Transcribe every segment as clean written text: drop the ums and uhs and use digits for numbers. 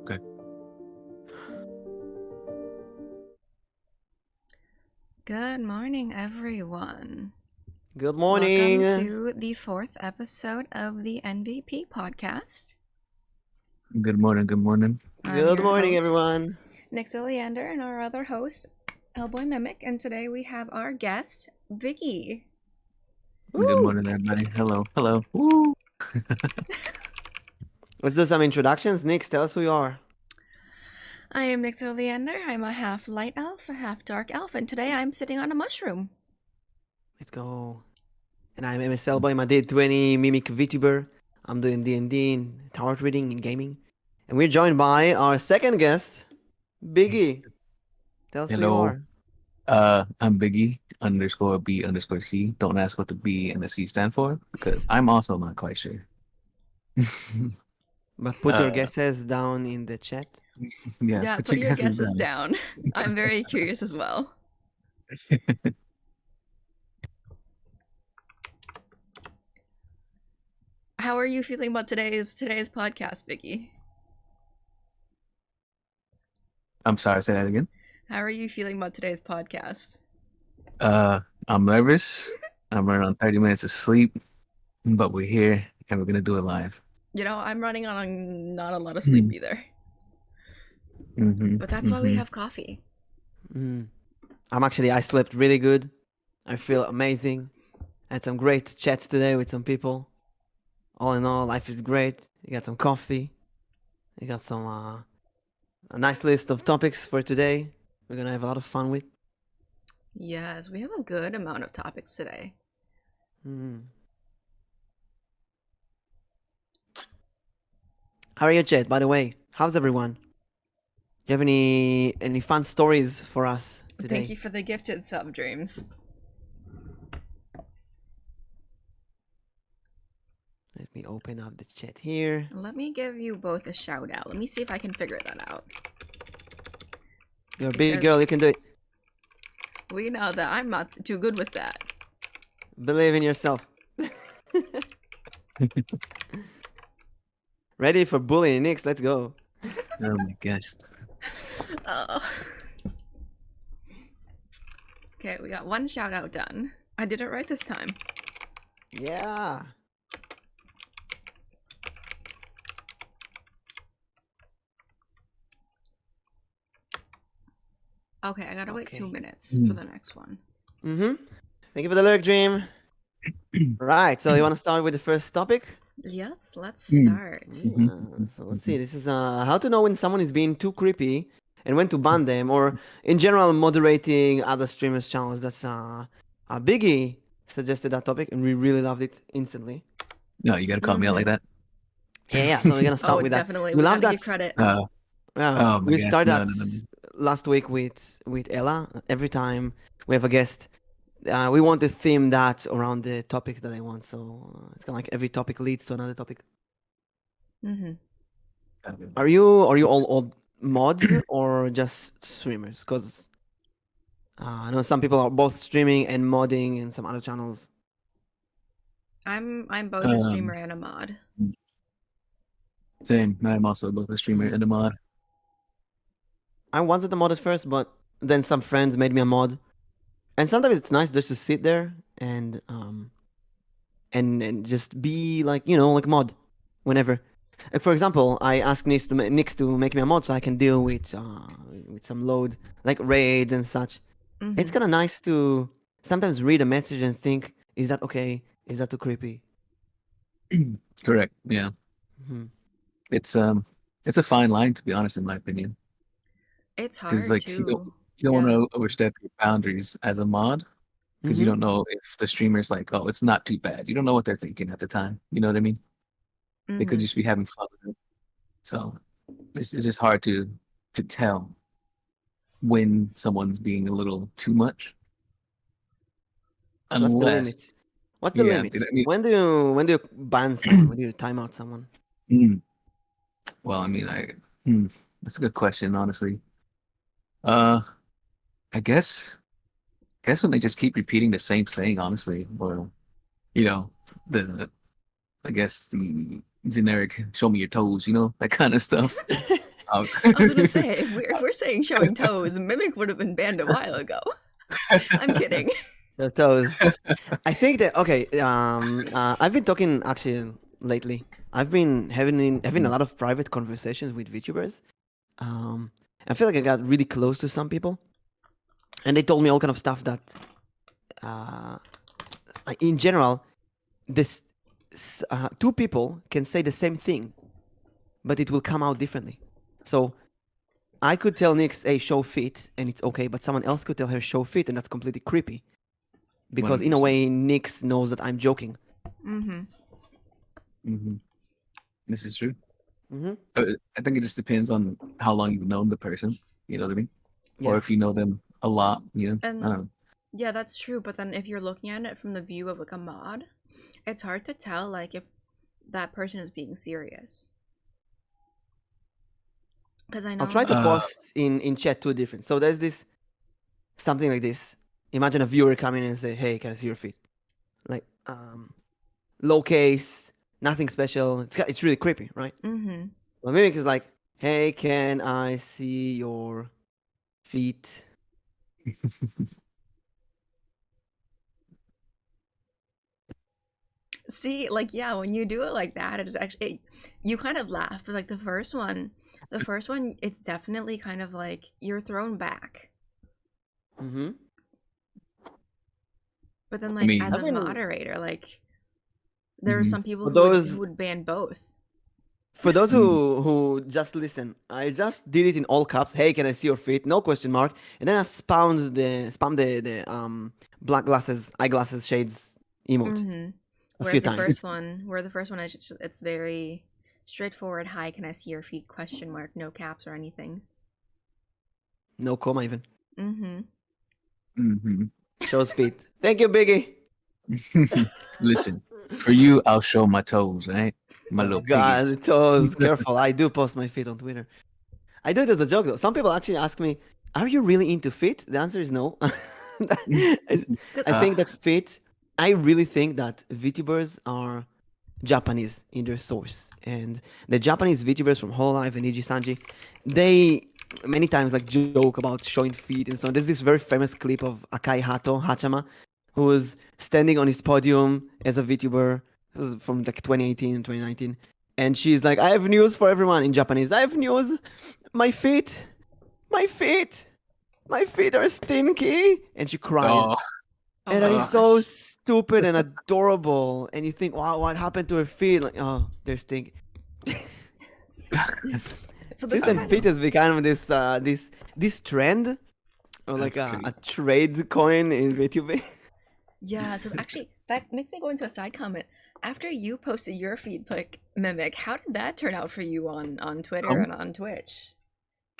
Okay. Good morning, everyone. Good morning. Welcome to the 4th episode of the NVP podcast. Good morning. Good morning. I'm Good your morning, host, everyone. Nyx Oleander, and our other host, Mselboim, and today we have our guest, Biggie. Good morning, everybody. Hello. Hello. Woo. Let's do some introductions. Nyx, tell us who you are. I am Nyx Oleander. I'm a half light elf, a half dark elf, and today I'm sitting on a mushroom. Let's go. And I'm Mselboim, a day 20 mimic VTuber. I'm doing D&D and tarot reading and gaming. And we're joined by our second guest, Biggie. Tell us who you Hello. are. I'm Biggie _B_C. Don't ask what the B and the C stand for because I'm also not quite sure. But put your Uh, guesses down in the chat. Yeah, Put your guesses down. I'm very curious as well. How are you feeling about today's podcast, Biggie? I'm sorry, say that again. How are you feeling about today's podcast? I'm nervous. I'm running on 30 minutes of sleep, but we're here and we're gonna do it live. You know, I'm running on not a lot of sleep either. But that's why we have coffee. I slept really good. I feel amazing. I had some great chats today with some people. All in all, life is great. You got some coffee. You got some a nice list of topics for today. We're gonna have a lot of fun with. Yes, we have a good amount of topics today. How are you, chat? By the way, how's everyone? Do you have any fun stories for us today? Thank you for the gifted sub, Dreams. Let me open up the chat here. Let me give you both a shout out. Let me see if I can figure that out. You're a big girl, you can do it. We know that I'm not too good with that. Believe in yourself. Ready for bullying, Nyx? Let's go. Oh my gosh. Oh. Okay, we got one shout out done. I did it right this time. Yeah. Okay, I gotta wait 2 Okay. minutes for the next one. Mm-hmm. Thank you for the lyric, Dream. Right, so you want to start with the first topic? Yes, let's Mm. start. Yeah, so let's see. This is how to know when someone is being too creepy and when to ban them, or in general, moderating other streamers' channels. That's Biggie suggested that topic, and we really loved it instantly. No, you gotta call me out like that. Yeah. So we're gonna start Oh, with that. definitely. We We love gotta give that. credit. Yeah, Oh my we gosh, started no, that no, no. last week with Ella. Every time we have a guest, we want to theme that around the topics that they want. So it's kind of like every topic leads to another topic. Mm-hmm. Are you all old mods or just streamers? Because I know some people are both streaming and modding in some other channels. I'm both a streamer Um, and a mod. Same. I'm also both a streamer and a mod. I wasn't a mod at first, but then some friends made me a mod, and sometimes it's nice just to sit there and just be like like mod whenever. Like for example, I asked Nyx to make me a mod so I can deal with some load like raids and such. Mm-hmm. It's kind of nice to sometimes read a message and think, is that okay? Is that too creepy? Correct. Yeah. Hmm. It's a fine line, to be honest, in my opinion. It's Because hard like too. you don't want to overstep your boundaries as a mod, because you Mhm. don't know if the streamer's like, oh, it's not too bad. You don't know what they're thinking at the time. You know what I mean? They could Mm-hmm. just be having fun with it. So it's just hard to tell when someone's being a little too much. So what's the Unless, limit? What's the yeah, limit? I mean, When do you ban someone? When do you time out someone? mm, well, I mean, that's a good question, honestly. Uh, I guess when they just keep repeating the same thing, honestly, or you know, the I guess the generic "show me your toes," that kind of stuff. Um, I was gonna say if we're saying showing toes, Mimic would have been banned a while ago. I'm kidding. Those toes. I think that okay. I've been talking actually lately. I've been having a lot of private conversations with VTubers. Um, I feel like I got really close to some people, and they told me all kind of stuff that, uh, in general, this two people can say the same thing, but it will come out differently. So I could tell Nyx, "Hey, show fit," and it's okay, but someone else could tell her "show fit," and that's completely creepy because in a 100%. way, Nyx knows that I'm joking. Mm-hmm. Hmm. This is true. Mm-hmm. I think it just depends on how long you've known the person. You know what I mean? Or Yeah. if you know them a lot. I don't And know. yeah, that's true. But then if you're looking at it from the view of like a mod, it's hard to tell like if that person is being serious. Because I know. I'll try to post in chat two different. So there's this something like this. Imagine a viewer coming in and say, "Hey, can I see your feet?" Like low case, nothing special. It's really creepy, right? Mm-hmm. But Mimic is like, "Hey, can I see your feet?" See, like yeah, when you do it like that, it's actually you kind of laugh. But like the first one, it's definitely kind of like you're thrown back. Mm-hmm. But then I like mean, as I a mean, moderator, like there are Mhm. some people for who those would ban both. for those who just listen, I just did it in all caps. Hey, can I see your feet? No question mark. And then I spam the black glasses, eyeglasses, shades emote Mm-hmm. a few Whereas the times. first one, is just, it's very straightforward. Hi, can I see your feet? Question mark. No caps or anything. No comma even. Mm-hmm. Hmm. Shows feet. Thank you, Biggie. Listen, for you, I'll show my toes, right? My Oh little God, piggies. toes. Careful. I do post my feet on Twitter. I do it as a joke though. Some people actually ask me, "Are you really into feet?" The answer is no. I Uh, think that feet. I really think that VTubers are Japanese in their source, and the Japanese VTubers from Hololive and Iji Sanji, they many times like joke about showing feet and so on. There's this very famous clip of Akai Hachama, who was standing on his podium as a VTuber. It was from like 2018, 2019. And she's like, I have news for everyone in Japanese. I have news. My feet, my feet, my feet are stinky. And she cries. Oh, Oh And that my is so gosh. stupid and adorable. And you think, wow, what happened to her feet? Like, oh, they're stinky. that's, So this Feet is and kind feet of has become this trend, or like that's a crazy. trade coin in VTuber. yeah. So actually, that makes me go into a side comment. After you posted your feed pic, Mimic, how did that turn out for you on Twitter Um, and on Twitch?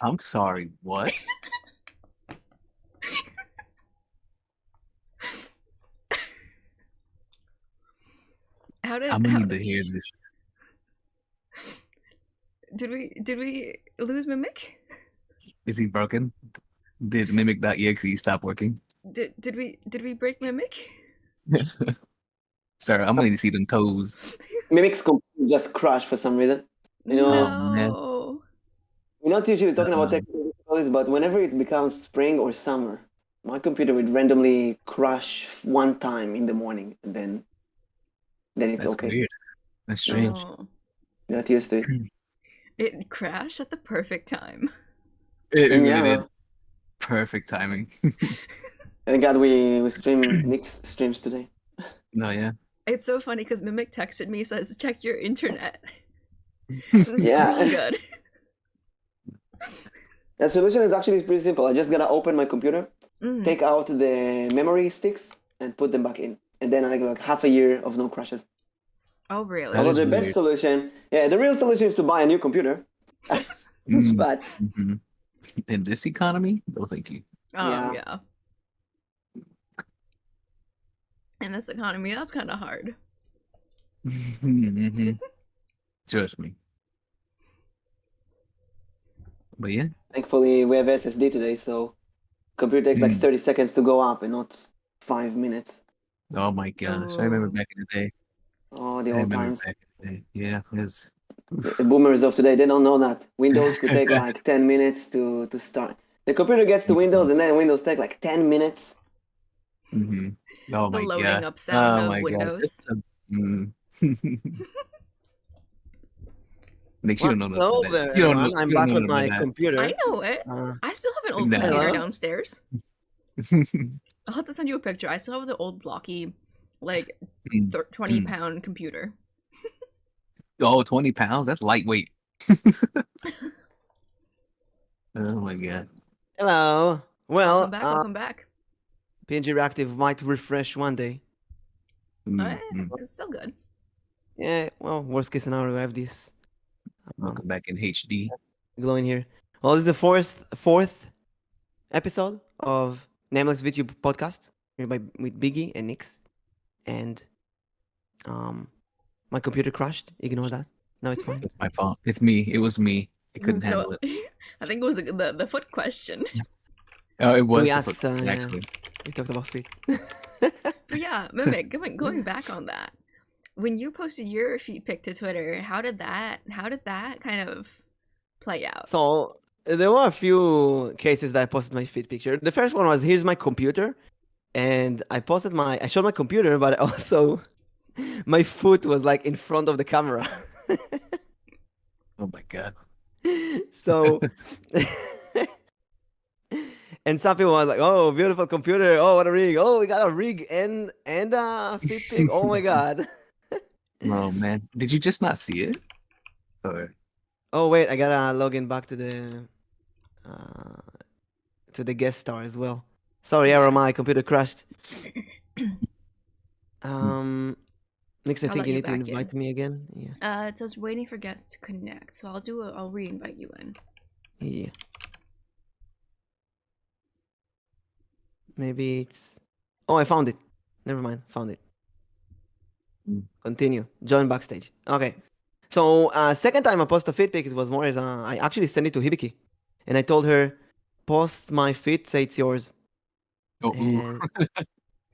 I'm sorry. What? How I'm did gonna how need to hear this. did we lose Mimic? Is he broken? Did mimic.exe stop working? Did we break Mimic? Sir, I'm gonna need to see them toes. Mimic's computer just crashed for some reason. You know, Oh, man. No. we're not usually talking about Uh, technical difficulties, but whenever it becomes spring or summer, my computer would randomly crash one time in the morning, and then it's that's okay. weird. That's strange. Oh. Not used to it. It crashed at the perfect time. It really Yeah. did. Perfect timing. Thank God we stream Nyx streams today. No, yeah. It's so funny because Mimic texted me, says, check your internet. It's Yeah. real good. The solution is actually pretty simple. I just gotta open my computer, Mm. take out the memory sticks, and put them back in. And then I get like half a year of no crashes. Oh, really? That Although is the weird. best solution, the real solution is to buy a new computer. Mm. But Mhm. In this economy, no, thank you. Yeah. Yeah. In this economy, that's kind of hard. Mhm. Trust me. But yeah, thankfully we have SSD today, so computer takes like Mm. 30 seconds to go up and not 5 minutes. oh my gosh, I remember Oh. back in the day. Oh, the I old remember times. back in the day. Yeah, it's The boomers of today, they don't know that. Windows could take like 10 minutes to start. The computer gets to Windows and then Windows take like 10 minutes. Mhm. Oh The my loading god. up sound Oh of my god. Windows. Just Nick, you Well, don't know hello that. there, You don't know. everyone. I'm You don't back know on about my that. computer. I know it. Uh, I still have an old No. computer Hello? downstairs. I'll have to send you a picture. I still have the old blocky, like, Mm. 20-pound computer. Oh, 20 pounds? That's lightweight. Oh my god. hello. Well, Welcome back. Welcome back. PNG Reactive might refresh one day. It's still good. Yeah, well, worst case scenario, we have this Welcome back in HD. glowing here. Well, this is the fourth episode of Nameless Vtuber Podcast here with Biggie and Nyx. And my computer crashed. Ignore that. No, it's fine. It's my fault. It's me. It was me. I couldn't No, handle it. I think it was the foot question. Oh, it was We the asked, foot question, yeah. actually. We talked about feet. But yeah, Mimic, going back on that. When you posted your feet pic to Twitter, how did that kind of play out? So there were a few cases that I posted my feet picture. The first one was here's my computer, and I showed my computer, but also my foot was like in front of the camera. Oh my god. So and some people was like, "Oh, beautiful computer! Oh, what a rig! Oh, we got a rig and a feet pic! Oh my god!" Oh man. Did you just not see it? Or Oh wait, I gotta log in back to the guest star as well. Sorry, Arrow, my Yes. computer crashed. Next, I I'll think let you you need to back in. invite me again. Yeah, It says waiting for guests to connect, so I'll re-invite you in. yeah. Maybe it's. Oh, I found it. Never mind, found it. Mm. Continue. Join backstage. Okay. So second time I posted a feed pic, it was more as I actually sent it to Hibiki, and I told her, post my feet, say it's yours. oh, ooh.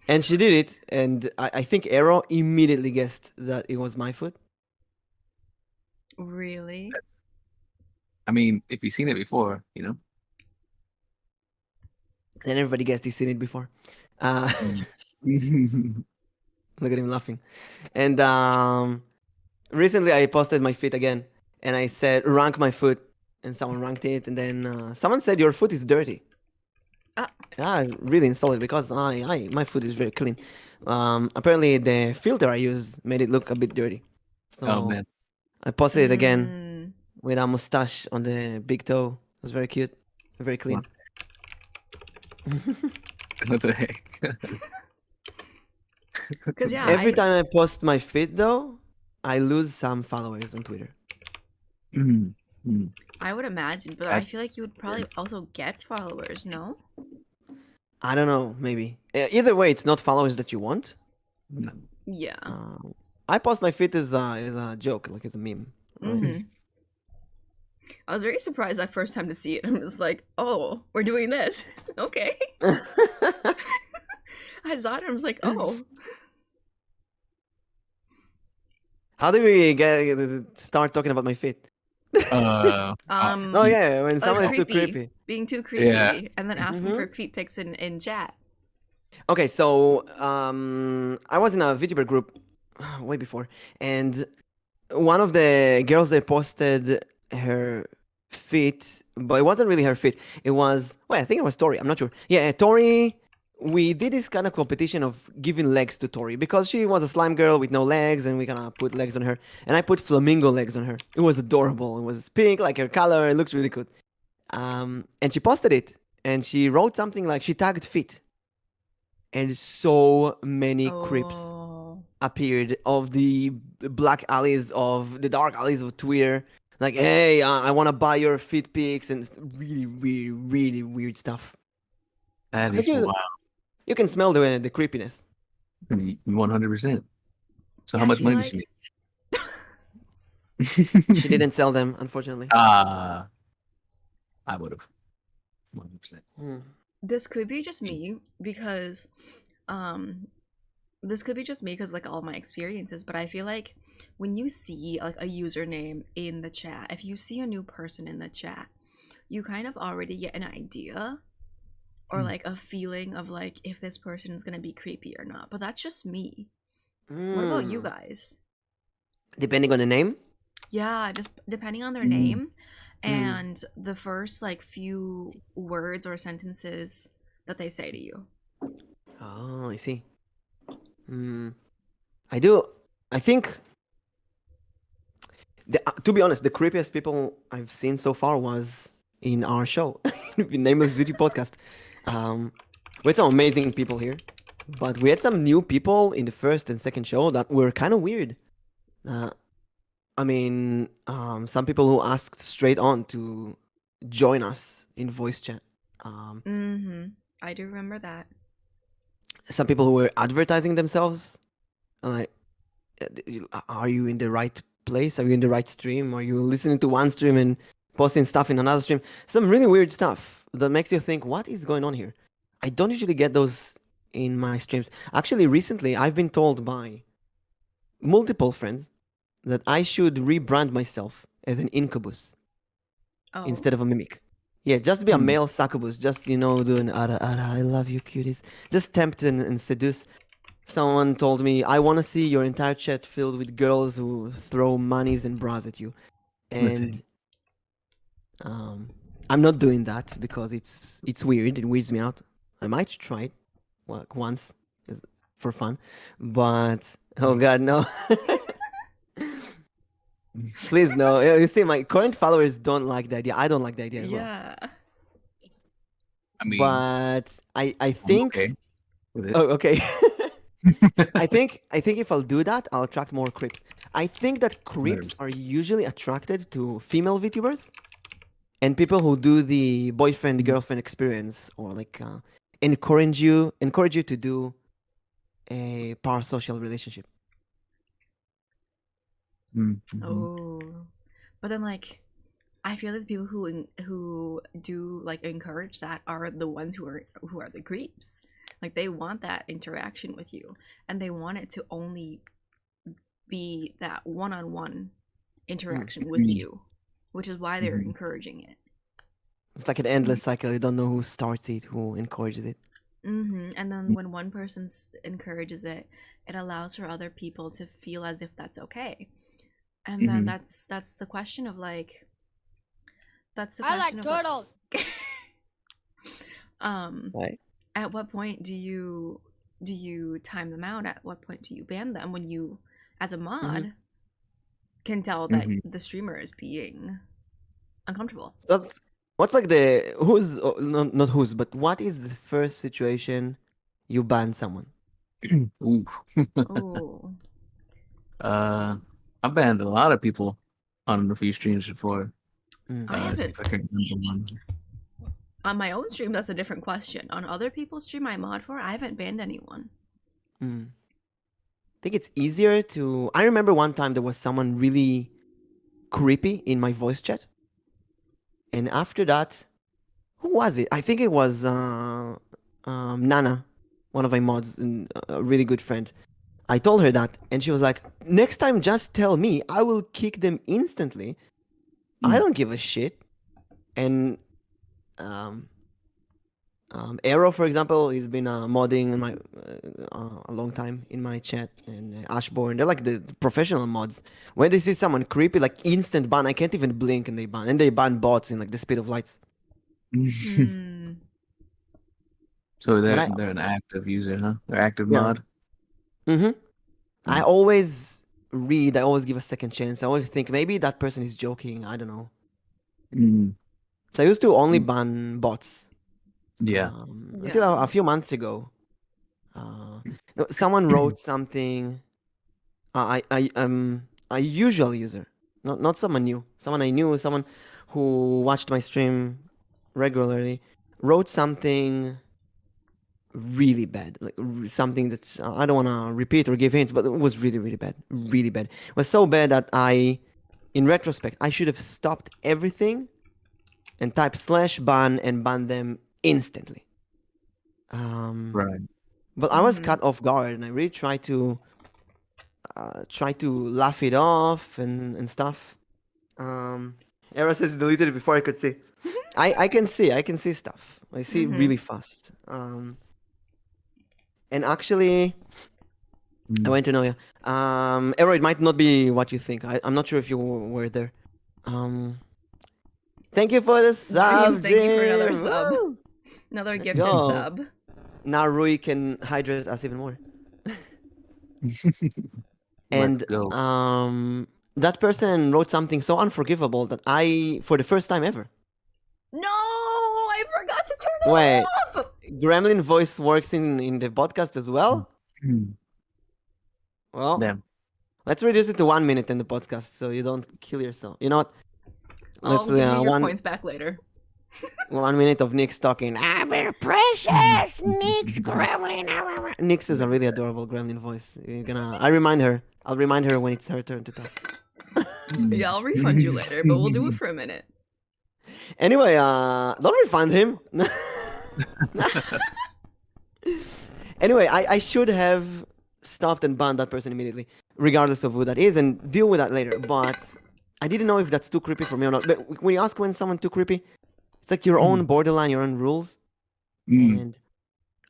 And she did it, and I think Arrow immediately guessed that it was my foot. Really? I mean, if you've seen it before, you know. Then everybody guessed he's seen it before. Uh, look at him laughing. And recently I posted my feet again, and I said rank my foot, and someone ranked it, and then someone said your foot is dirty. Ah. I really insulted because my foot is very clean. Apparently the filter I used made it look a bit dirty. So Oh man. I posted it again Mm. with a mustache on the big toe. It was very cute, very clean. What the heck? Because yeah, Every time I post my feed though, I lose some followers on Twitter. Mm, mm. I would imagine, but I feel like you would probably also get followers. No. I don't know, maybe. Either way, it's not followers that you want. No. Yeah. I post my feed as a joke, like as a meme. Right? Mhm. I was very surprised that first time to see it. I was like, "Oh, we're doing this, okay." I saw it and I was like, "Oh." How do we start talking about my feed? Oh yeah, when someone is too creepy. Being too creepy, Yeah. and then asking for feet pics in chat. Okay, so I was in a VTuber group way before, and one of the girls they posted her feet, but it wasn't really her feet. It was I think it was Tori. I'm not sure. Yeah, Tori. We did this kind of competition of giving legs to Tori because she was a slime girl with no legs, and we gonna put legs on her. And I put flamingo legs on her. It was adorable. It was pink, like her color. It looks really good. And she posted it, and she wrote something like she tagged feet, and so many creeps Oh. appeared of the black alleys of the dark alleys of Twitter. Like, hey, I want to buy your feet pics, and really, really, really weird stuff. That But is wild. you can smell the creepiness. 100%. So Yeah, how I much feel money like- did she She didn't sell them, unfortunately. I would have. 100%. This could be just me because, like all my experiences. But I feel like when you see like a username in the chat, if you see a new person in the chat, you kind of already get an idea or like a feeling of like if this person is gonna be creepy or not. But that's just me. What about you guys? Depending on the name? Yeah, just depending on their Mm. name and the first like few words or sentences that they say to you. Oh, I see. I do. I think, to be honest, the creepiest people I've seen so far was in our show, the Nameless Vtuber Podcast. We had some amazing people here, but we had some new people in the first and second show that were kind of weird. I mean, some people who asked straight on to join us in voice chat. I do remember that. Some people who were advertising themselves. Like, are you in the right place? Are you in the right stream? Are you listening to one stream and posting stuff in another stream? Some really weird stuff that makes you think, what is going on here? I don't usually get those in my streams. Actually, recently, I've been told by multiple friends that I should rebrand myself as an incubus instead of a mimic. Yeah, just be a male succubus. Just, doing, I love you, cuties. Just tempt and seduce. Someone told me, I want to see your entire chat filled with girls who throw monies and bras at you. And I'm not doing that because it's weird. It weirds me out. I might try it once for fun. But, oh God, no. Please, no. You see, my current followers don't like the idea. I don't like the idea as well. Yeah. I mean, But I I'm think... okay with it. Oh, okay. I think if I'll do that, I'll attract more creeps. I think that creeps are usually attracted to female VTubers and people who do the boyfriend girlfriend experience, or like encourage you to do a parasocial relationship. Oh, but then like, I feel that the people who do like encourage that are the ones who are the creeps. Like they want that interaction with you, and they want it to only be that one-on-one interaction with you, which is why they're encouraging it. It's like an endless cycle. You don't know who starts it, who encourages it. And then when one person encourages it, it allows for other people to feel as if that's okay. And then that's the question of like, that's the I question like of turtles. Right? at what point do you time them out? At what point do you ban them when you, as a mod, can tell that the streamer is being uncomfortable? That's what's like the who's not who's, but what is the first situation you ban someone? Ooh. Oh, I banned a lot of people on a few streams before. I See haven't. if I can remember one. On my own stream, that's a different question. On other people's stream I mod for, I haven't banned anyone. I think it's easier to. I remember one time there was someone really creepy in my voice chat, and after that, who was it? I think it was Nana, one of my mods, and a really good friend. I told her that, and she was like, "Next time, just tell me. I will kick them instantly. I don't give a shit." And Arrow, for example, he's been modding in my a long time in my chat, and Ashborn, they're like the professional mods. When they see someone creepy, like instant ban, I can't even blink, and they ban bots in like the speed of lights. So But they're an active user, huh? They're active Yeah. mod. I always read. I always give a second chance. I always think maybe that person is joking. I don't know. So I used to only ban bots. Yeah. Until a few months ago. No, someone wrote something. A usual user, not someone new. Someone I knew, someone who watched my stream regularly, wrote something really bad, like something that I don't want to repeat or give hints, but it was really, really bad, really bad. It was so bad that in retrospect, I should have stopped everything and typed /ban and ban them instantly. Right. But I was caught off guard, and I really tried to laugh it off and stuff. Era says he deleted it before I could see. I can see stuff. I see it really fast. And actually, I want to know you. Era, it might not be what you think. I'm not sure if you were there. Thank you for the sub. Thank you for another Jim. sub. Woo! Another Let's gifted go. sub. Now Rui can hydrate us even more. And Let's go. that person wrote something so unforgivable that for the first time ever. No, I forgot to turn it Wait, off. Gremlin voice works in the podcast as well? Well, Damn. let's reduce it to 1 minute in the podcast so you don't kill yourself. You know what? I'll give you your points back later. 1 minute of Nyx talking. I'm very precious, Nyx Gremlin. Nyx is a really adorable Gremlin voice. I'll remind her when it's her turn to talk. Yeah, I'll refund you later, but we'll do it for a minute. Anyway, don't refund him. Anyway, I should have stopped and banned that person immediately, regardless of who that is, and deal with that later. But I didn't know if that's too creepy for me or not. But when you ask when someone's too creepy, it's like your own borderline, your own rules. And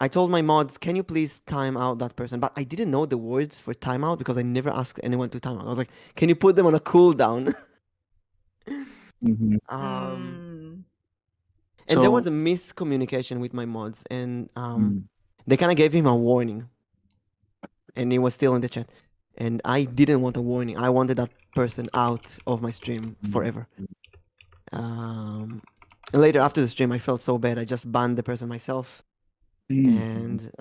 I told my mods, can you please time out that person? But I didn't know the words for timeout because I never asked anyone to time out. I was like, can you put them on a cooldown? And there was a miscommunication with my mods, and they kind of gave him a warning, and he was still in the chat. And I didn't want a warning. I wanted that person out of my stream forever. And later, after the stream, I felt so bad. I just banned the person myself. And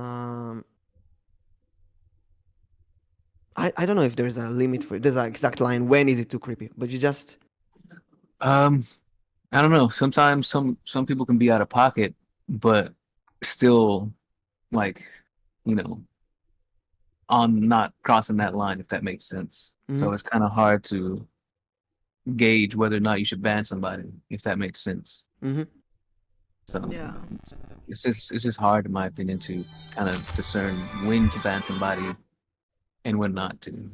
I don't know if there's a limit for it. There's an exact line. When is it too creepy? But you just I don't know. Sometimes some people can be out of pocket, but still, like, on not crossing that line, if that makes sense. So it's kind of hard to gauge whether or not you should ban somebody, if that makes sense. So Yeah. it's just hard, in my opinion, to kind of discern when to ban somebody and when not to.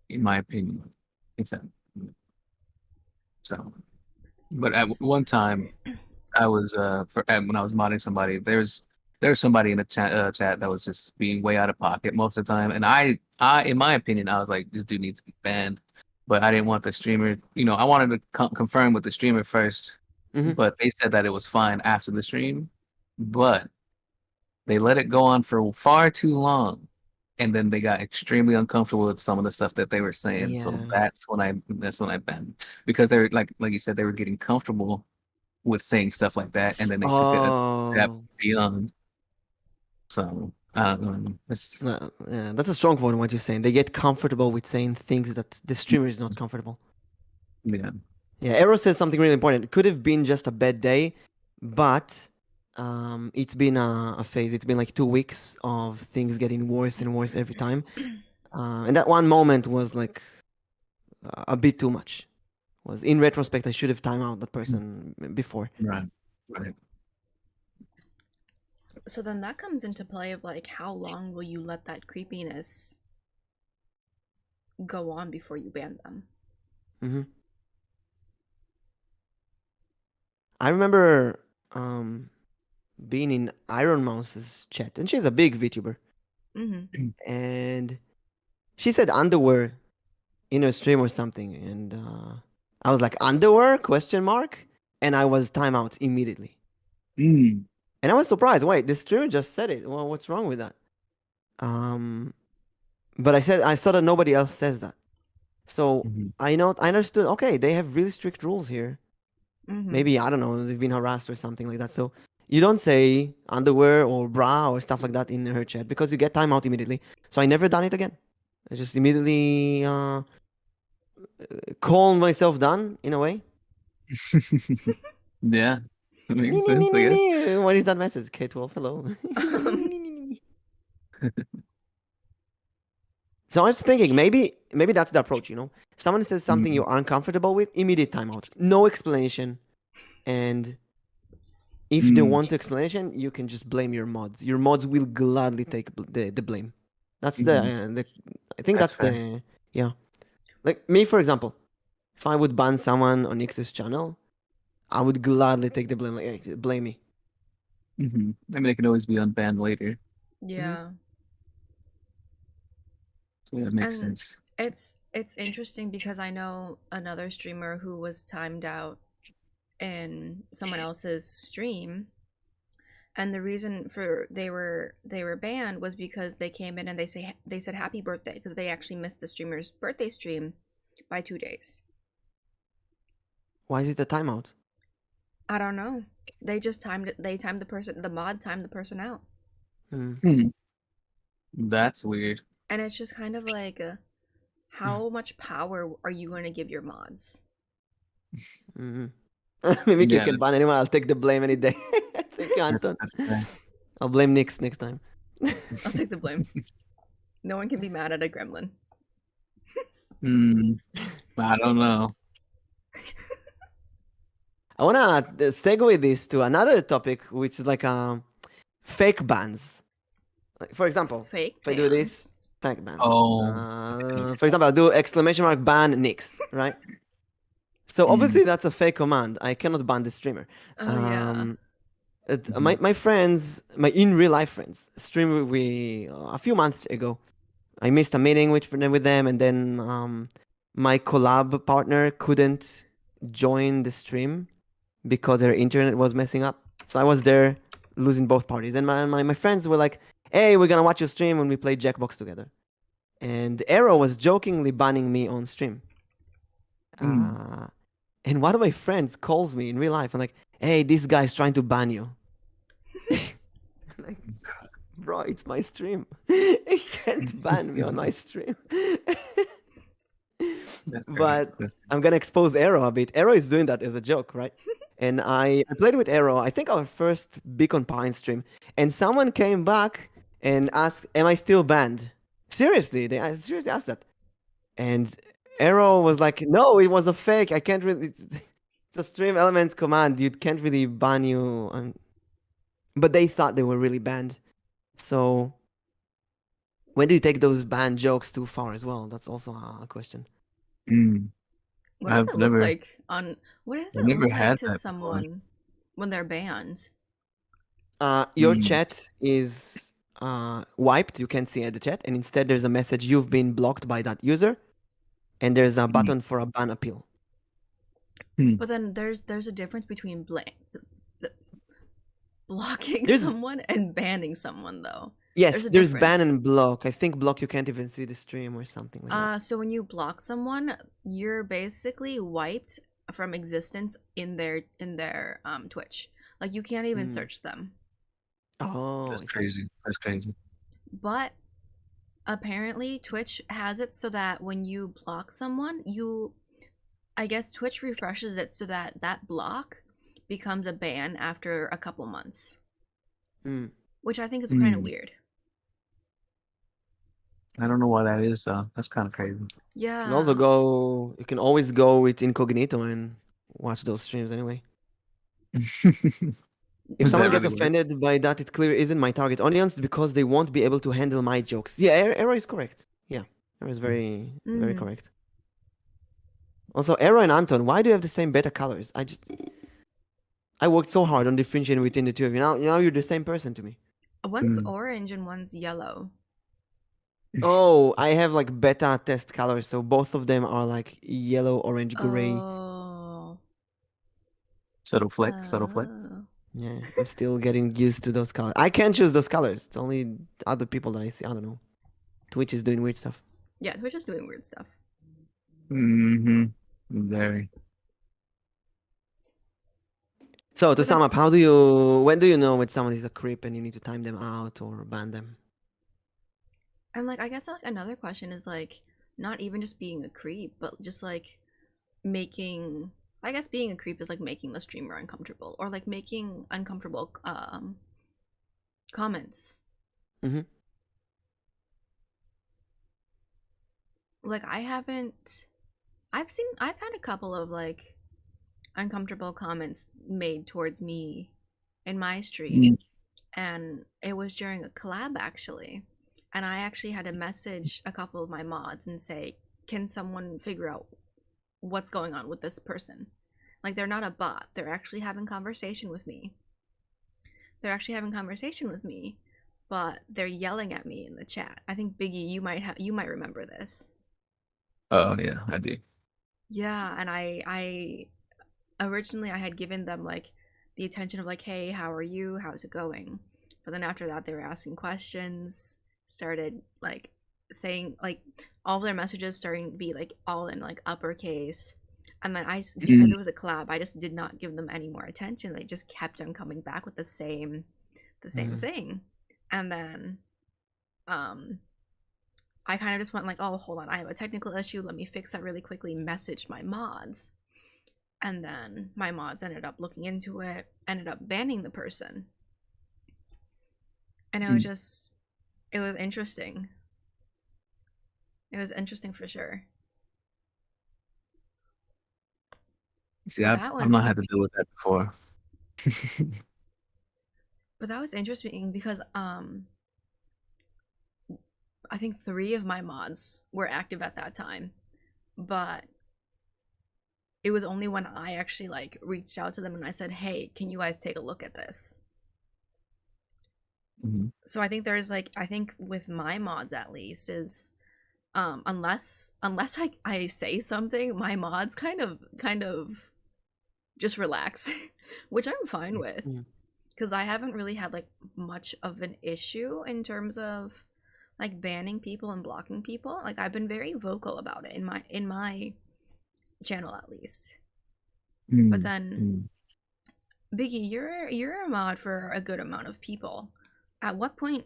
In my opinion, if that. So But at one time, I was when I was modding somebody, there's somebody in the chat that was just being way out of pocket most of the time, and I in my opinion, I was like, this dude needs to be banned. But I didn't want the streamer, I wanted to confirm with the streamer first, Mhm. but they said that it was fine after the stream, but they let it go on for far too long, and then they got extremely uncomfortable with some of the stuff that they were saying. So Yeah. that's when I banned, because they're like you said, they were getting comfortable with saying stuff like that, and then they took it a step Oh, beyond. So I don't know. yeah, that's a strong point. What you're saying, they get comfortable with saying things that the streamer is not comfortable. Yeah. Yeah, Arrow says something really important. It could have been just a bad day, but it's been a phase. It's been like 2 weeks of things getting worse and worse every time. And that one moment was like a bit too much. Was in retrospect, I should have timed out that person before. Right. Right. So then that comes into play of like, how long will you let that creepiness go on before you ban them? hmm I remember being in Iron Mouse's chat, and she's a big VTuber, Mm-hmm. and she said underwear in her stream or something, and I was like, underwear? Question mark? And I was timeout immediately. Mm. And I was surprised. Wait, the streamer just said it. Well, what's wrong with that? But I saw that nobody else says that. So Mhm. I understood. Okay, they have really strict rules here. Mm-hmm. Maybe I don't know. They've been harassed or something like that. So you don't say underwear or bra or stuff like that in her chat because you get timeout immediately. So I never done it again. I just immediately calmed myself down in a way. Yeah. That makes sense, I guess. What is that message? K12, hello. So I was thinking maybe that's the approach, Someone says something Mm. you're uncomfortable with, immediate timeout. No explanation. And if they Mm. want explanation, you can just blame your mods. Your mods will gladly take the blame. That's Mhm. I think That's that's fair. the yeah. Like me, for example, if I would ban someone on X's channel, I would gladly take the blame. Like, "Hey, blame me." I mean, it can always be unbanned later. hmm Yeah. So yeah, it makes And sense. it's interesting because I know another streamer who was timed out in someone else's stream, and the reason for they were banned was because they came in and they said happy birthday because they actually missed the streamer's birthday stream by 2 days. Why is it a timeout? I don't know. They just timed it. They timed the mod timed the person out. Hmm. Hmm. That's weird. And it's just kind of like, how much power are you going to give your mods? hmm Maybe you Yeah, can ban anyone. I'll take the blame any day. Thank you, that's Anton. that's fair. I'll blame Nyx next time. I'll take the blame. No one can be mad at a gremlin. Hmm. I don't know. I wanna segue this to another topic, which is like fake bans. Like, for example, Fake if I do this, bans. fake bans. Oh. For example, I'll do exclamation mark ban Nyx, right? So Mm. obviously that's a fake command. I cannot ban the streamer. Oh yeah. My friends, my in real life friends, stream we a few months ago. I missed a meeting with them, and then my collab partner couldn't join the stream because her internet was messing up. So I was there losing both parties. And my friends were like, hey, we're gonna watch your stream when we play Jackbox together. And Arrow was jokingly banning me on stream. Mm. And one of my friends calls me in real life and like, hey, this guy's trying to ban you. Like, bro, it's my stream. He can't ban me on my stream. That's fair. But I'm gonna expose Arrow a bit. Arrow is doing that as a joke, right? And I played with Arrow, I think our first Beacon Pine stream, and someone came back and asked, am I still banned? Seriously, seriously asked that. And Arrow was like, no, it was a fake. I can't really, it's a stream elements command. You can't really ban you. But they thought they were really banned. So when do you take those banned jokes too far as well? That's also a question. Mm. What does I've it look never, like on? What does I've it never look like had to that before. someone when they're banned? Your Mm. chat is wiped. You can't see the chat, and instead there's a message: you've been blocked by that user, and there's a Mm. button for a ban appeal. But then there's a difference between blocking There's someone and banning someone, though. Yes, a there's ban difference. and block. I think block you can't even see the stream or something like that. So when you block someone, you're basically wiped from existence in their Twitch. Like you can't even Mm. search them. Oh, That's I see. crazy. That's crazy. But apparently Twitch has it so that when you block someone, I guess Twitch refreshes it so that that block becomes a ban after a couple months, Mm. which I think is kind of Mm. weird. I don't know why that is though. That's kind of crazy. You can Yeah. also go. You can always go with incognito and watch those streams anyway. If Does someone that gets really work? offended by that, it clearly isn't my target audience because they won't be able to handle my jokes. Yeah, Arrow is correct. Yeah, Arrow is very, very Mhm. correct. Also, Arrow and Anton, why do you have the same beta colors? I worked so hard on differentiating between the two of you. Now you're the same person to me. One's Mm. orange and one's yellow. Oh, I have like beta test colors, so both of them are like yellow, orange, gray. Oh. Subtle flex. Subtle flex. Oh. Yeah, I'm still getting used to those colors. I can't choose those colors. It's only other people that I see. I don't know. Twitch is doing weird stuff. Yeah, Twitch is doing weird stuff. Mm-hmm. Very. So to But sum then- up, when do you know when someone is a creep and you need to time them out or ban them? And like I guess like another question is like not even just being a creep, but just like making I guess being a creep is like making the streamer uncomfortable or like making uncomfortable comments. Mhm. Like I've had a couple of like uncomfortable comments made towards me in my stream. Mm. And it was during a collab actually. And I actually had to message a couple of my mods and say, can someone figure out what's going on with this person? Like they're not a bot. They're actually having conversation with me. But they're yelling at me in the chat. I think Biggie, you might remember this. Oh yeah, I do. Yeah, and I originally I had given them like the attention of like, hey, how are you? How's it going? But then after that they were asking questions, started like saying like all their messages starting to be like all in like uppercase. And then because it was a collab, I just did not give them any more attention. They just kept on coming back with the same thing. And then I kind of just went like, oh, hold on, I have a technical issue. Let me fix that really quickly. Messaged my mods. And then my mods ended up looking into it, ended up banning the person. And it was interesting. It was interesting for sure. See, But I've not had to deal with that before. But that was interesting because I think 3 of my mods were active at that time, but it was only when I actually like reached out to them and I said, hey, can you guys take a look at this? Mm-hmm. So I think there's like, I think with my mods at least is unless I say something, my mods kind of just relax, which I'm fine with, because I haven't really had like much of an issue in terms of like banning people and blocking people. Like I've been very vocal about it in my channel at least. But then Biggie, you're a mod for a good amount of people. At what point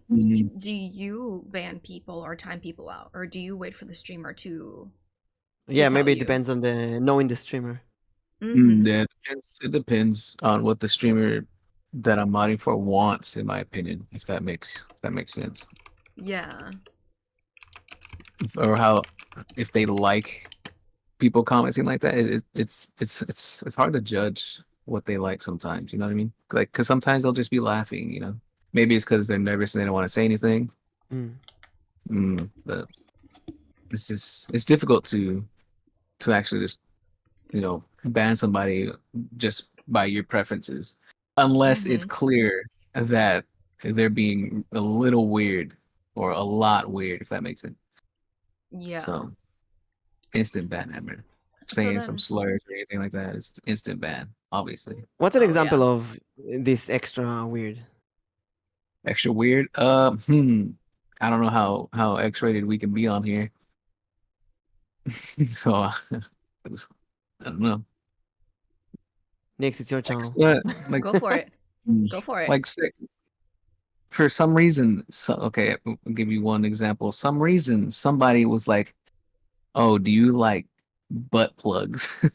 do you ban people or time people out, or do you wait for the streamer to Yeah, maybe tell it depends on knowing the streamer. Yeah, it depends on what the streamer that I'm modding for wants, in my opinion, if that makes sense. Yeah. Or if they like people commenting like that, it's hard to judge what they like sometimes. You know what I mean? Like, because sometimes they'll just be laughing. You know, maybe it's because they're nervous and they don't want to say anything. But it's difficult to actually just ban somebody just by your preferences, unless it's clear that they're being a little weird or a lot weird, if that makes sense. Yeah. So instant ban, Hammer. So Saying some then, slurs or anything like that is instant ban, obviously. What's an Oh, example yeah. of this extra weird? Extra weird. I don't know how X-rated we can be on here. So I don't know. Nyx, it's your Like, channel. like go for it. mm, Go for it. like say, for some reason, okay, I'll give you one example. Some reason somebody was like, "Oh, do you like butt plugs?"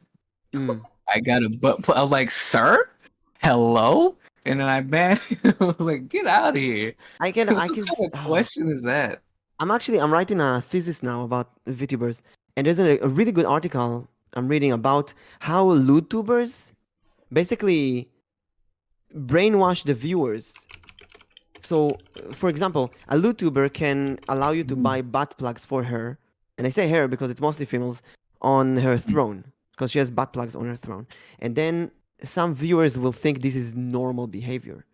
Mm. I got a butt plug. I was like, "Sir, hello," and then I was like, "Get out of here!" I can, What I can. kind of question is that? I'm writing a thesis now about VTubers, and there's a really good article I'm reading about how LewTubers basically brainwash the viewers. So, for example, a LewTuber can allow you to buy butt plugs for her, and I say her because it's mostly females, on her throne, because she has butt plugs on her throne. And then some viewers will think this is normal behavior.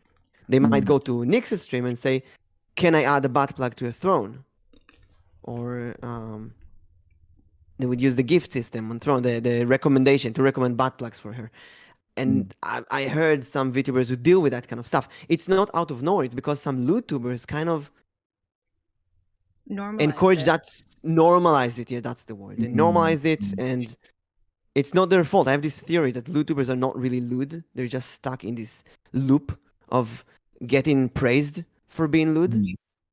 They might go to Nyx's stream and say, "Can I add a butt plug to a throne?" Or they would use the gift system on throne, the recommendation to recommend butt plugs for her. And I heard some VTubers who deal with that kind of stuff. It's not out of nowhere. It's because some LewTubers kind of encourage Normalized it. that, normalize it. Yeah, that's the word. They normalize it, and it's not their fault. I have this theory that LewTubers are not really lewd. They're just stuck in this loop of getting praised for being lewd,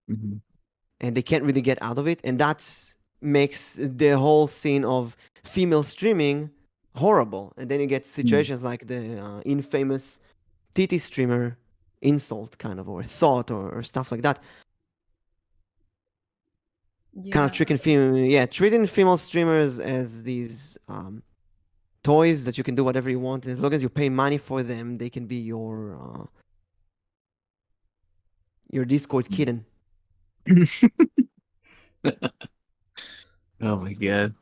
Mhm. and they can't really get out of it. And that makes the whole scene of female streaming horrible. And then you get situations like the infamous TT streamer insult, kind of, or thought, or stuff like that. Kind of treating female streamers as these toys that you can do whatever you want. As long as you pay money for them, they can be your Discord kitten. Oh my god.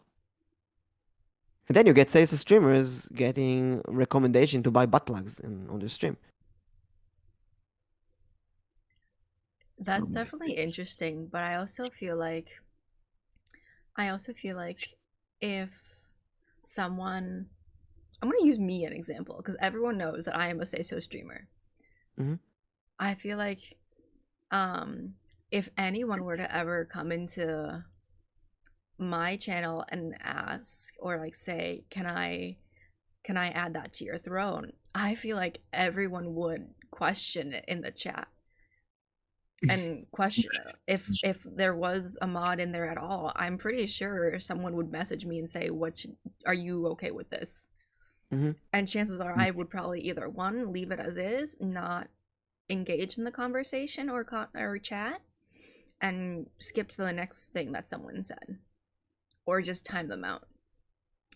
And then you get sales of streamers getting recommendation to buy butt plugs on their stream. That's definitely interesting, but I also feel like if someone, I'm going to use me an example because everyone knows that I am a say so streamer. I feel like if anyone were to ever come into my channel and ask or like say, can I add that to your throne, I feel like everyone would question it in the chat and question if there was a mod in there at all. I'm pretty sure someone would message me and say, are you okay with this? And chances are I would probably either one, leave it as is, not engage in the conversation or chat, and skip to the next thing that someone said, or just time them out.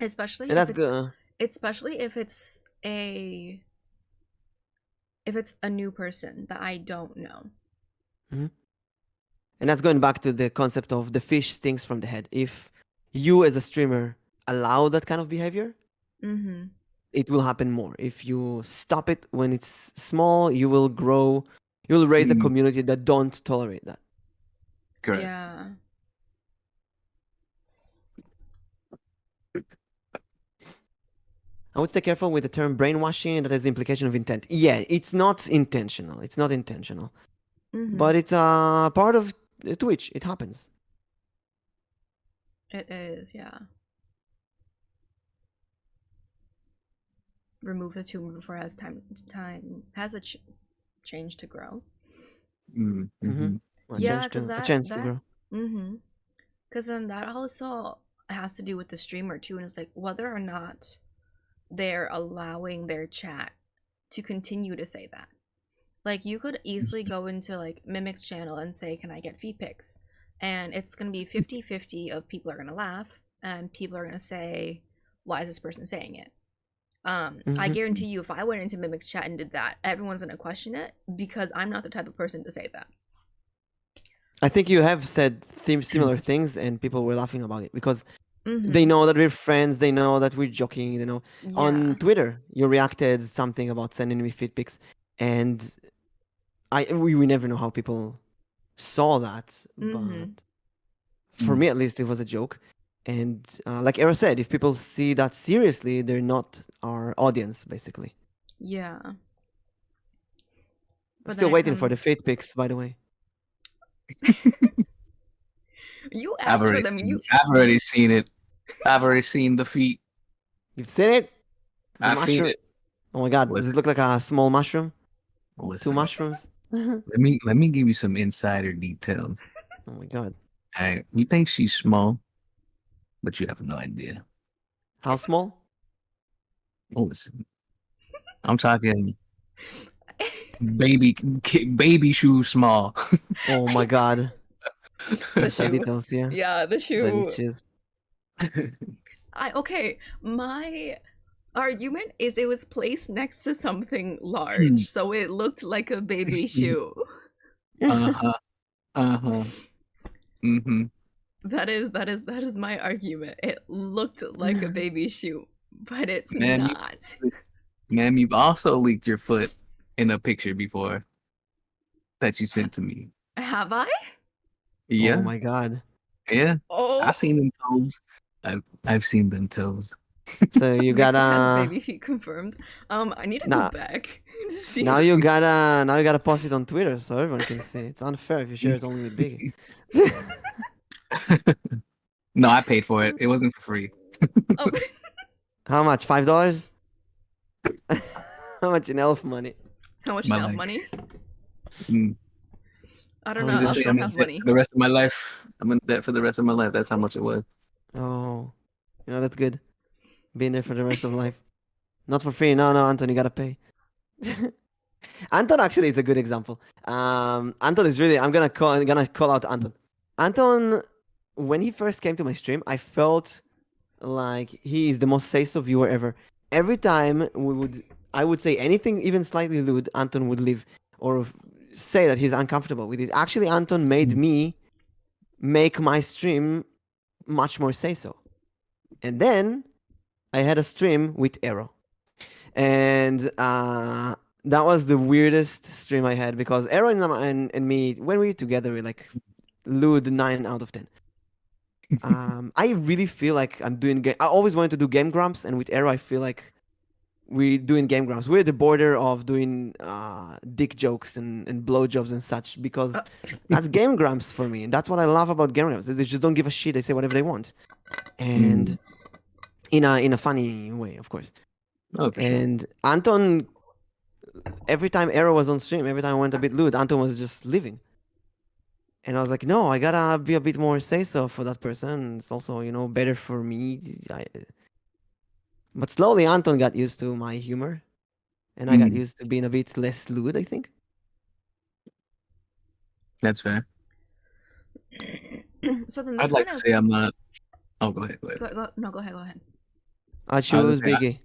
Especially if it's a new person that I don't know. And that's going back to the concept of the fish stings from the head. If you as a streamer allow that kind of behavior, it will happen more. If you stop it when it's small, you will grow. You will raise a community that don't tolerate that. Correct. Yeah. I would stay careful with the term brainwashing. That has the implication of intent. Yeah, it's not intentional. It's not intentional. But it's a part of Twitch. It happens. It is, yeah. Remove the tumor before it has time has a change to grow. Yeah, because because then that also has to do with the streamer too, and it's like whether or not they're allowing their chat to continue to say that. Like you could easily go into like Mimic's channel and say, can I get feet pics? And it's going to be 50-50 of people are going to laugh and people are going to say, why is this person saying it? I guarantee you if I went into Mimic's chat and did that, everyone's going to question it because I'm not the type of person to say that. I think you have said similar things and people were laughing about it because They know that we're friends. They know that we're joking. You know, on Yeah. Twitter, you reacted something about sending me feed pics, and we never know how people saw that, but for me at least, it was a joke. And like Era said, if people see that seriously, they're not our audience, basically. Yeah. I'm But still then it waiting for the comes. feed pics, by the way. You I've asked for already them. seen, I've already seen it. I've already seen the feet. You've seen it? The I've seen mushroom. it. Oh my god, does it Listen, look like a small mushroom? 2 listen. mushrooms? Oh Let me give you some insider details. my god. All right, you think she's small, but you have no idea. How small? Well, listen, I'm talking baby shoes small. Oh my god. The Inside shoe. details, yeah. Yeah, the shoe. Delicious. Okay, my argument is it was placed next to something large, so it looked like a baby shoe. Uh-huh. Uh-huh. Mm-hmm. That is my argument. It looked like a baby shoe, but it's Ma'am, not. ma'am, you've also leaked your foot in a picture before that you sent to me. Have I? Yeah, Oh my god. yeah. Oh, I've seen them toes. I've seen them toes. So you Nyx has gotta baby feet confirmed. I need to now go back to see. now you gotta post it on Twitter so everyone can see. It's unfair if you share it only with Biggie. No, I paid for it. It wasn't for free. Oh, How much? $5? How much in elf money? how much My now? leg. Money? Mm. I don't Oh, know. you I just just say don't I'm in have debt money. for the rest of my life. I'm in debt for the rest of my life. That's how much it was. Oh, that's good. Being there for the rest of life. Not for free. No, Anton, you gotta pay. Anton actually is a good example. Anton is really. I'm gonna call out Anton. Anton, when he first came to my stream, I felt like he is the most say-so viewer ever. Every time I would say anything, even slightly lewd, Anton would leave or say that he's uncomfortable with it. Actually, Anton made me make my stream much more say-so. And then I had a stream with Arrow. And that was the weirdest stream I had because Arrow and me, when we were together, we like lewd 9 out of 10. I really feel like I'm doing. I always wanted to do Game Grumps, and with Arrow, I feel like we're doing Game Grumps. We're at the border of doing dick jokes and blowjobs and such because that's Game Grumps for me, and that's what I love about Game Grumps. They just don't give a shit. They say whatever they want, and in a funny way, of course. Oh, for sure. And Anton, every time Arrow was on stream, every time I went a bit lewd, Anton was just leaving. And I was like, no, I gotta be a bit more say-so for that person. It's also, better for me. But slowly, Anton got used to my humor. And I got used to being a bit less lewd, I think. That's fair. So then I'd this like kind to of say I'm not. Oh, go ahead. Go ahead. go ahead. I choose say, Biggie.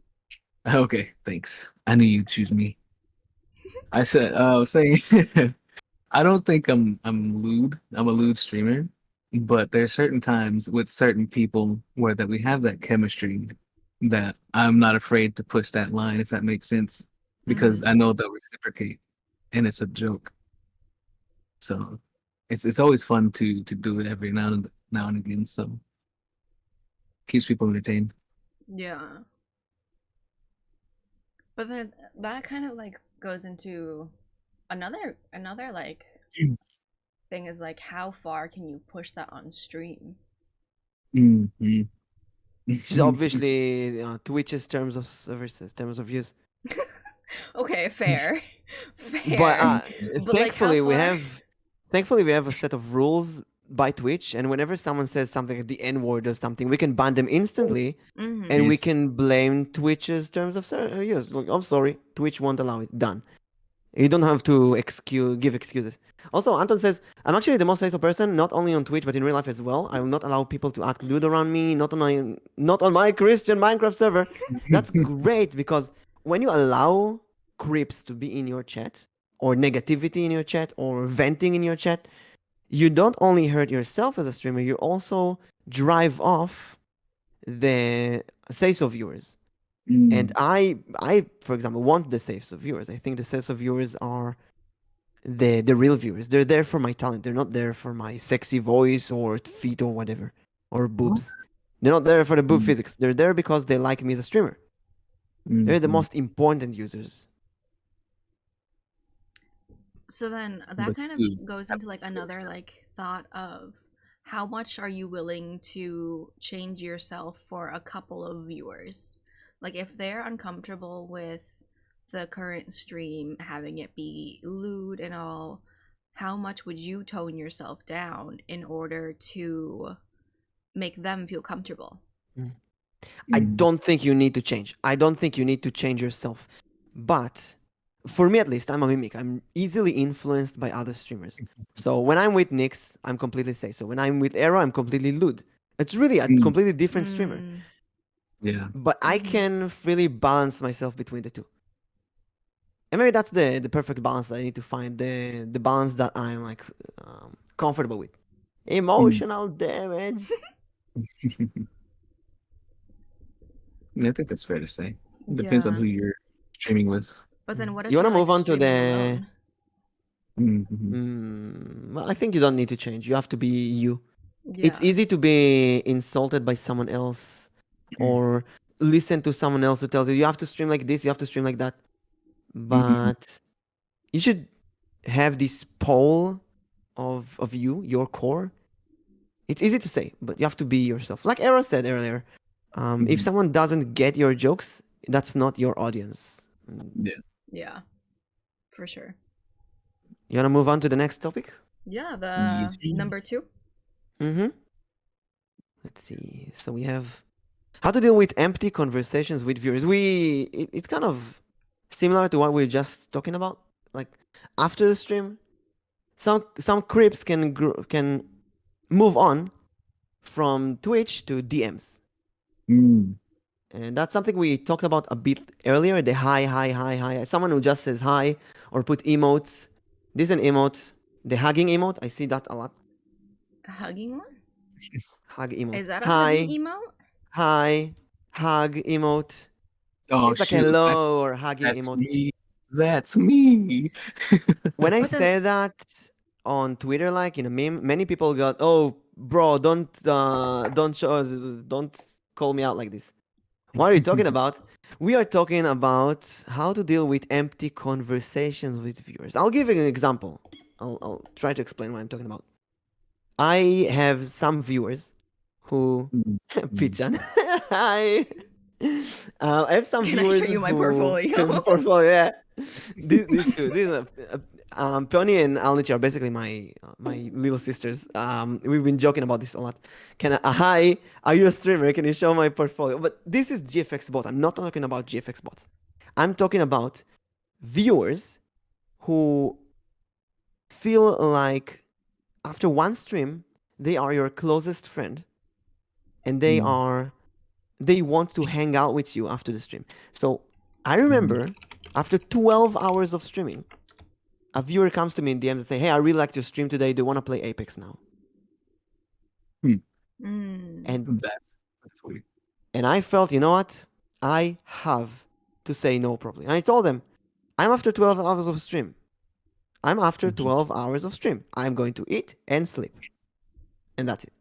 Okay, thanks. I knew you'd choose me. I was saying, I don't think I'm lewd. I'm a lewd streamer, but there's certain times with certain people where that we have that chemistry that I'm not afraid to push that line, if that makes sense, because I know they'll reciprocate, and it's a joke. So it's always fun to do it every now and again. So keeps people entertained. Yeah. But then that kind of like goes into another like thing is like how far can you push that on stream? Mm-hmm. Which is obviously Twitch's terms of services, terms of use. Okay, fair. Fair. But But, like, how thankfully, far- we have a set of rules by Twitch, and whenever someone says something like the N word or something, we can ban them instantly, and we Yes. can blame Twitch's terms of use. Like, I'm sorry, Twitch won't allow it. Done. You don't have to give excuses. Also, Anton says, I'm actually the most faithful person, not only on Twitch, but in real life as well. I will not allow people to act lewd around me, not on my Christian Minecraft server. That's great, because when you allow creeps to be in your chat, or negativity in your chat, or venting in your chat, you don't only hurt yourself as a streamer, you also drive off the say-so viewers. And Mm, I, for example, want the say-so viewers. I think the say-so viewers are the real viewers. They're there for my talent. They're not there for my sexy voice or feet or whatever or what? boobs. They're not there for the boob Mm, physics. They're there because they like me as a streamer. They're the mm, most important users. So then that but kind you of goes have into like the choice. another like thought of how much are you willing to change yourself for a couple of viewers? Like if they're uncomfortable with the current stream having it be lewd and all, how much would you tone yourself down in order to make them feel comfortable? I Mm, don't think you need to change. I don't think you need to change yourself. But for me at least, I'm a mimic. I'm easily influenced by other streamers. So when I'm with Nyx, I'm completely say so. When I'm with Arrow, I'm completely lewd. It's really a mm, completely different streamer. Mm. yeah. But I Mhm. can really balance myself between the two. And maybe that's the perfect balance that I need to find. The balance that I'm like comfortable with. Mm. Emotional damage. Yeah, I think that's fair to say. It depends on Yeah. who you're streaming with. But then what if You you're wanna like move on to streaming the alone? Mm-hmm. Well, I think you don't need to change. You have to be you. It's Yeah. easy to be insulted by someone else or listen to someone else who tells you you have to stream like this, you have to stream like that. Mm-hmm. But you should have this pole of you, your core. It's easy to say, but you have to be yourself. Like Era said earlier, if Mm-hmm. someone doesn't get your jokes, that's not your audience. Yeah. Yeah. For sure. You wanna move on to the next topic? Yeah, Yes. the number 2. Mm-hmm. Let's see. So we have how to deal with empty conversations with viewers. It's kind of similar to what we are just talking about. Like after the stream, some creeps can move on from Twitch to DMs, Mm. and that's something we talked about a bit earlier. The hi hi hi hi. Someone who just says hi or put emotes. This is an emote. The hugging emote. I see that a lot. A hugging one? Hug emote. Is that a hugging Hi emote? hi hug emote. Oh It's like shoot, hello or hugging that's emote. me. That's me. When I But then say that on Twitter, like in a meme, many people got, "Oh, bro, don't call me out like this." What are you talking about? We are talking about how to deal with empty conversations with viewers. I'll give you an example. I'll try to explain what I'm talking about. I have some viewers who Mm, mm. Pichan. Hi. I have some can I show viewers you my who portfolio? portfolio. Yeah, these two. These are Peony and Alnichi are basically my little sisters. We've been joking about this a lot. Hi, are you a streamer? Can you show my portfolio? But this is GFX bot. I'm not talking about GFX bots. I'm talking about viewers who feel like after one stream they are your closest friend and Mm. they want to hang out with you after the stream. So I Mm. remember after 12 hours of streaming, a viewer comes to me in DM and say, "Hey, I really liked your stream today. Do you want to play Apex now?" Mm. And That's weird. and I felt, you know what? I have to say no properly. And I told them, I'm after 12 hours of stream. I'm after Mhm. 12 hours of stream. I'm going to eat and sleep. And that's it.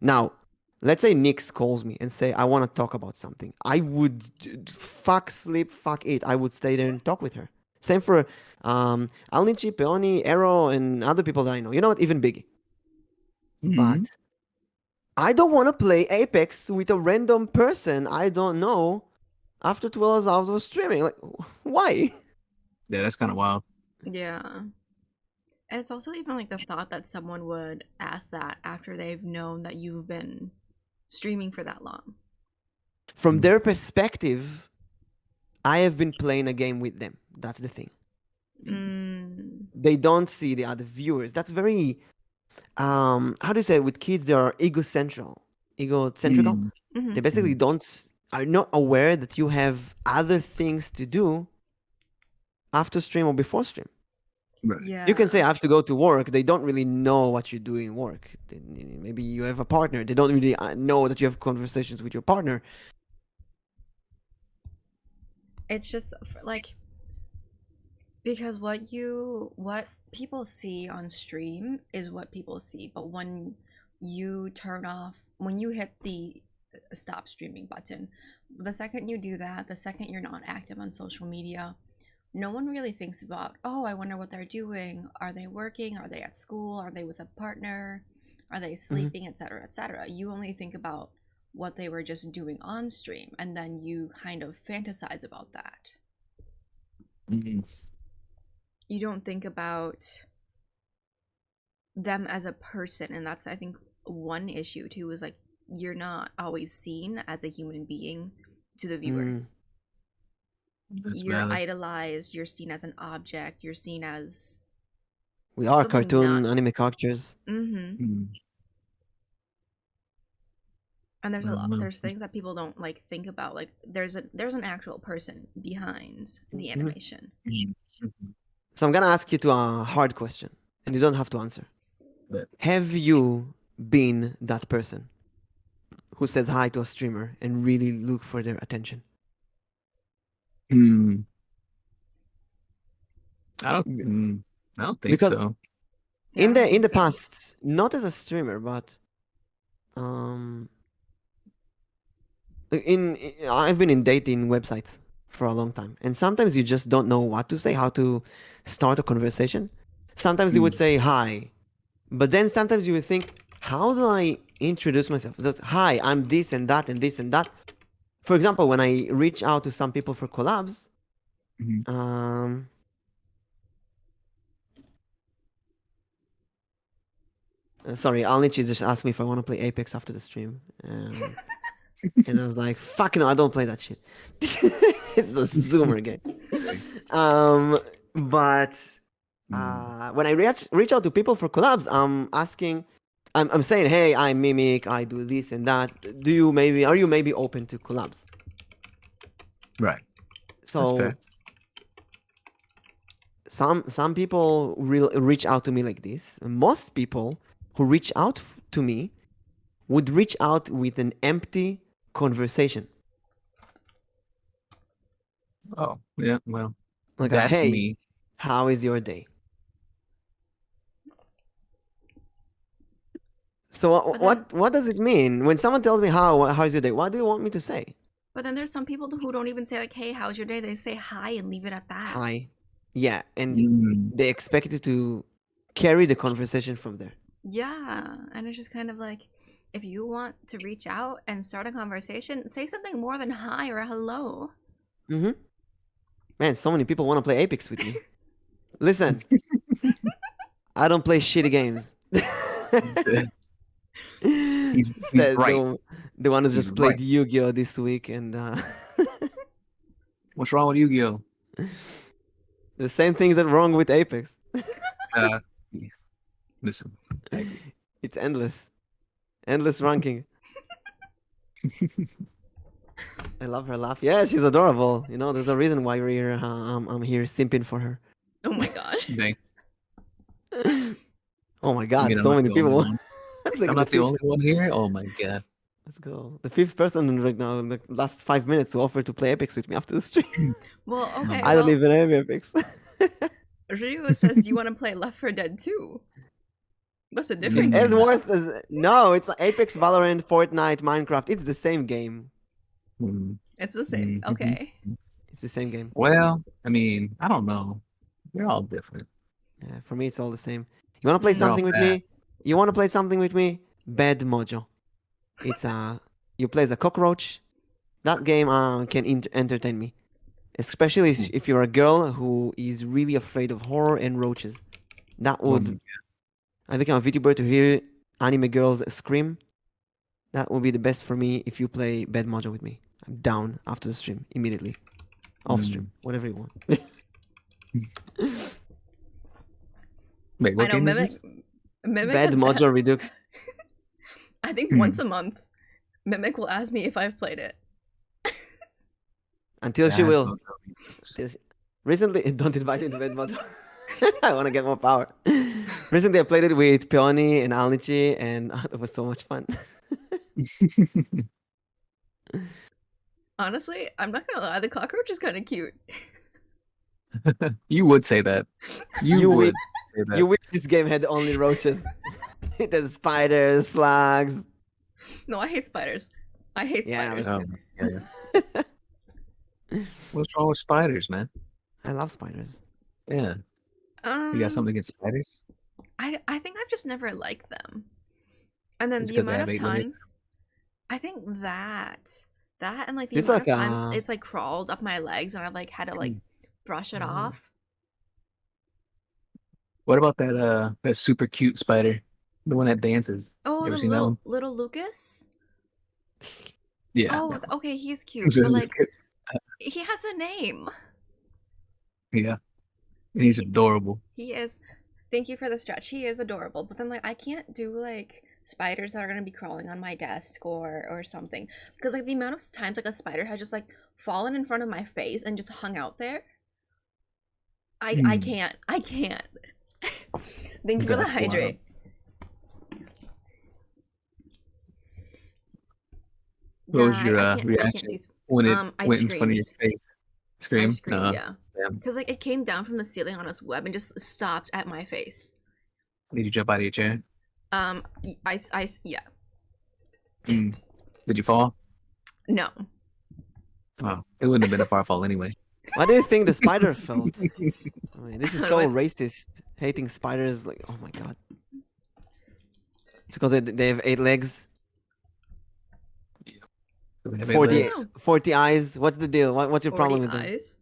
Now, let's say Nyx calls me and say, I want to talk about something. I would fuck sleep, fuck eat. I would stay there and talk with her. Same for Alnichi, Peony, Arrow, and other people that I know. You know what? Even Biggie. But Mhm. I don't want to play Apex with a random person I don't know after 12 hours of streaming. Like, why? Yeah, that's kind of wild. Yeah. And it's also even like the thought that someone would ask that after they've known that you've been streaming for that long. From their perspective, I have been playing a game with them. That's the thing. Mm. They don't see the other viewers. That's very how do you say it? With kids they are egocentrical. Mm. Hmm. They basically are not aware that you have other things to do after stream or before stream. Right. Yeah. You can say I have to go to work. They don't really know what you do in work. Maybe you have a partner. They don't really know that you have conversations with your partner. It's just like because what people see on stream is what people see, but when you hit the stop streaming button, the second you do that, the second you're not active on social media, no one really thinks about, oh, I wonder what they're doing. Are they working? Are they at school? Are they with a partner? Are they sleeping, etc., etc.? You only think about what they were just doing on stream, and then you kind of fantasize about that. Mhm. You don't think about them as a person, and that's, I think, one issue too, is like you're not always seen as a human being to the viewer. That's You're valid. idolized, you're seen as an object, you're seen as We are something cartoon not anime characters. Mm. and there's a I lot, don't know. there's things that people don't like think about, like there's an actual person behind the animation. Mhm. So I'm gonna ask you to a hard question, and you don't have to answer. But- Have you been that person who says hi to a streamer and really look for their attention? Hmm. I don't think Because so. Yeah, I in don't the think so. past, not as a streamer, but I've been in dating websites for a long time, and sometimes you just don't know what to say, how to start a conversation. Sometimes you would say hi, but then sometimes you would think, how do I introduce myself? Just, hi, I'm this and that and this and that. For example, when I reach out to some people for collabs, Mhm. Sorry, Alnichi just asked me if I want to play Apex after the stream. And I was like, fuck no, I don't play that shit. It's a Zoomer game. But when I reach out to people for collabs, I'm asking, I'm saying, hey, I'm Mimic, I do this and that. Are you maybe open to collabs? Right. That's So fair. some people reach out to me like this. Most people who reach out to me would reach out with an empty conversation. Oh, yeah. Well, Like that's hey, me. how is your day? So But then- what does it mean when someone tells me how's your day? What do you want me to say? But then there's some people who don't even say like, hey, how's your day? They say hi and leave it at that. Hi. Yeah, and Mm. they expect you to carry the conversation from there. Yeah, and it's just kind of like, if you want to reach out and start a conversation, say something more than hi or hello. Mm-hmm. Man, so many people want to play Apex with me. Listen, I don't play shitty games. He's right. The one who He's just played right. Yu-Gi-Oh this week, and What's wrong with Yu-Gi-Oh? the same things that are wrong with Apex. Yes. Listen, I agree. It's endless ranking. I love her laugh. Yeah, she's adorable. You know, there's a reason why we're here. I'm here simping for her. Oh my gosh. Dang. Oh my I god, mean, I'm so not many the people. only one. That's like I'm not the only one here. Oh my god. Let's go. The fifth person right now in the last 5 minutes to offer to play Apex with me after the stream. Well, okay. I don't well, even have Apex. Ryu says, do you want to play Left 4 Dead 2? That's a different It's game. as worse as no. It's Apex, Valorant, Fortnite, Minecraft. It's the same game. Mm. It's the same. Mhm. Okay. It's the same game. Well, I mean, I don't know. They're all different. Yeah, for me, it's all the same. You want to play Mm. They're all something with bad. me? You want to play something with me? Bad Mojo. It's you play as a cockroach. That game can entertain me, especially if you're a girl who is really afraid of horror and roaches. That Oh would my I become a VTuber to hear anime girls scream. That would be the best for me if you play Bad Mojo with me. I'm down after the stream immediately, off stream, whatever you want. Wait, I what know game is Mimic. this? Mimic Bad has, Mojo Redux. I think once a month, Mimic will ask me if I've played it. Until she Bad will. Mojo. Recently, don't invite me to Bad Mojo. I want to get more power. Recently, I played it with Peony and Alnichi, and it was so much fun. Honestly, I'm not gonna lie, the cockroach is kind of cute. You would say that. You You would wish, say that. you wish this game had only roaches. It has spiders, slugs. No, I hate spiders. I hate Yeah, spiders. Oh, yeah. What's wrong with spiders, man? I love spiders. Yeah. You got something against spiders? I think I've just never liked them. And then It's the 'cause they amount have of 8 legs? times, I think that and like the It's amount like of times it's like crawled up my legs and I've like had to like brush it off. What about that super cute spider? The one that dances. Oh, You ever the seen that one? little Lucas. Yeah. Oh, that one. okay, he's cute, but like he has a name. Yeah. He's adorable. He is. Thank you for the stretch. He is adorable, but then like I can't do like spiders that are gonna be crawling on my desk or something because like the amount of times like a spider has just like fallen in front of my face and just hung out there. I can't. Thank you for the That's wild. hydrate. What was your I can't reaction do when it I went in front of your screamed. face? Scream? I screamed, yeah. Damn. Because like it came down from the ceiling on its web and just stopped at my face. Did you jump out of your chair? Yeah. Mm. Did you fall? No. Oh, it wouldn't have been a far fall anyway. What do you think the spider felt? I mean, this is I so don't know. racist. Hating spiders, like, oh my god. It's because they have 8 legs, Do they have 8 40, legs? 40 eyes. What's the deal? What's your 40 problem with them? eyes.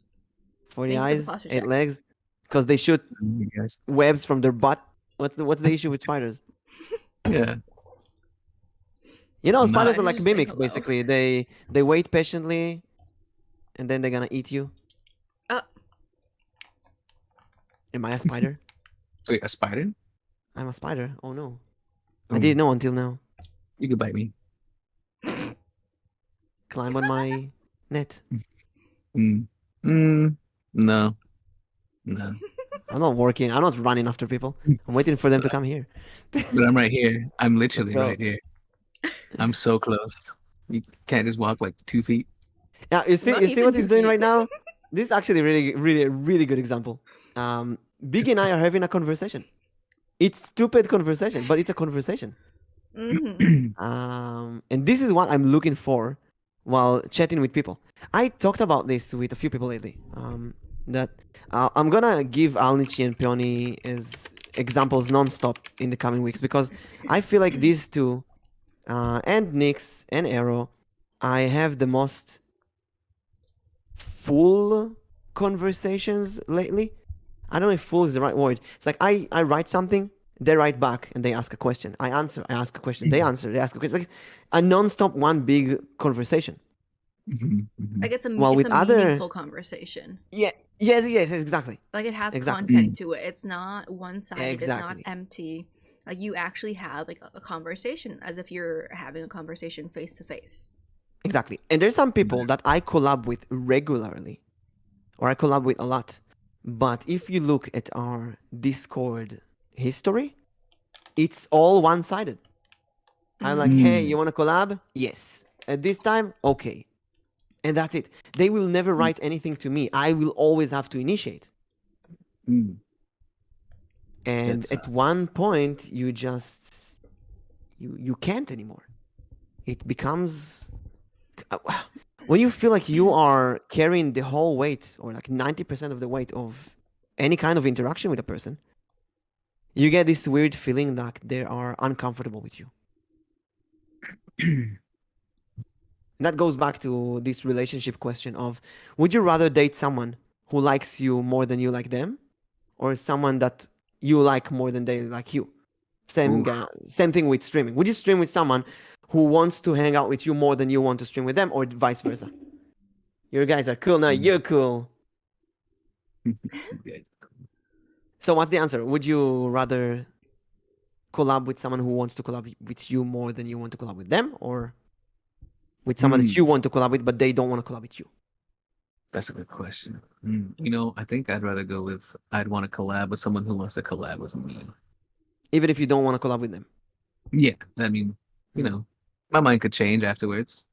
40 Thank you for the eyes, posture 8 check. legs? Because they shoot You guys. webs from their butt. What's the issue with spiders? Yeah. You know, Nah. spiders are Just like say mimics, hello. basically. They wait patiently, and then they're gonna eat you. Am I a spider? Wait, a spider? I'm a spider. Oh no, Oh, I didn't know until now. You could bite me. Climb on my net. Mm. Mm. No. No. I'm not working. I'm not running after people. I'm waiting for them to come here. But I'm right here. I'm literally go. right here. I'm so close. You can't just walk like 2 feet. Now you see Not what even he's 2 doing feet. right now. This is actually really good example. Biggie and I are having a conversation. It's stupid conversation, but it's a conversation. Mhm. And this is what I'm looking for while chatting with people. I talked about this with a few people lately. That I'm gonna give Alnichi and Peony as examples non-stop in the coming weeks because I feel like these two, and Nyx and Arrow, I have the most full conversations lately. I don't know if full is the right word. It's like I write something, they write back, and they ask a question. I answer, I ask a question. They answer, they ask a question. Like a non-stop one big conversation. Mhm, mhm. Like it's a Well, it's with a other- meaningful conversation. Yes, exactly. Like it has Exactly. content to it. It's not one-sided. Exactly. It's not empty. Like you actually have like a conversation as if you're having a conversation face to face. Exactly. And there's some people that I collab with regularly, or I collab with a lot. But if you look at our Discord history, it's all one-sided. I'm like, hey, you want to collab? Yes. At this time, okay. And that's it. They will never write anything to me. I will always have to initiate. Mm. And That's, at one point, you just you can't anymore. It becomes when you feel like you are carrying the whole weight or like 90% of the weight of any kind of interaction with a person, you get this weird feeling that they are uncomfortable with you. And that goes back to this relationship question of would you rather date someone who likes you more than you like them or someone that you like more than they like you? Same thing with streaming. Would you stream with someone who wants to hang out with you more than you want to stream with them or vice versa? You guys are cool now, you're cool. Yeah. So what's the answer? Would you rather collab with someone who wants to collab with you more than you want to collab with them or with someone that you want to collab with but they don't want to collab with you? That's a good question. You know, I think I'd rather go with I'd want to collab with someone who wants to collab with me. Even if you don't want to collab with them. Yeah, I mean, you Mm. know, my mind could change afterwards.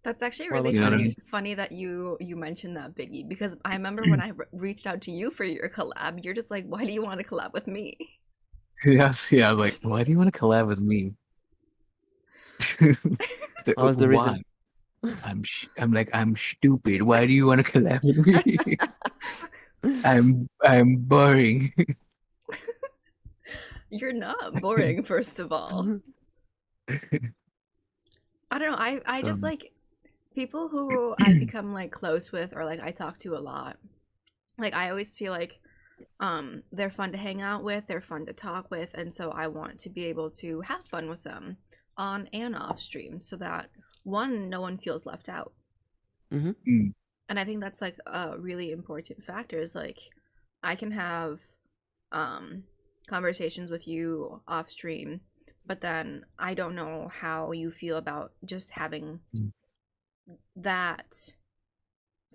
That's actually What really about you, funny. Denise? Funny that you mentioned that, Biggie, because I remember when I reached out to you for your collab, you're just like, "Why do you want to collab with me?" Yes, yeah. I was like, why do you want to collab with me? What was the Why? reason? I'm like, I'm stupid. Why do you want to collab with me? I'm boring. You're not boring, first of all. I don't know. I just So, like people who I become like close with or like I talk to a lot. Like I always feel like they're fun to hang out with, they're fun to talk with, and so I want to be able to have fun with them on and off stream so that one, no one feels left out. mm, And I think that's like a really important factor is like I can have conversations with you off stream, but then I don't know how you feel about just having Mm. that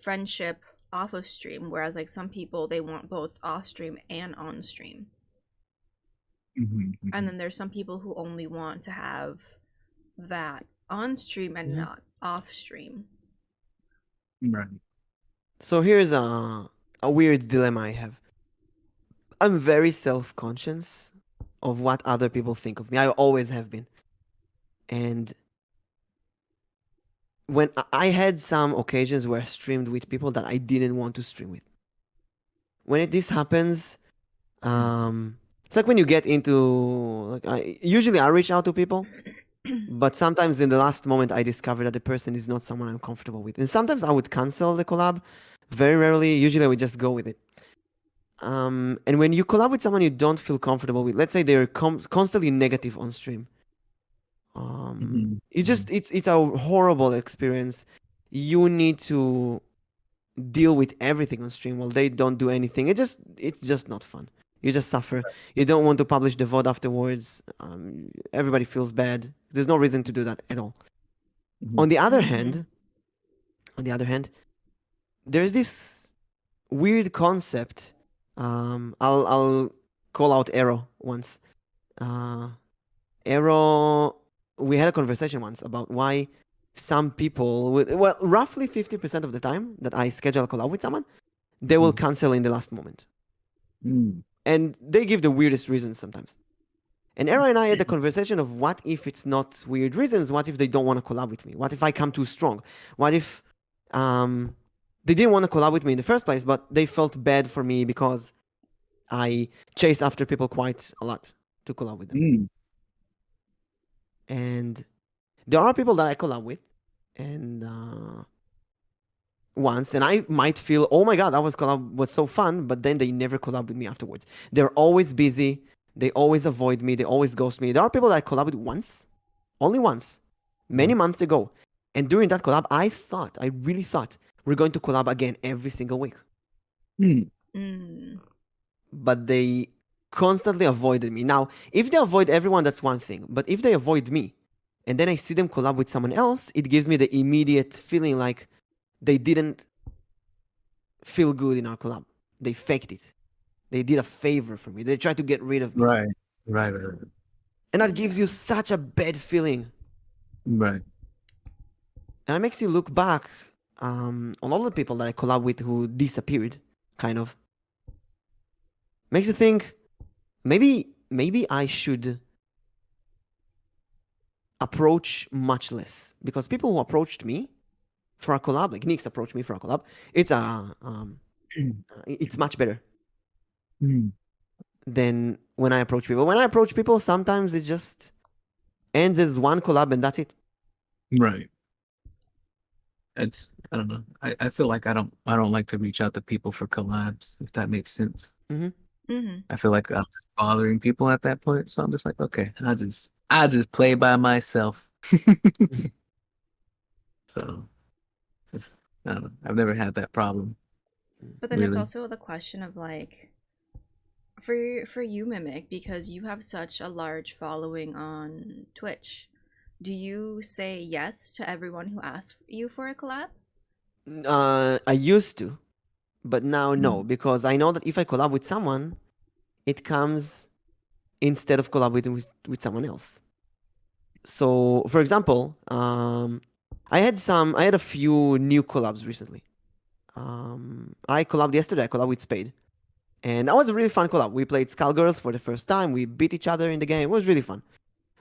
friendship off of stream, whereas like some people they want both off stream and on stream. mhm, And mhm. then there's some people who only want to have that on stream and Mhm. not off stream. Right. So here's a weird dilemma I have. I'm very self-conscious of what other people think of me. I always have been. And when I had some occasions where I streamed with people that I didn't want to stream with. When this happens, it's like when you get into like usually I reach out to people, but sometimes in the last moment I discover that the person is not someone I'm comfortable with, and sometimes I would cancel the collab. Very rarely, usually I would just go with it. And when you collab with someone you don't feel comfortable with, let's say they're constantly negative on stream, Mhm, it just it's a horrible experience. You need to deal with everything on stream while they don't do anything. It's just not fun. You just suffer. You don't want to publish the VOD afterwards. Everybody feels bad. There's no reason to do that at all. mhm. On the other Mhm. hand, there's this weird concept. I'll call out Arrow once. Arrow, we had a conversation once about why some people, well, roughly 50% of the time that I schedule a collab with someone, they will Mhm. cancel in the last moment. Mm, And they give the weirdest reasons sometimes. And Era and I had the conversation of what if it's not weird reasons? What if they don't want to collab with me? What if I come too strong? What if they didn't want to collab with me in the first place, but they felt bad for me because I chase after people quite a lot to collab with them. mm, And there are people that I collab with, and once, and I might feel, oh my god, that collab was so fun, but then they never collab with me afterwards. They're always busy. They always avoid me. They always ghost me. There are people that I collab with once, only once, many months ago, and during that collab, I really thought we're going to collab again every single week. mm. Mm. But they constantly avoided me. Now, if they avoid everyone, that's one thing. But if they avoid me, and then I see them collab with someone else, it gives me the immediate feeling like they didn't feel good in our collab. They faked it. They did a favor for me. They tried to get rid of me. Right. Right. Right. Right. And that gives you such a bad feeling. Right. And it makes you look back on all the people that I collab with who disappeared, kind of. Makes you think, maybe I should approach much less. Because people who approached me for a collab, like Nyx approached me for a collab, it's much better Mm, than when I approach people. When I approach people, sometimes it just ends as one collab and that's it. right. It's I don't know. I feel like I don't like to reach out to people for collabs, if that makes sense. Mm-hmm. Mm-hmm. I feel like I'm just bothering people at that point. So I'm just like, okay, I just play by myself. So it's I don't know. I've never had that problem. But then it's Really. also the question of like for you, Mimic, because you have such a large following on Twitch. Do you say yes to everyone who asks you for a collab? I used to, but now no, Mm. because I know that if I collab with someone, it comes instead of collaborating with someone else. So, for example, I had a few new collabs recently. I collabed yesterday. I collabed with Spade, and that was a really fun collab. We played Skullgirls for the first time. We beat each other in the game. It was really fun.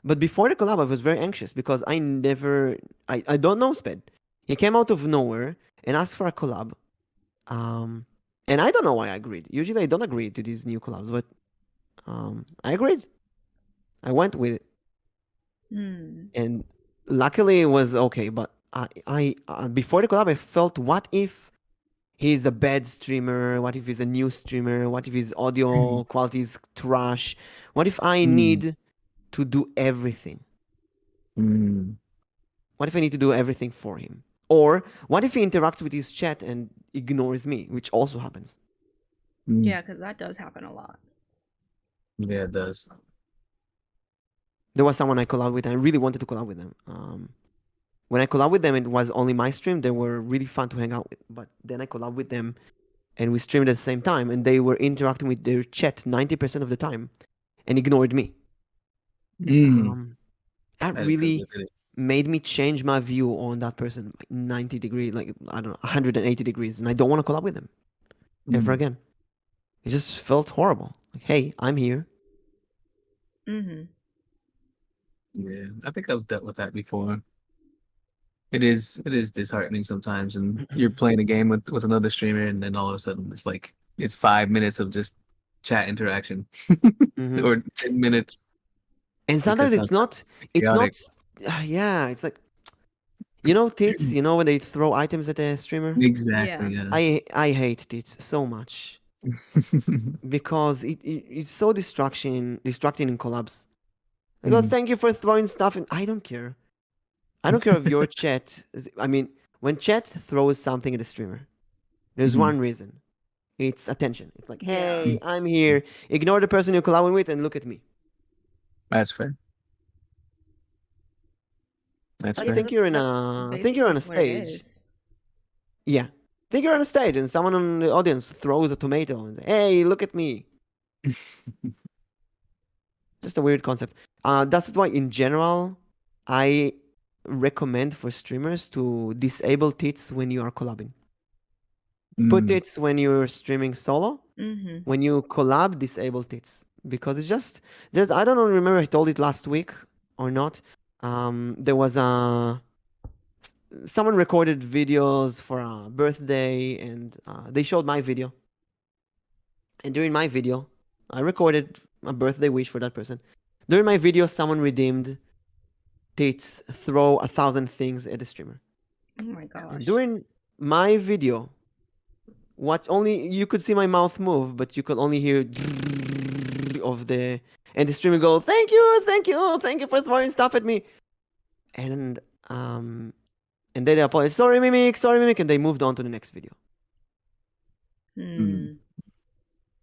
But before the collab, I was very anxious because I don't know Spade. He came out of nowhere and asked for a collab. Um, and I don't know why I agreed. Usually I don't agree to these new collabs, but I agreed. I went with it, Hmm. and luckily it was okay. But before the collab, I felt, what if he's a bad streamer? What if he's a new streamer? What if his audio quality is trash? What if I Mm. need to do everything? Mm. What if I need to do everything for him? Or what if he interacts with his chat and ignores me, which also happens? Mm. Yeah, because that does happen a lot. Yeah, it does. There was someone I collabed with, and I really wanted to collab with them. When I collabed with them, it was only my stream. They were really fun to hang out with. But then I collabed with them, and we streamed at the same time, and they were interacting with their chat 90% of the time and ignored me. Mm. That That is really good. made me change my view on that person, like 90 degrees, like, I don't know, 180 degrees, and I don't want to collab with them ever Mm. again. It just felt horrible. Like, hey, I'm here. Mm-hmm. Yeah, I think I've dealt with that before. It is disheartening sometimes, and you're playing a game with another streamer, and then all of a sudden it's 5 minutes of just chat interaction, Mhm. or 10 minutes And because sometimes it's sometimes not, it's it's chaotic. not, yeah, it's like, tits, when they throw items at a streamer? Exactly. Yeah. Yeah. I hate tits so much because it's so distracting in collabs. I go, Mm. thank you for throwing stuff, and I don't care. I don't care if your chat. I mean, when chat throws something at a streamer, there's Mhm. one reason. It's attention. It's like, Yeah. hey, I'm here. Ignore the person you're collabing with and look at me. That's fair. That's Like, Yeah, fair. that's think you're basically on a what it stage. is. Yeah. Think you're on a stage and someone in the audience throws a tomato and say, hey, look at me. Just a weird concept. That's why, in general, I recommend for streamers to disable tits when you are collabing. Put Mm. tits when you're streaming solo. Mm-hmm. When you collab, disable tits. Because it's just, I don't know, remember I told it last week or not. There was someone recorded videos for a birthday, and they showed my video. And during my video, I recorded a birthday wish for that person. During my video, someone redeemed tits throw 1,000 things at the streamer. Oh my And gosh. during my video, what only you could see my mouth move, but you could only hear of the and the streamer go, thank you for throwing stuff at me. And then they apologized, sorry mimic, and they moved on to the next video. Hmm.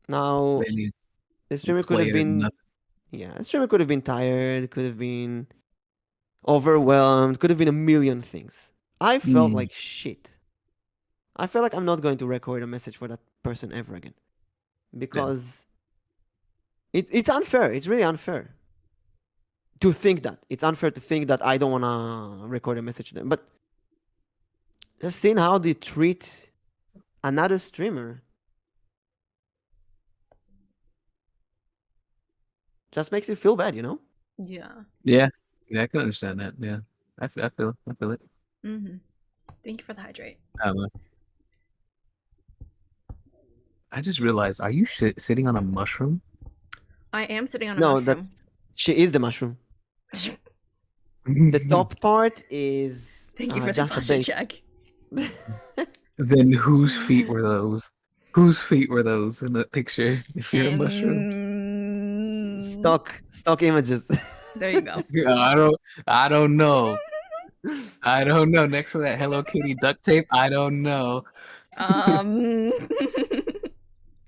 Now They need the to streamer could play have it or been, nothing. yeah, the streamer could have been tired, could have been overwhelmed, could have been a million things. I felt Mm. like shit. I felt like I'm not going to record a message for that person ever again Yeah. because it's unfair. It's really unfair to think that. It's unfair to think that I don't want to record a message to them. But just seeing how they treat another streamer just makes you feel bad, Yeah. Yeah. Yeah, I can understand that. Yeah. I feel it. Mm-hmm. Thank you for the hydrate. I don't know. I just realized, are you sitting on a mushroom? I am sitting on a No, mushroom. she is the mushroom. The top part is Thank you for the just a posture base. check. Then whose feet were those? Whose feet were those in the picture? If you're a mushroom. Stock images. There you go. I don't know. I don't know. Next to that Hello Kitty duct tape, I don't know.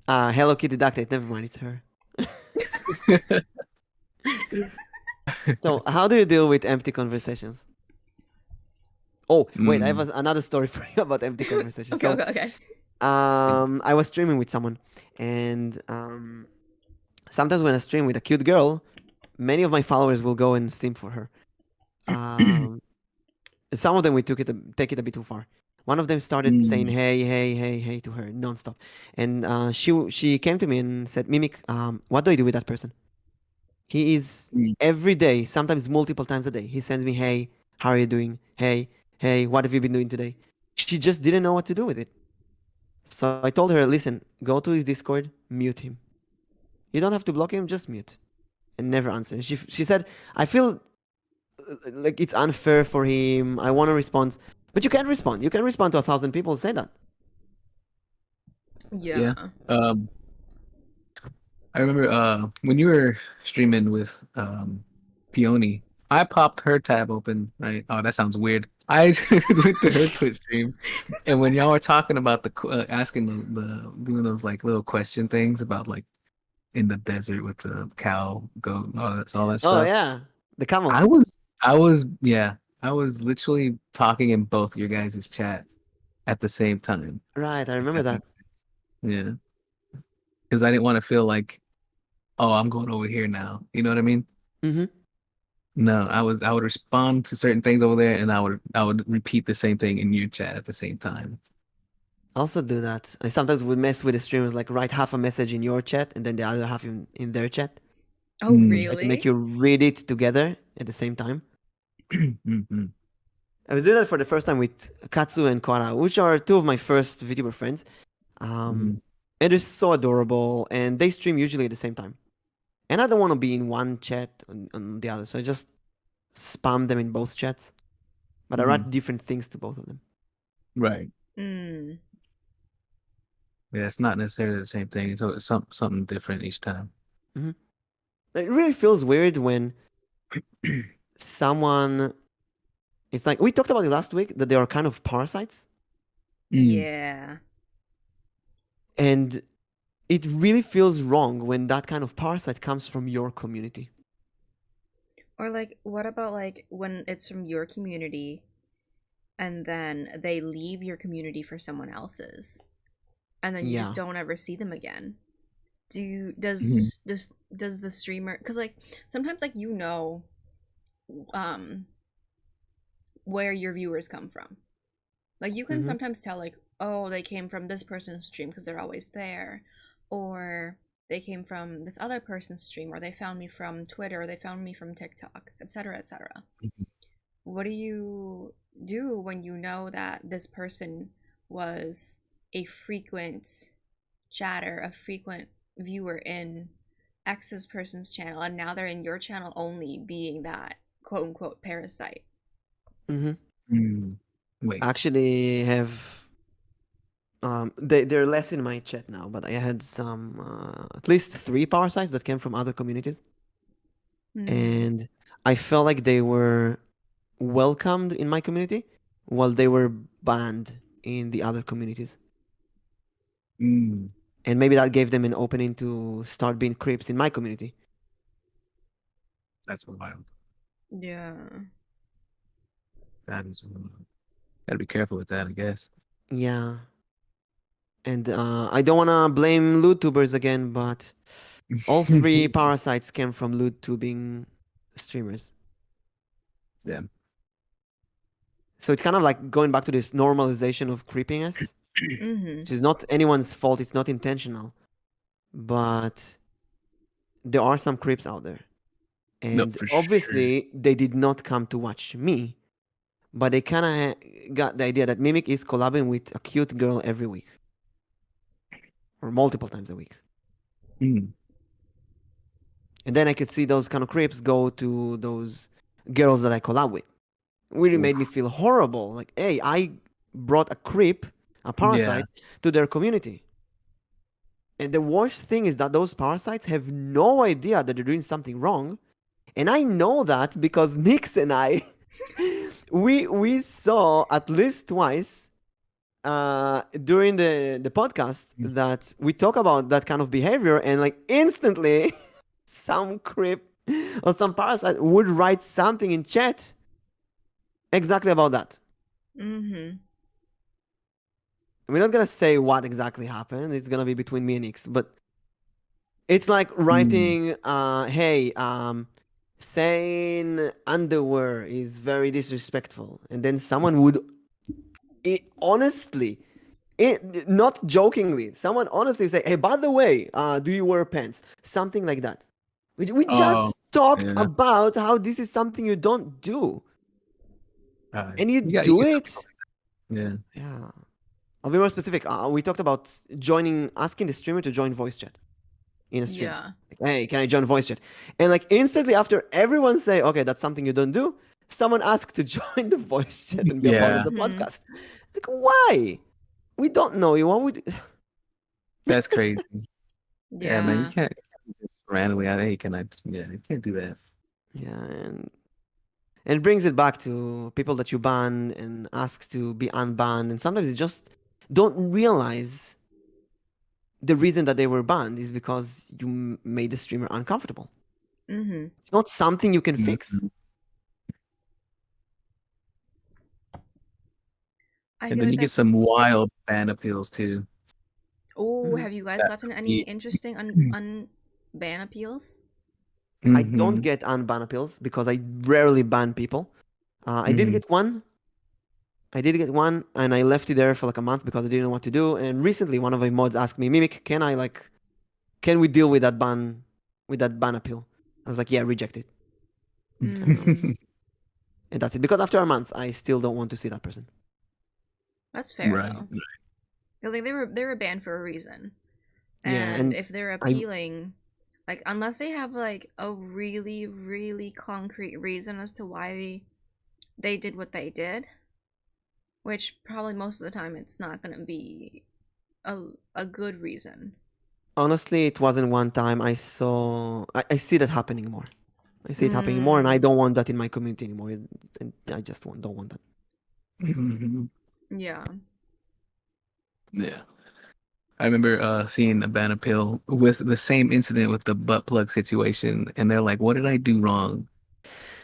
Hello Kitty duct tape. Never mind, it's her. So, how do you deal with empty conversations? Oh wait, I have Mm. another story for you about empty conversation. Okay, So okay, okay. I was streaming with someone, and sometimes when I stream with a cute girl, many of my followers will go and simp for her. Um, some of them we take it a bit too far. One of them started saying Mm. hey, hey, hey, hey to her nonstop, and she came to me and said, "Mimic, what do I do with that person? He is Mm. every day, sometimes multiple times a day. He sends me, hey, how are you doing? Hey, hey, what have you been doing today?" She just didn't know what to do with it. So I told her, listen, go to his Discord, mute him. You don't have to block him, just mute and never answer. She said, I feel like it's unfair for him. I want to respond, but you can't respond. You can respond to 1,000 people. Say that. Yeah. Yeah. I remember when you were streaming with Peony, I popped her tab open, right? Oh, that sounds weird. I went to her Twitch stream, and when y'all were talking about asking the doing those like little question things about like in the desert with the cow, goat, and all that Oh stuff, yeah, the camel. I was I was yeah, I was literally talking in both your guys' chat at the same time. Right, I If remember that that. makes sense. Yeah, because I didn't want to feel like, oh, I'm going over here now. You know what I mean? Mm-hmm. No, I would respond to certain things over there, and I would repeat the same thing in your chat at the same time. Also do that. I sometimes would mess with the streamers, like write half a message in your chat and then the other half in their chat. Oh, Mm. Try to make really? you read it together at the same time. Mhm. I was doing that for the first time with Katsu and Kora, which are two of my first VTuber friends. Um, Mhm. and they're so adorable, and they stream usually at the same time. And I don't want to be in one chat on the other, so I just spam them in both chats. But I Mhm. write different things to both of them. Right. Mm. Yeah, it's not necessarily the same thing. So it's something different each time. Hmm. It really feels weird when someone. It's like we talked about it last week that they are kind of parasites, Mm. Yeah. and it really feels wrong when that kind of parasite comes from your community. Or like, what about like when it's from your community and then they leave your community for someone else's, and then you just Yeah. don't ever see them again? Do Mhm. does the streamer? Because like sometimes like um where your viewers come from. Like you can Mm-hmm. sometimes tell like, oh, they came from this person's stream because they're always there, or they came from this other person's stream, or they found me from Twitter, or they found me from TikTok, etc., etc. Mhm. What do you do when you know that this person was a frequent chatter, a frequent viewer in X's person's channel, and now they're in your channel only, being that quote unquote parasite? Mm-hmm. Mm. Wait. Actually have they're less in my chat now, but I had some at least 3 parasites that came from other communities, Mm. and I felt like they were welcomed in my community while they were banned in the other communities. Mm. And maybe that gave them an opening to start being creeps in my community. That's wild. Yeah. That is wild. Gotta be careful with that, I guess. Yeah. And I don't want to blame loot tubers again, but all 3 parasites came from loot tubing streamers. Yeah. So it's kind of like going back to this normalization of creepiness, Mm-hmm. which is not anyone's fault. It's not intentional, but there are some creeps out there. No, And for sure. obviously, they did not come to watch me, but they kind of got the idea that Mimic is collabing with a cute girl every week or multiple times a week. Mm. And then I could see those kind of creeps go to those girls that I collab with. Really made me Oof. feel horrible. Like, hey, I brought a creep, a Yeah. parasite, to their community. And the worst thing is that those parasites have no idea that they're doing something wrong. And I know that because Nyx and I, we saw at least twice during the podcast Mm. that we talk about that kind of behavior, and like instantly, some creep or some parasite would write something in chat exactly about that. Mm-hmm. We're not gonna say what exactly happened. It's gonna be between me and X, but it's like Mm. writing, hey, saying underwear is very disrespectful, and then someone would, honestly, not jokingly, someone honestly say, hey, by the way, do you wear pants? Something like that. We Oh, just talked yeah. about how this is something you don't do, and you You do got it. yeah. Yeah. I'll be more specific. We talked about asking the streamer to join voice chat in a stream. Yeah. Like, hey, can I join voice chat? And like instantly after everyone say, okay, that's something you don't do, someone asked to join the voice chat and be a part of Yeah, the Mm-hmm. podcast. Like, why? We don't know you. Why would? that's crazy. Yeah, man, you Yeah. can't just randomly out. Hey, can I? Yeah, you can't do that. Yeah, and it brings it back to people that you ban and ask to be unbanned, and sometimes you just don't realize the reason that they were banned is because you made the streamer uncomfortable. Mm-hmm. It's not something you can fix. Mhm. I And feel then like you get that's. some wild ban appeals too. Oh, Mhm. have you guys That gotten any be- interesting ban appeals? I don't Mhm. get unban appeals because I rarely ban people. I did Mhm. get one. I did get one, and I left it there for like a month because I didn't know what to do. And recently, one of my mods asked me, "Mimic, can we deal with that ban appeal?" I was like, "Yeah, reject it," Mm, and that's it. Because after a month, I still don't want to see that person. that's fair Right. though, because like they were banned for a reason, Yeah, and and if they're I appealing, like unless they have like a really really concrete reason as to why they did what they did, which probably most of the time it's not gonna be a a good reason. honestly, it wasn't one time. I see that happening more. I see it happening more, and I Mm, don't want that in my community anymore. And I just don't want that. Mhm. yeah. Yeah. I remember seeing a ban appeal with the same incident with the butt plug situation, and they're like, "What did I do wrong?"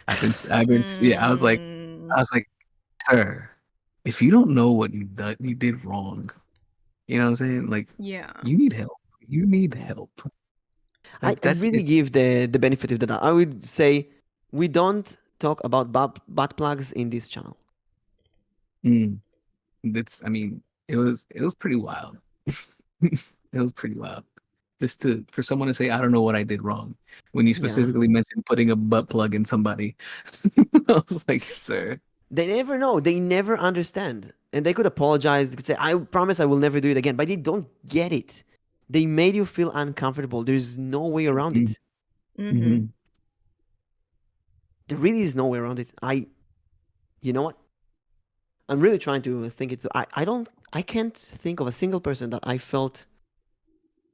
Yeah. Mm, I was like, "Sir, if you don't know what you did wrong, you know what I'm saying? Like, yeah. you need help. You need help. Like I that's really it's give the benefit of the doubt. I would say we don't talk about butt plugs in this channel. mm, it's. I mean, it was pretty wild. It was pretty wild. Just to for someone to say, "I don't know what I did wrong," when you Yeah. specifically mentioned putting a butt plug in somebody. I was like, "Sir." They never know. They never understand. And they could apologize. They could say, I promise I will never do it again. But they don't get it. They made you feel uncomfortable. There's no way around it. Mm-hmm. Mm-hmm. There really is no way around it. You know what? I'm really trying to think it. I can't think of a single person that I felt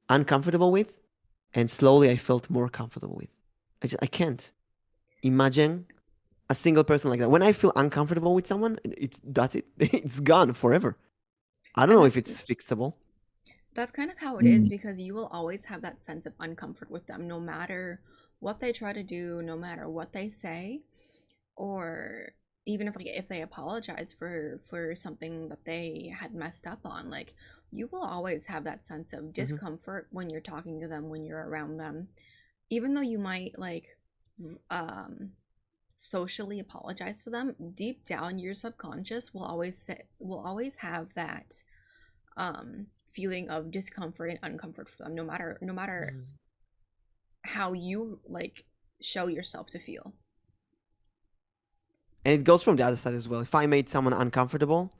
uncomfortable with, and slowly I felt more comfortable with. I can't imagine a single person like that. When I feel uncomfortable with someone, that's it. It's gone forever. I don't And know if it's fixable. that's kind of how it is because you will always have that sense of uncomfort with them no matter what they try to do, no matter what they say, or even if they apologize for something that they had messed up on. Like you will always have that sense of Mhm. discomfort when you're talking to them, when you're around them, even though you might like socially apologize to them. Deep down your subconscious will always have that feeling of discomfort and uncomfort for them, no matter Mhm. how you like show yourself to feel. And it goes from the other side as well. If I made someone uncomfortable,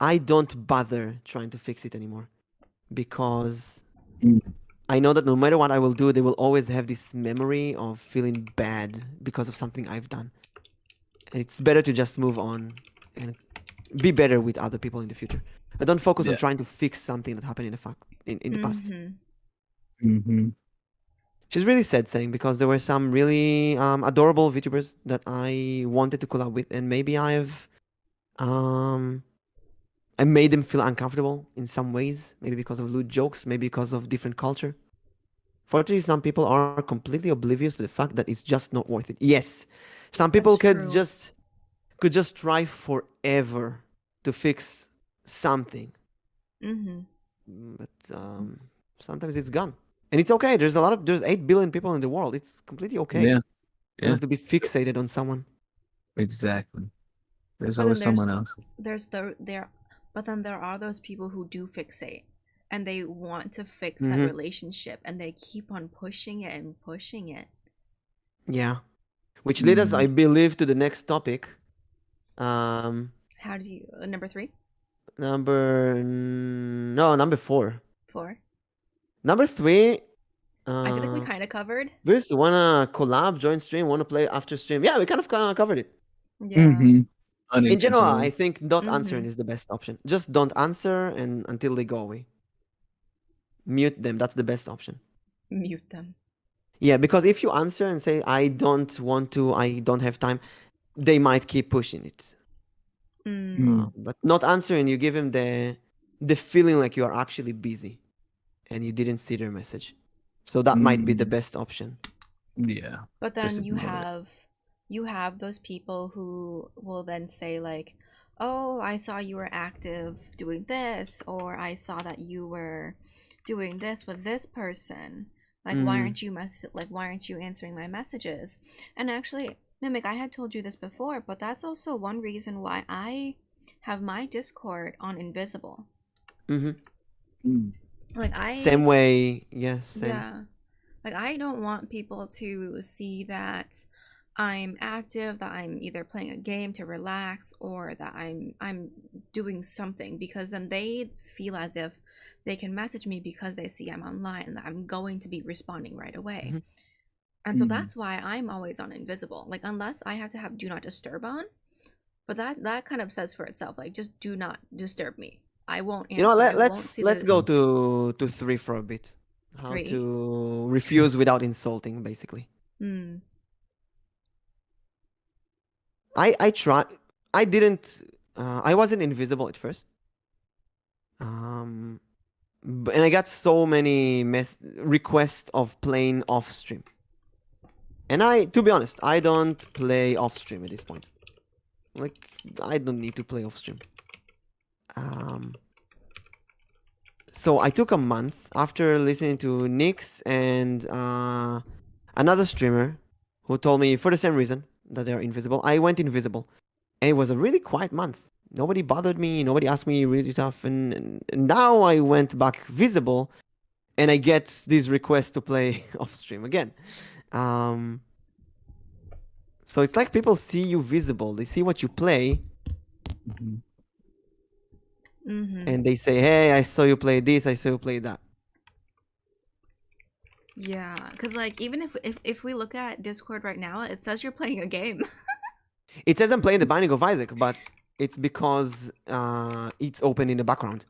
I don't bother trying to fix it anymore because I know that no matter what I will do, they will always have this memory of feeling bad because of something I've done. And it's better to just move on and be better with other people in the future. I don't focus on Yeah. trying to fix something that happened in the past. Mm-hmm. Mm-hmm. Which is really sad saying because there were some really adorable VTubers that I wanted to collab with, and maybe um, I made them feel uncomfortable in some ways, maybe because of lewd jokes, maybe because of different culture. Fortunately, some people are completely oblivious to the fact that it's just not worth it. Yes, some That's people true. could just try forever to fix something. Mm-hmm. But sometimes it's gone. And it's okay. There's 8 billion people in the world. It's completely okay. Yeah. You don't have to be fixated on someone. Exactly. There's But then always someone else. there's there but then there are those people who do fixate and they want to fix that Hmm. relationship and they keep on pushing it and pushing it. Yeah. Which leads us, I believe, to the next topic. How do you number 3? Number 4. 4? Number 3. I feel like we kind of covered. Bruce, wanna collab, join stream, wanna play after stream? Yeah, we kind of covered it. Yeah. In general, I Unintentionally. think not answering is the best option. Just don't answer and until they go away. Mute them. That's the best option. Mute them. Yeah, because if you answer and say I don't want to, I don't have time, they might keep pushing it. But not answering, you give them the feeling like you are actually busy and you didn't see their message. So that might be the best option. Yeah. But Just then ignore it. you have those people who will then say like, "Oh, I saw you were active doing this," or "I saw that you were doing this with this person. Like, why aren't you why aren't you answering my messages?" And actually, Mimic, I had told you this before, but that's also one reason why I have my Discord on invisible. Like Same way, yes, same. Yeah. Like I don't want people to see that I'm active, that I'm either playing a game to relax or that I'm doing something, because then they feel as if they can message me because they see I'm online and that I'm going to be responding right away. And so that's why I'm always on invisible. Like unless I have to have do not disturb on, but that kind of says for itself. Like just do not disturb me. I won't answer. You know, I won't let's see let's go to 3 for a bit. How 3? to refuse without insulting, basically. I try. I didn't. I wasn't invisible at first. And I got so many requests of playing off stream. And to be honest, I don't play off stream at this point. Like, I don't need to play off stream. So I took a month after listening to Nyx and another streamer who told me for the same reason that they're invisible. I went invisible. And it was a really quiet month. Nobody bothered me. Nobody asked me really tough. And now I went back visible and I get these requests to play off stream again. So it's like people see you visible. They see what you play. And they say, hey, I saw you play this, I saw you play that. Yeah, because like even if we look at Discord right now, it says you're playing a game. It says I'm playing the Binding of Isaac, but it's because it's open in the background.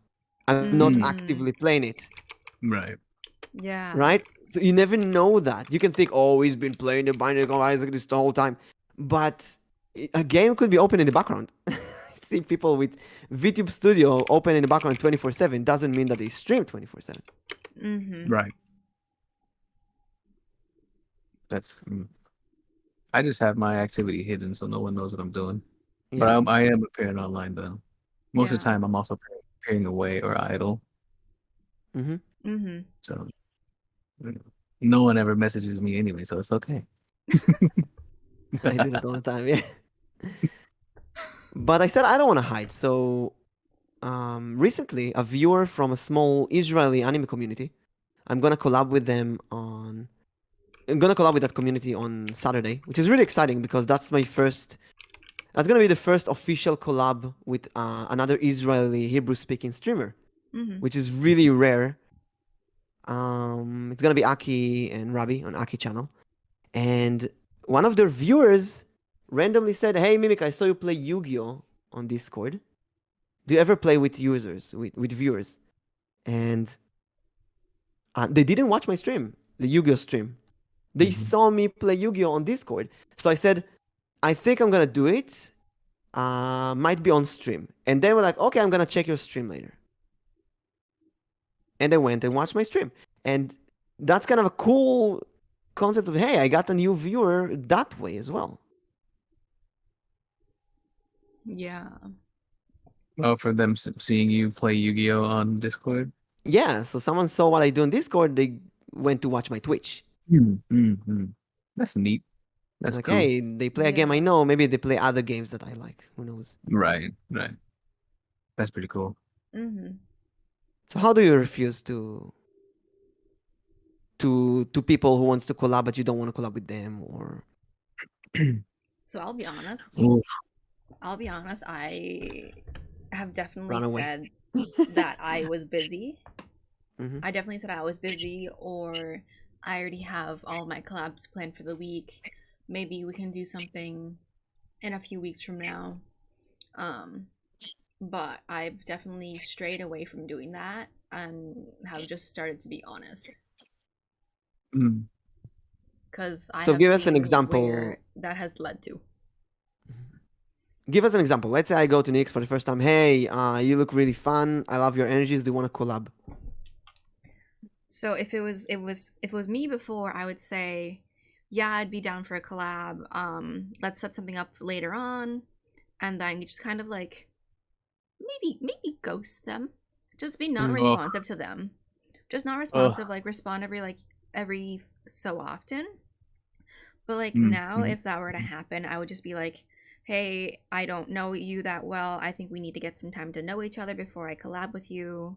I'm not actively playing it. Right. Yeah. Right? So you never know that. You can think, oh, he's been playing the Binding of Isaac this the whole time. But a game could be open in the background. See people with VTube Studio open in the background 24/7 doesn't mean that they stream 24/7. Right. That's. I just have my activity hidden, so no one knows what I'm doing. Yeah. But I am appearing online though. Most of the time, I'm also appearing away or idle. So no one ever messages me anyway, so it's okay. I do that all the time, yeah. But I said I don't want to hide. So recently, a viewer from a small Israeli anime community, I'm gonna collab with them on. I'm gonna collab with that community on Saturday, which is really exciting because that's my first. That's gonna be the first official collab with another Israeli Hebrew-speaking streamer, which is really rare. It's gonna be Aki and Rabi on Aki channel, and one of their viewers randomly said, "Hey Mimic, I saw you play Yu-Gi-Oh on Discord. Do you ever play with users, with viewers?" And they didn't watch my stream, the Yu-Gi-Oh stream. They saw me play Yu-Gi-Oh on Discord. So I said, I think I'm gonna do it. Might be on stream. And they were like, okay, I'm gonna check your stream later. And they went and watched my stream. And that's kind of a cool concept of, hey, I got a new viewer that way as well. Yeah. Oh, for them seeing you play Yu-Gi-Oh on Discord. Yeah, so someone saw what I do on Discord, they went to watch my Twitch. Mm-hmm. That's neat. That's Like, cool. hey, they play a game I Yeah. know. Maybe they play other games that I like. Who knows? Right. That's pretty cool. Mm-hmm. So how do you refuse to people who wants to collab but you don't want to collab with them, or So I'll be honest. Ooh, I have definitely run away? said that I was busy. Mhm. I definitely said I was busy, or I already have all my collabs planned for the week. Maybe we can do something in a few weeks from now. But I've definitely strayed away from doing that and have just started to be honest. mm. Because I So have give us an seen example. where that has led to. Give us an example. Let's say I go to Nyx for the first time. Hey, you look really fun. I love your energies. Do you want to collab? So if it was me before, I would say, yeah, I'd be down for a collab. Let's set something up later on, and then you just kind of like maybe ghost them. Just be not Mm. responsive to them. Just not responsive. Like respond every so often. But like now, if that were to happen, I would just be like, hey, I don't know you that well. I think we need to get some time to know each other before I collab with you.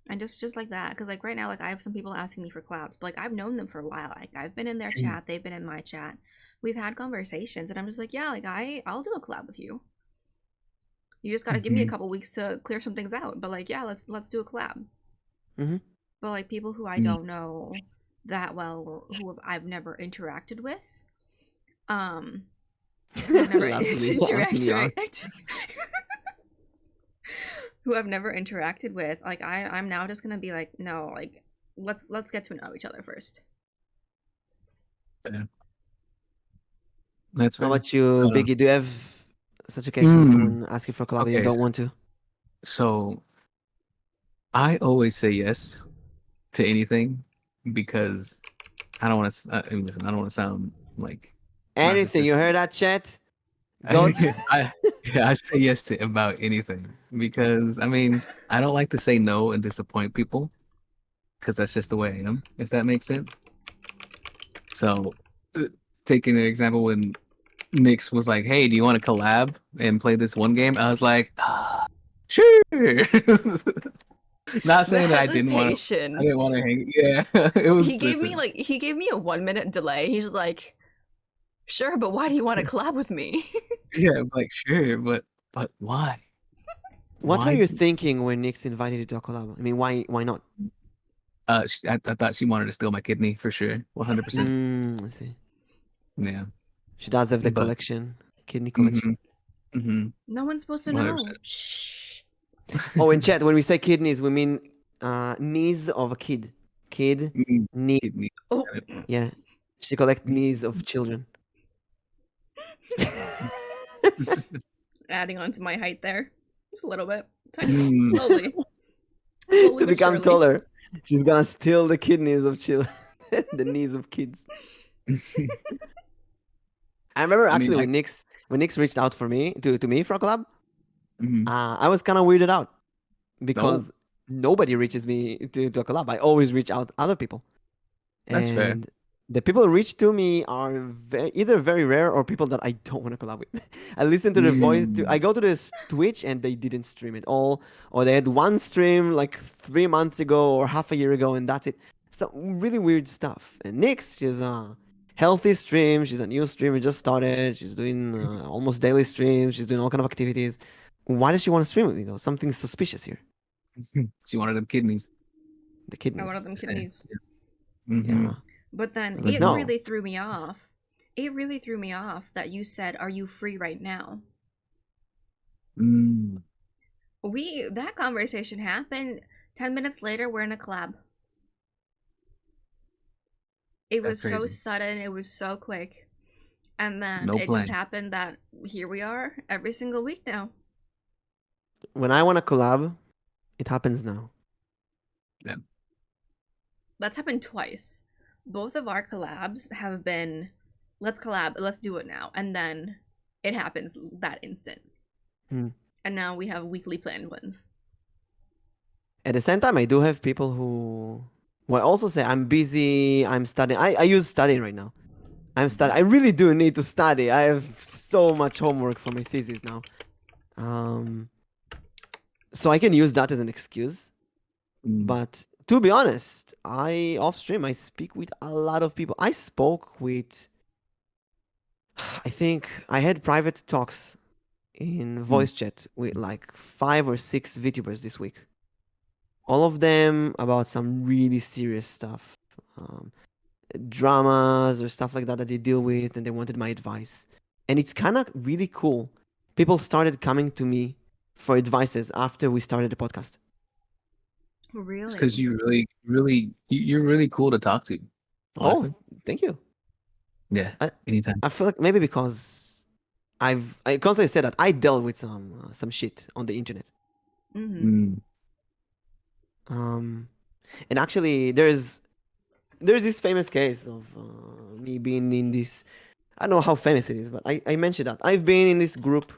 And just like that, because like right now, like I have some people asking me for collabs, but like I've known them for a while. Like I've been in their chat, they've been in my chat. We've had conversations, and I'm just like, yeah, like I'll do a collab with you. You just gotta give me a couple weeks to clear some things out. But like, yeah, let's do a collab. Mhm. But like people who I don't know that well, or who I've never interacted with, who I've never Lovely, interacted who I've never interacted with, like I'm now just gonna be like, no, like let's get to know each other first. Yeah. That's How fair. about you, Uh, Biggie? Do you have such a case where someone asks you for a collab and you okay, don't want to? so I always say yes to anything because I don't want to. I mean, listen, I don't want to sound like Anything. You narcissistic. heard that, chat? Go to I say yes to about anything because I mean I don't like to say no and disappoint people because that's just the way I am. If that makes sense. So, taking an example when Nyx was like, "Hey, do you want to collab and play this one game?" I was like, "Sure." Not saying that I didn't want to. I didn't want to hang. Yeah, it was. He gave me a 1 minute delay. He's just like, sure, but why do you want to collab with me? Yeah, I'm like sure, but why? What were Why? you thinking when Nyx invited you to a collab? I mean, why not? I thought she wanted to steal my kidney for sure, 100%. I see. Yeah, She does have the but collection, kidney collection. No one's supposed to 100%. know. Shh. Oh, in chat, when we say kidneys, we mean knees of a kid. Kid, knee. Kidney. Oh, Yeah, she collects knees of children. adding on to my height there, just a little bit, tiny, slowly To but become surely. taller, she's gonna steal the kidneys of children, the knees of kids. I remember actually when Nyx reached out for me to me for a collab, I was kind of weirded out because nobody reaches me to a collab. I always reach out other people, That's fair. and the people who reach to me are either very rare or people that I don't want to collab with. I listen to the voice. I go to this Twitch and they didn't stream it all, or they had one stream like 3 months ago or half a year ago, and that's it. So really weird stuff. And Nyx, she's a healthy stream. She's a new streamer, just started. She's doing almost daily streams. She's doing all kind of activities. Why does she want to stream with me? Something suspicious here. She wanted them kidneys. The kidneys. I wanted them kidneys. Yeah. But then Like, it no. really threw me off. It really threw me off that you said, "Are you free right now?" That conversation happened. 10 minutes later, we're in a collab. It was so sudden. It was so quick. And then it just happened that here we are every single week now. When I want to collab, it happens now. Yeah. That's happened twice. Both of our collabs have been, let's collab, let's do it now. And then it happens that instant. Hmm. And now we have weekly planned ones. At the same time, I do have people who I also say I'm busy, I'm studying. I use studying right now. I'm studying. I really do need to study. I have so much homework for my thesis now. Um, so I can use that as an excuse. Mm. But to be honest, I off stream I speak with a lot of people. I spoke with I think I had private talks in voice chat with like 5 or 6 VTubers this week. All of them about some really serious stuff. Um, Dramas or stuff like that that they deal with, and they wanted my advice. And it's kind of really cool. People started coming to me for advices after we started the podcast. It's Really? because you're really cool to talk to. Honestly. Oh, thank you. Yeah. I, Anytime. I feel like maybe because I constantly said that I dealt with some shit on the internet. Mm-hmm. Mm. And actually there's this famous case of me being in this. I don't know how famous it is, but I mentioned that I've been in this group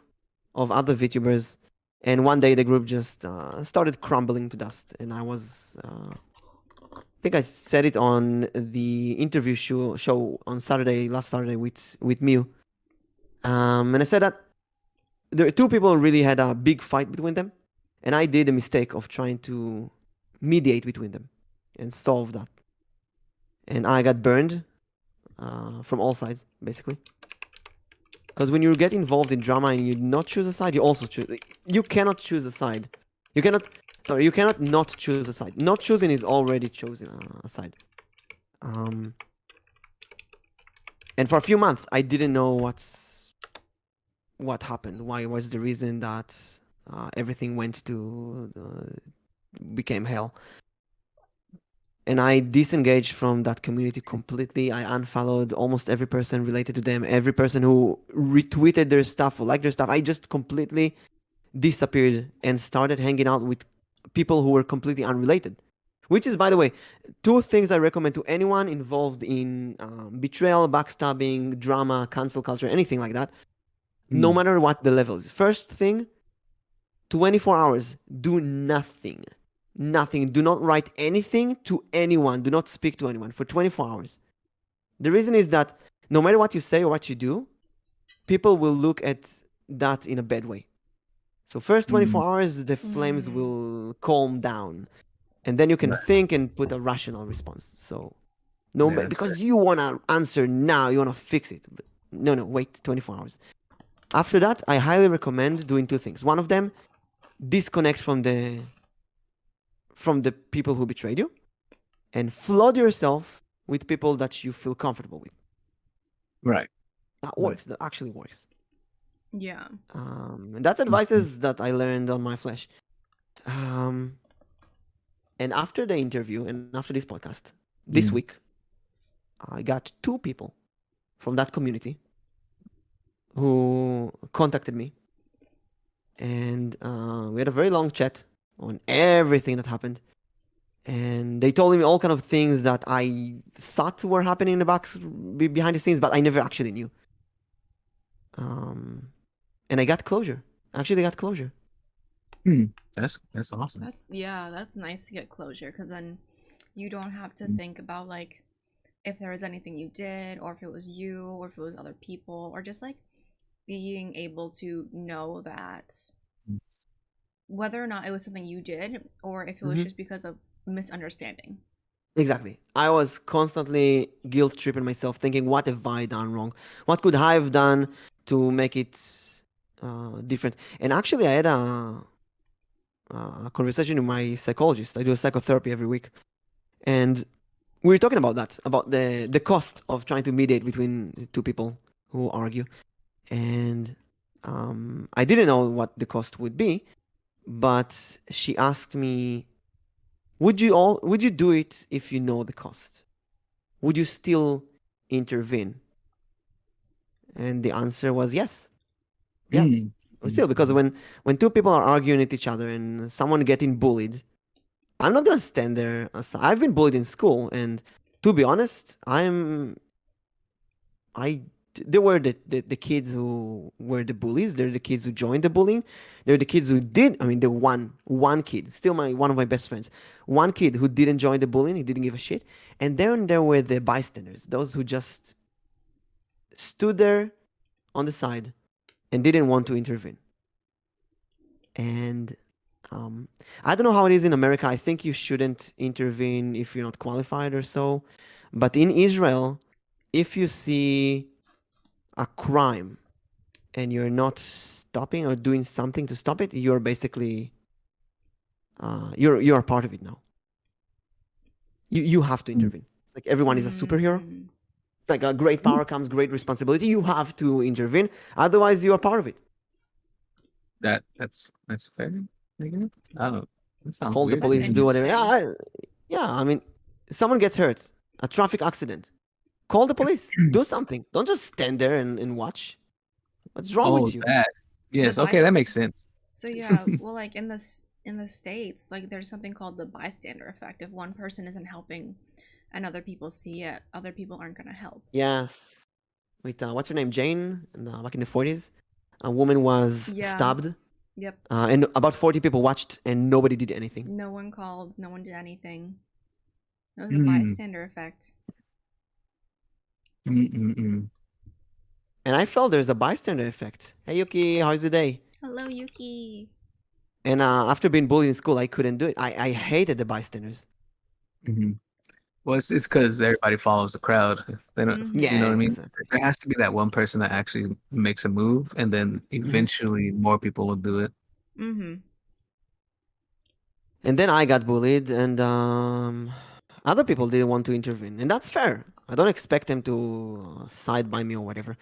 of other VTubers, and one day the group just started crumbling to dust, and I was. I think I said it on the interview show on last Saturday with Mew. And I said that there were 2 people who really had a big fight between them, and I did the mistake of trying to mediate between them and solve that. And I got burned from all sides, basically. Because when you get involved in drama and you not choose a side, you also choose. You cannot choose a side. You cannot. Sorry, you cannot not choose a side. Not choosing is already choosing a side. And for a few months, I didn't know what happened. Why was the reason that everything went to became hell? And I disengaged from that community completely. I unfollowed almost every person related to them, every person who retweeted their stuff or liked their stuff. I just completely disappeared and started hanging out with people who were completely unrelated. Which is, by the way, 2 things I recommend to anyone involved in betrayal, backstabbing, drama, cancel culture, anything like that, no matter what the level is. First thing, 24 hours, do nothing. Nothing. Do not write anything to anyone. Do not speak to anyone for 24 hours. The reason is that no matter what you say or what you do, people will look at that in a bad way. So first 24 hours, the flames will calm down, and then you can think and put a rational response. So no, Yeah, that's because you want to answer now, you want to fix it. But no, wait 24 hours. After that, I highly recommend doing 2 things. One of them, disconnect from the people who betrayed you, and flood yourself with people that you feel comfortable with. Right. That works. That actually works. Yeah. And that's advices that I learned on my flesh. And after the interview and after this podcast, this week, I got 2 people from that community who contacted me, and we had a very long chat on everything that happened. And they told me all kind of things that I thought were happening in the behind the scenes, but I never actually knew. And I got closure. Actually, I got closure. That's awesome. That's nice to get closure, because then you don't have to think about like if there was anything you did, or if it was you, or if it was other people, or just like being able to know that whether or not it was something you did, or if it was just because of misunderstanding. Exactly. I was constantly guilt tripping myself, thinking, what have I done wrong? What could I have done to make it different? And actually, I had a conversation with my psychologist. I do a psychotherapy every week. And we were talking about that, about the cost of trying to mediate between 2 people who argue. And I didn't know what the cost would be, but she asked me, would you do it if you know the cost? Would you still intervene? And the answer was yes. Yeah. Still, because when 2 people are arguing at each other and someone getting bullied, I'm not gonna stand there. I've been bullied in school, and to be honest, I there were the kids who were the bullies. There are the kids who joined the bullying. There are the kids who did. I mean, the one kid, still one of my best friends, one kid who didn't join the bullying. He didn't give a shit. And then there were the bystanders, those who just stood there on the side and didn't want to intervene. And I don't know how it is in America. I think you shouldn't intervene if you're not qualified or so. But in Israel, if you see a crime and you're not stopping or doing something to stop it, you're basically you're a part of it now. You have to intervene. It's like everyone is a superhero. Mm. It's like a great power comes great responsibility. You have to intervene, otherwise you are part of it. That's fair. I guess. I don't know. That sounds Call the weird to police, me. do whatever. Interesting. Yeah, I mean, someone gets hurt, a traffic accident. Call the police. Do something. Don't just stand there and watch. What's wrong Oh, with you? that. Yes. Okay, that makes sense. So yeah, well, like in the States, like there's something called the bystander effect. If one person isn't helping, and other people see it, other people aren't gonna help. Yes. With what's her name, Jane? Back in the 40s, a woman was Yeah. stabbed, Yep. and about 40 people watched, and nobody did anything. No one called. No one did anything. It was the Mm. bystander effect. Mm-mm-mm. And I felt there's a bystander effect. Hey Yuki, how's the day? Hello, Yuki. And after being bullied in school, I couldn't do it. I hated the bystanders. Mm-hmm. Well, it's because everybody follows the crowd. If they don't, Mhm. you know what I mean? Exactly. There has to be that one person that actually makes a move, and then eventually more people will do it. Mm-hmm. And then I got bullied, and other people didn't want to intervene, and that's fair. I don't expect them to side by me or whatever.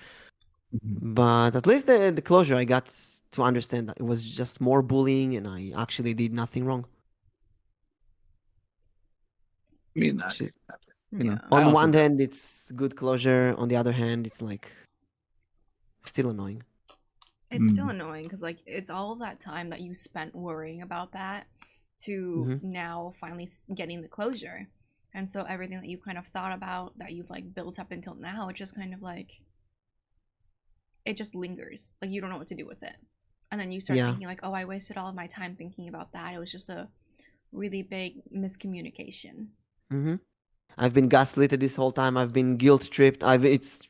Mhm. But at least the closure, I got to understand that it was just more bullying, and I actually did nothing wrong. I mean, Which is, you know, Yeah. I on also one do. hand, it's good closure. On the other hand, it's like still annoying. It's still Mm. annoying because like it's all of that time that you spent worrying about that to Mhm. now finally getting the closure. And so everything that you kind of thought about that you've like built up until now, it just kind of like it just lingers. Like you don't know what to do with it. And then you start Yeah. thinking like, oh, I wasted all of my time thinking about that. It was just a really big miscommunication. hmm I've been gaslighted this whole time. I've been guilt tripped. It's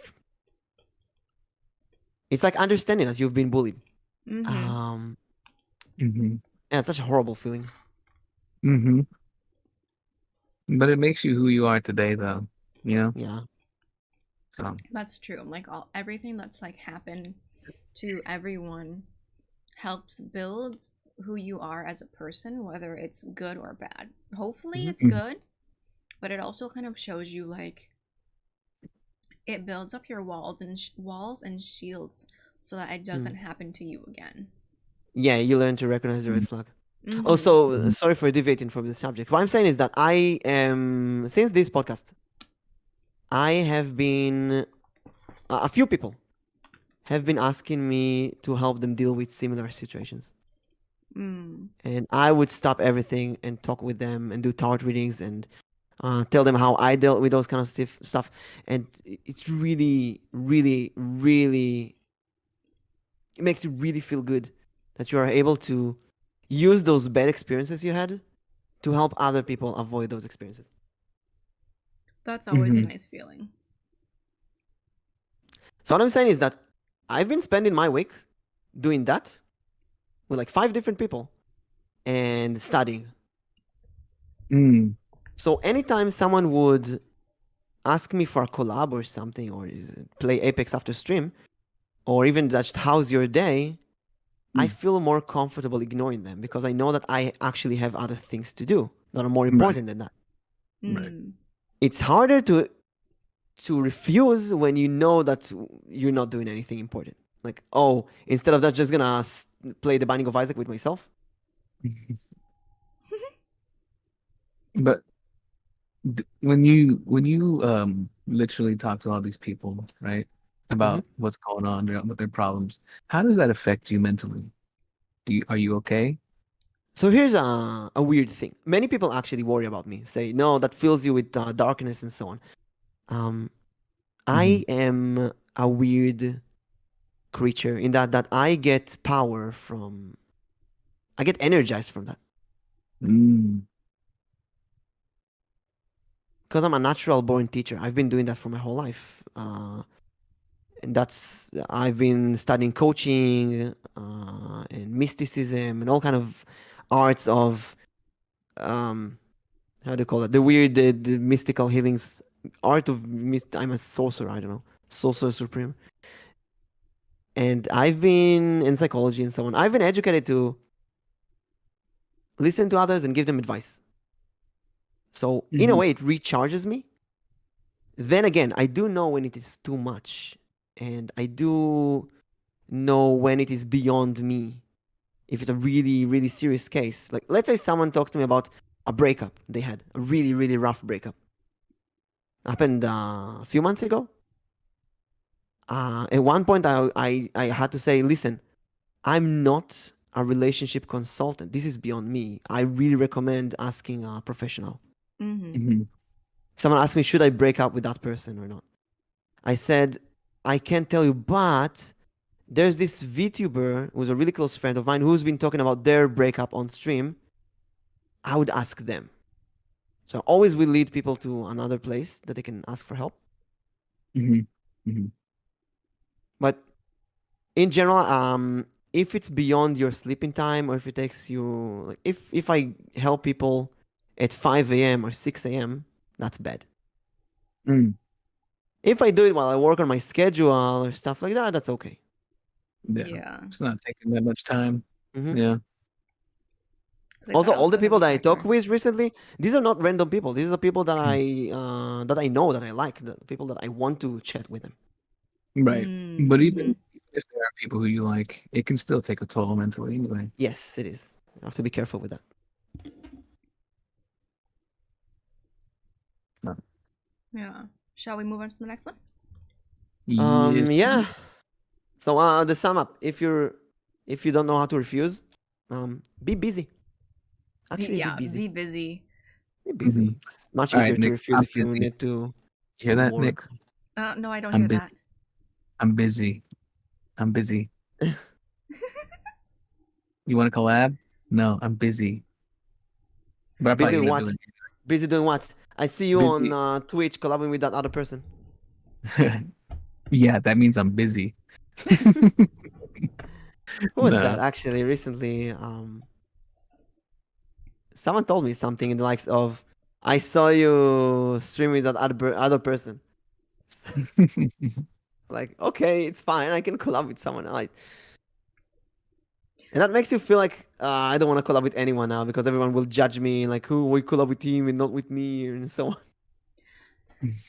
like understanding that you've been bullied. Mm-hmm. Mm-hmm. And it's such a horrible feeling. Mm-hmm. But it makes you who you are today, though. You know. Yeah. So, That's true. Like everything that's like happened to everyone helps build who you are as a person, whether it's good or bad. Hopefully Mhm. it's good, but it also kind of shows you like it builds up your walls and shields so that it doesn't happen to you again. Yeah, you learn to recognize the red flag. Mhm. Also, Mhm. sorry for deviating from the subject. What I'm saying is that I am, since this podcast, I have been, a few people have been asking me to help them deal with similar situations. Mm. And I would stop everything and talk with them and do tarot readings and tell them how I dealt with those kind of stuff. And it's really, really, really, it makes you really feel good that you are able to use those bad experiences you had to help other people avoid those experiences. That's always a Mhm. nice feeling. So what I'm saying is that I've been spending my week doing that with like 5 different people and studying. Mm. So anytime someone would ask me for a collab or something, or play Apex after stream, or even just how's your day, I feel more comfortable ignoring them because I know that I actually have other things to do that are more important than that. Right. Mm. It's harder to refuse when you know that you're not doing anything important. Like, oh, instead of that, just gonna play the Binding of Isaac with myself. But when you literally talk to all these people, right, about what's going on with their problems, how does that affect you mentally? Are you okay? So here's a weird thing. Many people actually worry about me, say, no, that fills you with darkness and so on. I am a weird creature in that I get power from, I get energized from that Mm. because I'm a natural born teacher. I've been doing that for my whole life. And that's I've been studying coaching and mysticism and all kind of arts of um, how do you call it? The weird, the mystical healings, art of I'm a sorcerer. I don't know, sorcerer supreme. And I've been in psychology and so on. I've been educated to listen to others and give them advice. So in a Mhm. way, it recharges me. Then again, I do know when it is too much, and I do know when it is beyond me. If it's a really, really serious case, like let's say someone talks to me about a breakup they had, a really, really rough breakup, happened a few months ago. At one point, I had to say, listen, I'm not a relationship consultant. This is beyond me. I really recommend asking a professional. Mm-hmm. Mhm. Someone asked me, should I break up with that person or not? I said, I can't tell you, but there's this VTuber who's a really close friend of mine who's been talking about their breakup on stream. I would ask them. So always will lead people to another place that they can ask for help. Mhm. Mhm. But in general, if it's beyond your sleeping time or if it takes you like if I help people at 5 a.m. or 6 a.m., that's bad. Mm. If I do it while I work on my schedule or stuff like that, that's okay. Yeah. Yeah. It's not taking that much time. Mhm. Yeah. 'Cause, like, Also, that all the also has people a that I talk factor. with recently, these are not random people. These are people that I know, that I like, the people that I want to chat with them. Right. But Mm-hmm. even if there are people who you like, it can still take a toll mentally anyway. Yes, it is. I have to be careful with that. No. Yeah. Shall we move on to the next one? Yes. Yeah. So the sum up, if you don't know how to refuse, be busy. Actually, be busy. Be busy. Be busy. Mhm. It's much All right, easier to Nick. refuse I'm if you busy. need to You hear that, Nick? work. No, I don't I'm hear busy. that. I'm busy. I'm busy. You want to collab? No, I'm busy. But I Busy probably doing end up what? doing Busy doing what? I see you busy. on Twitch collabing with that other person. Yeah, that means I'm busy. Who was that Nah. actually recently? Someone told me something in the likes of, "I saw you stream with that other person." Like, okay, it's fine. I can collab with someone else. And that makes you feel like I don't want to collab with anyone now because everyone will judge me, like, who we collab with him and not with me, and so on.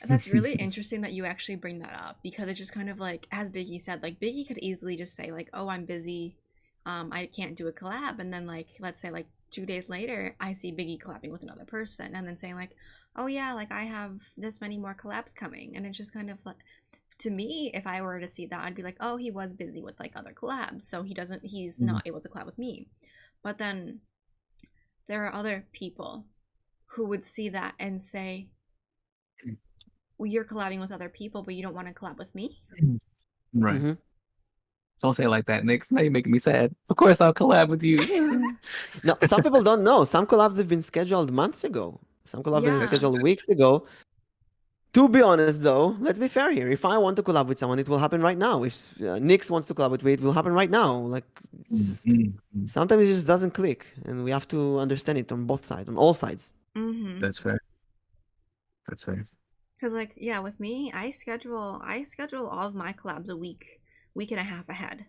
That's really interesting that you actually bring that up because it's just kind of like, as Biggie said, like Biggie could easily just say like, "Oh, I'm busy, I can't do a collab," and then like, let's say like 2 days later, I see Biggie collabing with another person, and then saying like, "Oh yeah, like I have this many more collabs coming," and it's just kind of like, to me, if I were to see that, I'd be like, "Oh, he was busy with like other collabs, so he's not able to collab with me," but then there are other people who would see that and say, well, you're collabing with other people, but you don't want to collab with me. Right. Hmm. Don't say it like that, Nick. Now you're making me sad. Of course I'll collab with you. No, some people don't know. Some collabs have been scheduled months ago. Some collabs have been Yeah. That's true. scheduled weeks ago. To be honest, though, let's be fair here. If I want to collab with someone, it will happen right now. If Nyx wants to collab with me, it will happen right now. Like, Mhm. sometimes it just doesn't click, and we have to understand it on both sides, on all sides. Mm-hmm. That's fair. That's fair. Because like, yeah, with me, I schedule all of my collabs a week and a half ahead.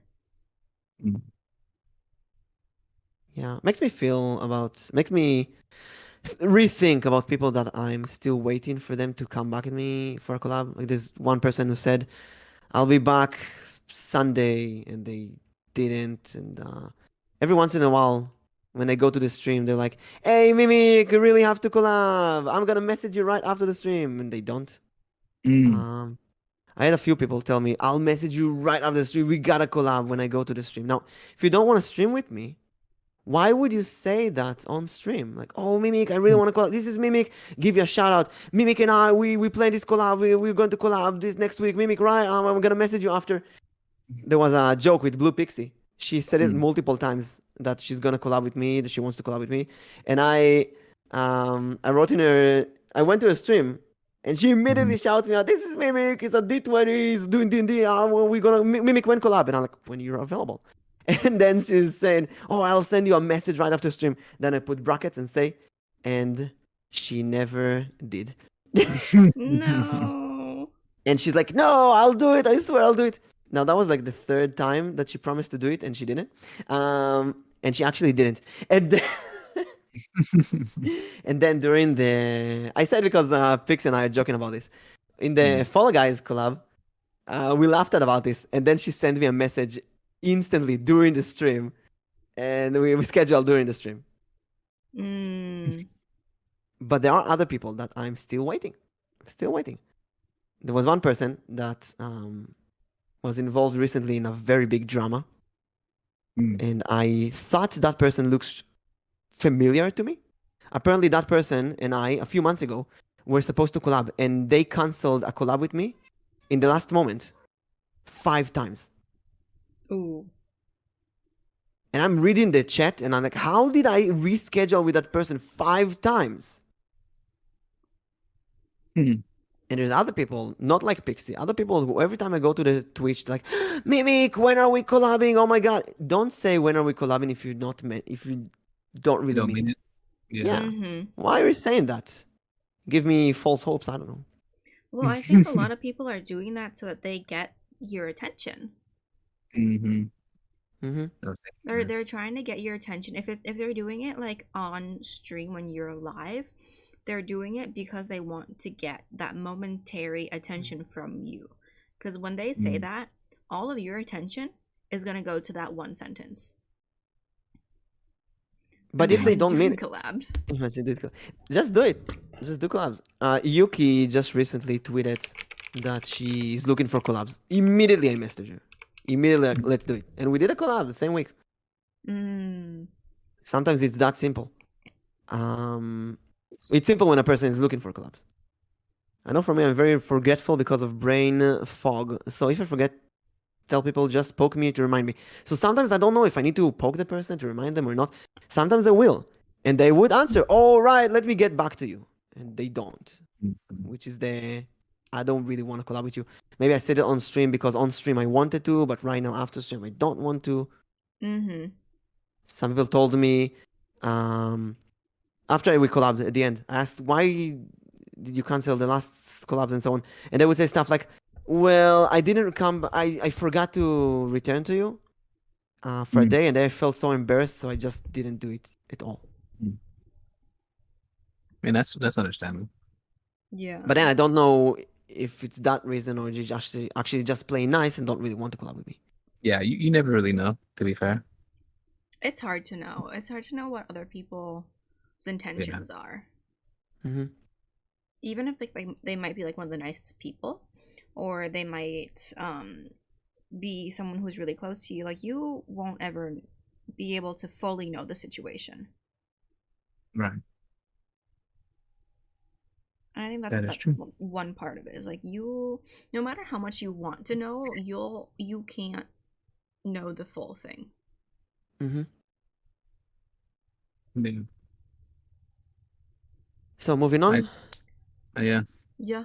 Mm. Yeah, makes me rethink about people that I'm still waiting for them to come back at me for a collab. Like, there's one person who said, "I'll be back Sunday," and they didn't. And every once in a while, when I go to the stream, they're like, "Hey, Mimic, you really have to collab. I'm gonna message you right after the stream," and they don't. Mm. Um, I had a few people tell me, "I'll message you right after the stream. We gotta collab when I go to the stream." Now, if you don't want to stream with me, Why would you say that on stream? Like, oh, Mimic, I really want to collab. This is Mimic. Give you a shout out. Mimic and I, we play this collab. We're going to collab this next week. Mimic, right? I'm going to message you after. There was a joke with Blue Pixie. She said it multiple times that she's going to collab with me, that she wants to collab with me. And I wrote in her, I went to a stream and she immediately shouts me out, this is Mimic, he's a D20, he's doing D&D, we're going to, Mimic, when collab? And I'm like, when you're available. And then she's saying, oh, I'll send you a message right after stream. Then I put brackets and say, and she never did. No. And she's like, no, I'll do it. I swear I'll do it. Now, that was like the third time that she promised to do it and she didn't. And she actually didn't. And then, and then during the... I said because Pix and I are joking about this. In the Fall Guys collab, we laughed at about this. And then she sent me a message instantly during the stream, and we scheduled during the stream. But there are other people that I'm still waiting. There was one person that was involved recently in a very big drama, and I thought that person looks familiar to me. Apparently that person and I, a few months ago, were supposed to collab, and they canceled a collab with me in the last moment 5 times. Ooh. And I'm reading the chat and I'm like, how did I reschedule with that person 5 times? And there's other people, not like Pixie, other people who every time I go to the Twitch, like, Mimic, when are we collabing? Oh my God. Don't say when are we collabing if you don't really mean it. Yeah. Why are you saying that? Give me false hopes. I don't know. Well, I think a lot of people are doing that so that they get your attention. They're trying to get your attention. If they're doing it like on stream when you're live, they're doing it because they want to get that momentary attention from you. Because when they say that, all of your attention is gonna go to that one sentence. But if they don't mean collabs, just do it. Just do collabs. Yuki just recently tweeted that she is looking for collabs. Immediately I messaged her. Immediately, like, let's do it. And we did a collab the same week. Sometimes it's that simple. It's simple when a person is looking for collabs. I know for me, I'm very forgetful because of brain fog. So if I forget, tell people, just poke me to remind me. So sometimes I don't know if I need to poke the person to remind them or not. Sometimes I will. And they would answer, all right, let me get back to you. And they don't. Which is I don't really want to collab with you. Maybe I said it on stream because on stream I wanted to, but right now after stream I don't want to. Some people told me, after we collabed at the end, I asked, why did you cancel the last collabs and so on? And they would say stuff like, well, I didn't come, I forgot to return to you for a day, and I felt so embarrassed, so I just didn't do it at all. I mean, that's understandable. Yeah. But then I don't know if it's that reason or you actually just play nice and don't really want to collab with me. Yeah, you never really know, to be fair. It's hard to know. It's hard to know what other people's intentions are. Even if they might be like one of the nicest people, or they might be someone who's really close to you, like you won't ever be able to fully know the situation. Right. And I think that's true. one part of it is like you, no matter how much you want to know, you can't know the full thing. Yeah. So moving on. Yeah. Yeah.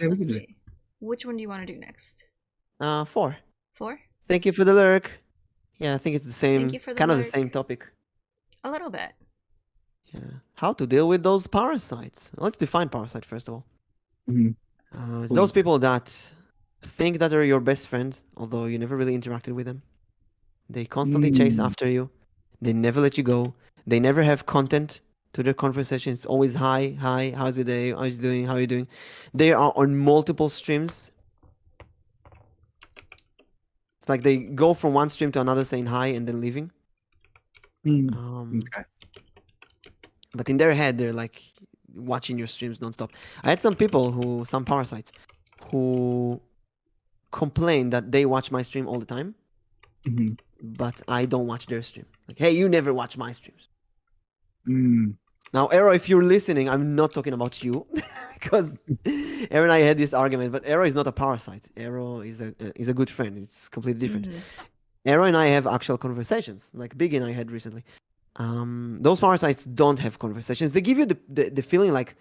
We Let's can do it. see. Which one do you want to do next? 4. 4? Thank you for the lurk. Yeah, I think it's the same, Thank you for the kind of the lurk. same topic. A little bit. Yeah. How to deal with those parasites. Let's define parasite first of all. It's those people that think that they're your best friend, although you never really interacted with them. They constantly chase after you. They never let you go. They never have content to their conversation. It's always hi, how's your day? How you doing? How are you doing? They are on multiple streams. It's like they go from one stream to another saying hi and then leaving. Okay. But in their head, they're like watching your streams nonstop. I had some people some parasites, who complain that they watch my stream all the time, Mhm. but I don't watch their stream. Like, hey, you never watch my streams. Mm. Now, Arrow, if you're listening, I'm not talking about you because Arrow and I had this argument. But Arrow is not a parasite. Arrow is a good friend. It's completely different. Mhm. Arrow and I have actual conversations, like Biggie and I had recently. Those parasites don't have conversations. They give you the feeling like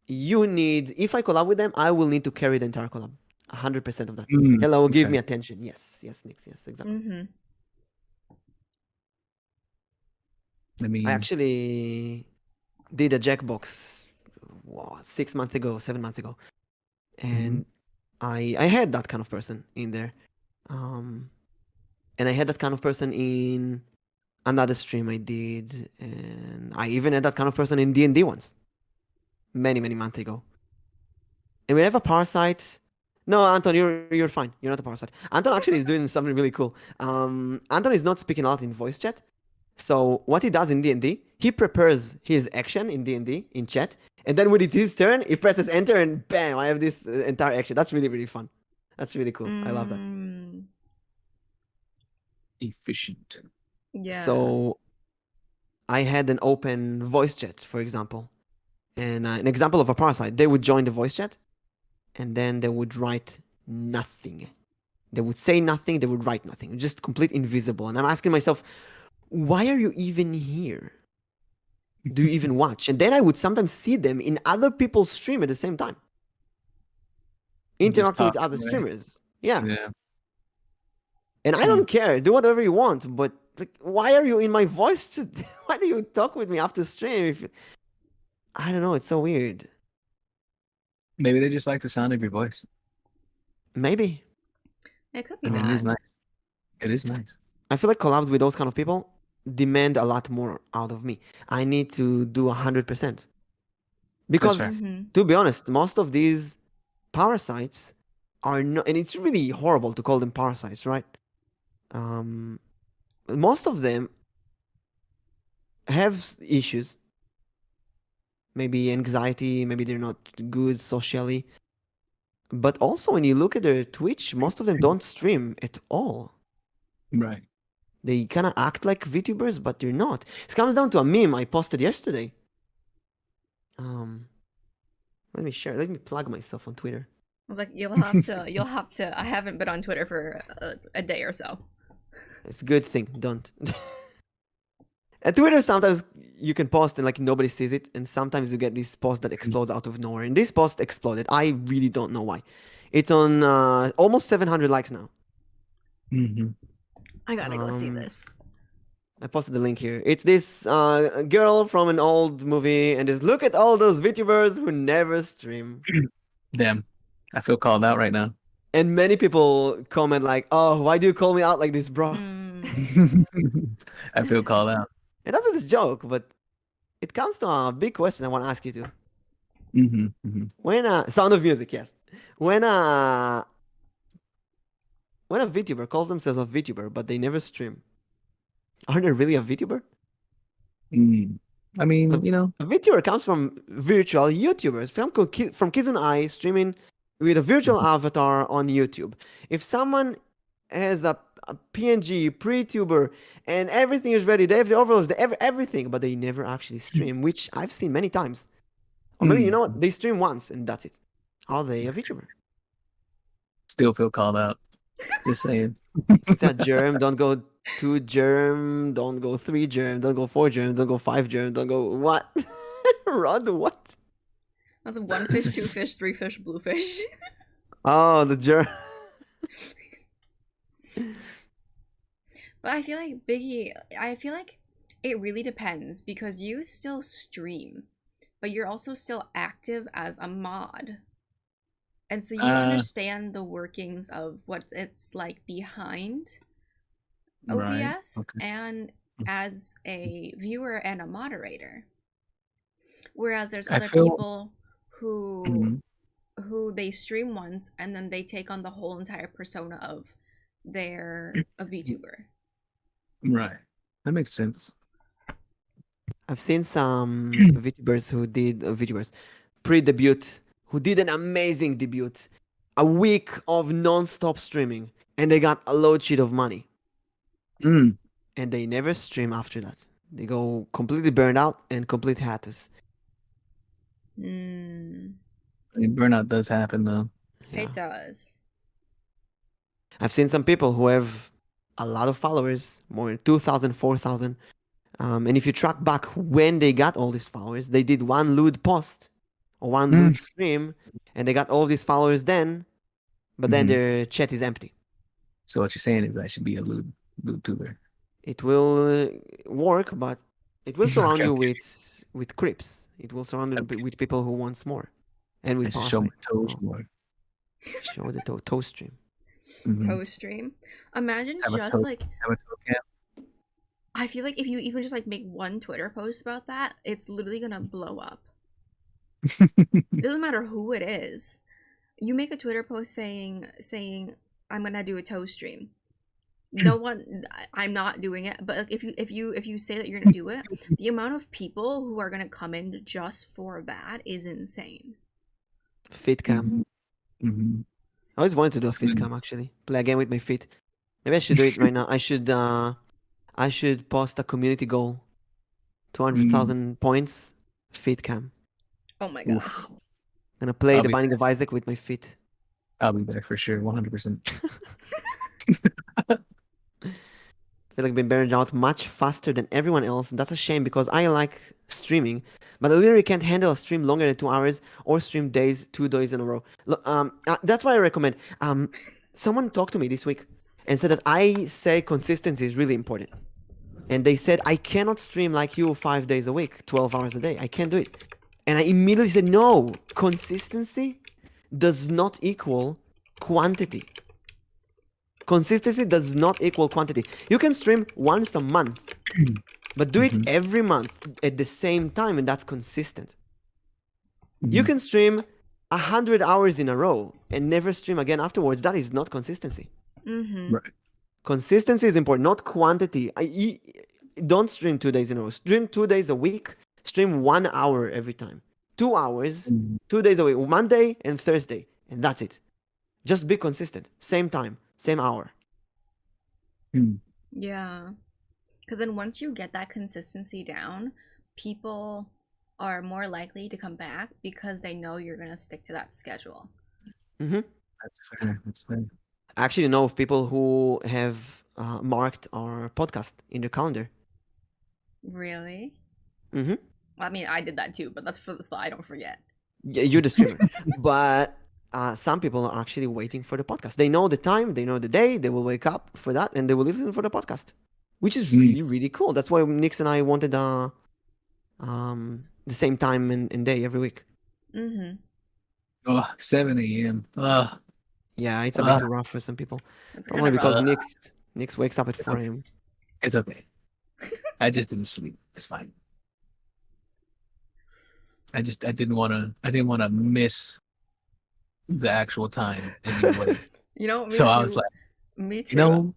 you need. If I collab with them, I will need to carry the entire collab, 100% of that. Mm. Hello, give Okay. me attention. Yes, yes, Nyx, yes, exactly. Mhm. I mean, I actually did a Jackbox 6 months ago, 7 months ago, and I had that kind of person in there, and I had that kind of person in another stream I did, and I even had that kind of person in D&D once, many months ago. And we have a parasite. No, Anton, you're fine. You're not a parasite. Anton actually is doing something really cool. Anton is not speaking a lot in voice chat. So what he does in D&D, he prepares his action in D&D in chat, and then when it's his turn, he presses enter, and bam, I have this entire action. That's really fun. That's really cool. I love that. Mm, efficient. yeah. So I had an open voice chat, for example, and an example of a parasite. They would join the voice chat, and then they would write nothing. They would say nothing. They would write nothing. Just complete invisible. And I'm asking myself, why are you even here? Do you even watch? And then I would sometimes see them in other people's stream at the same time, Just interacting with talking other away. streamers. Yeah. Yeah. And I don't care. Do whatever you want. But like, why are you in my voice? Why do you talk with me after stream? I don't know. It's so weird. Maybe they just like the sound of your voice. Maybe. It could be I mean, it that. is nice. It is nice. I feel like collabs with those kind of people demand a lot more out of me. I need to do 100%. Because, fair. Mhm. to be honest, most of these parasites are not, and it's really horrible to call them parasites, right? Most of them have issues, maybe anxiety, maybe they're not good socially. But also, when you look at their Twitch, most of them don't stream at all. Right. They kind of act like VTubers, but they're not. It comes down to a meme I posted yesterday. Let me share. Let me plug myself on Twitter. I was like, you'll have to. I haven't been on Twitter for a day or so. It's a good thing. Don't. At Twitter, sometimes you can post and like nobody sees it, and sometimes you get this post that explodes out of nowhere. And this post exploded. I really don't know why. It's on almost 700 likes now. Mm-hmm. I gotta go see this. I posted the link here. It's this girl from an old movie, and just look at all those VTubers who never stream. Damn. I feel called out right now. And many people comment like, "Oh, why do you call me out like this, bro?" Mm. I feel called out. And that's a joke, but it comes to a big question I want to ask you too. Mm-hmm. Mm-hmm. When Sound of Music, yes. When a VTuber calls themselves a VTuber, but they never stream, are they really a VTuber? Mm. I mean, you know. A VTuber comes from virtual YouTubers, from Kids and I streaming with a virtual avatar on YouTube. If someone has a PNG pre-tuber and everything is ready, they have the overalls, they have everything, but they never actually stream, which I've seen many times. Or maybe you know what? They stream once and that's it. Are they a VTuber? Still feel called out. Just saying. It's a germ. Don't go 2 germ. Don't go 3 germ. Don't go 4 germ. Don't go 5 germ. Don't go what? Rod, what? That's 1 fish, 2 fish, 3 fish, blue fish. Oh, the germ. But I feel like Biggie, I feel like it really depends because you still stream, but you're also still active as a mod. And so you understand the workings of what it's like behind Right. OBS Okay. and as a viewer and a moderator. Whereas there's I other feel- people who Mhm. who they stream once and then they take on the whole entire persona of they're a VTuber. Right. That makes sense. I've seen some VTubers who did VTubers pre-debut who did an amazing debut, a week of non-stop streaming, and they got a load sheet of money. Mm. and they never stream after that. They go completely burned out and complete hiatus. Mm, I mean, burnout does happen though. Yeah. it does. I've seen some people who have a lot of followers, more than 2,000, 4,000. And if you track back when they got all these followers, they did one lewd post or one lewd Mm. stream, and they got all these followers then, but then Mhm. their chat is empty. So what you're saying is I should be a lewd tuber. It will work, but it will surround Okay, you okay. with creeps. It will surround you Okay. with people who wants more, and I with should show my parasites. toes Oh, more. show the toe stream. Mhm. Toe stream. Imagine Have a just toe. like Have a toe cam. I feel like if you even just like make one Twitter post about that, it's literally gonna blow up. It doesn't matter who it is. You make a Twitter post saying I'm gonna do a toe stream. No one, I'm not doing it. But like, if you say that you're gonna do it, the amount of people who are gonna come in just for that is insane. Fit cam. Mhm. I always wanted to do a fit cam actually. Play a game with my feet. Maybe I should do it right now. I should post a community goal. 200,000 points. Feet cam. Oh my gosh. Oof. Gonna play I'll the be Binding there. of Isaac with my feet. I'll be there for sure, 100%. I feel like I've been burned out much faster than everyone else. And that's a shame because I like streaming, but I literally can't handle a stream longer than 2 hours or stream 2 days in a row. That's what I recommend. Someone talked to me this week and said that I say consistency is really important. And they said, I cannot stream like you 5 days a week, 12 hours a day. I can't do it. And I immediately said, no, consistency does not equal quantity. Consistency does not equal quantity. You can stream once a month, but do it Mhm. every month at the same time, and that's consistent. You Mhm. can stream 100 hours in a row and never stream again afterwards. That is not consistency. Mm-hmm. Right. Consistency is important, not quantity. Don't stream 2 days in a row. Stream 2 days a week. Stream 1 hour every time. 2 hours, Mhm. 2 days a week, Monday and Thursday, and that's it. Just be consistent. Same time, same hour. Mm. Yeah. Because then once you get that consistency down, people are more likely to come back because they know you're going to stick to that schedule. Mm-hmm. That's fair. That's fair. I actually know of people who have marked our podcast in their calendar. Really? Mm-hmm. Well, I mean, I did that too, but that's for so I don't forget. Yeah, you're the streamer. But some people are actually waiting for the podcast. They know the time, they know the day, they will wake up for that, and they will listen for the podcast, which is really, really cool. That's why Nix and I wanted the same time and day every week. Mm-hmm. Oh, 7 a.m. Yeah, it's a bit too rough for some people. That's Only kind of because rough. Nix wakes up at 4 a.m. It's okay. I just didn't sleep. It's fine. I didn't wanna miss the actual time anyway. You know, me So too. I was like, Me too. no.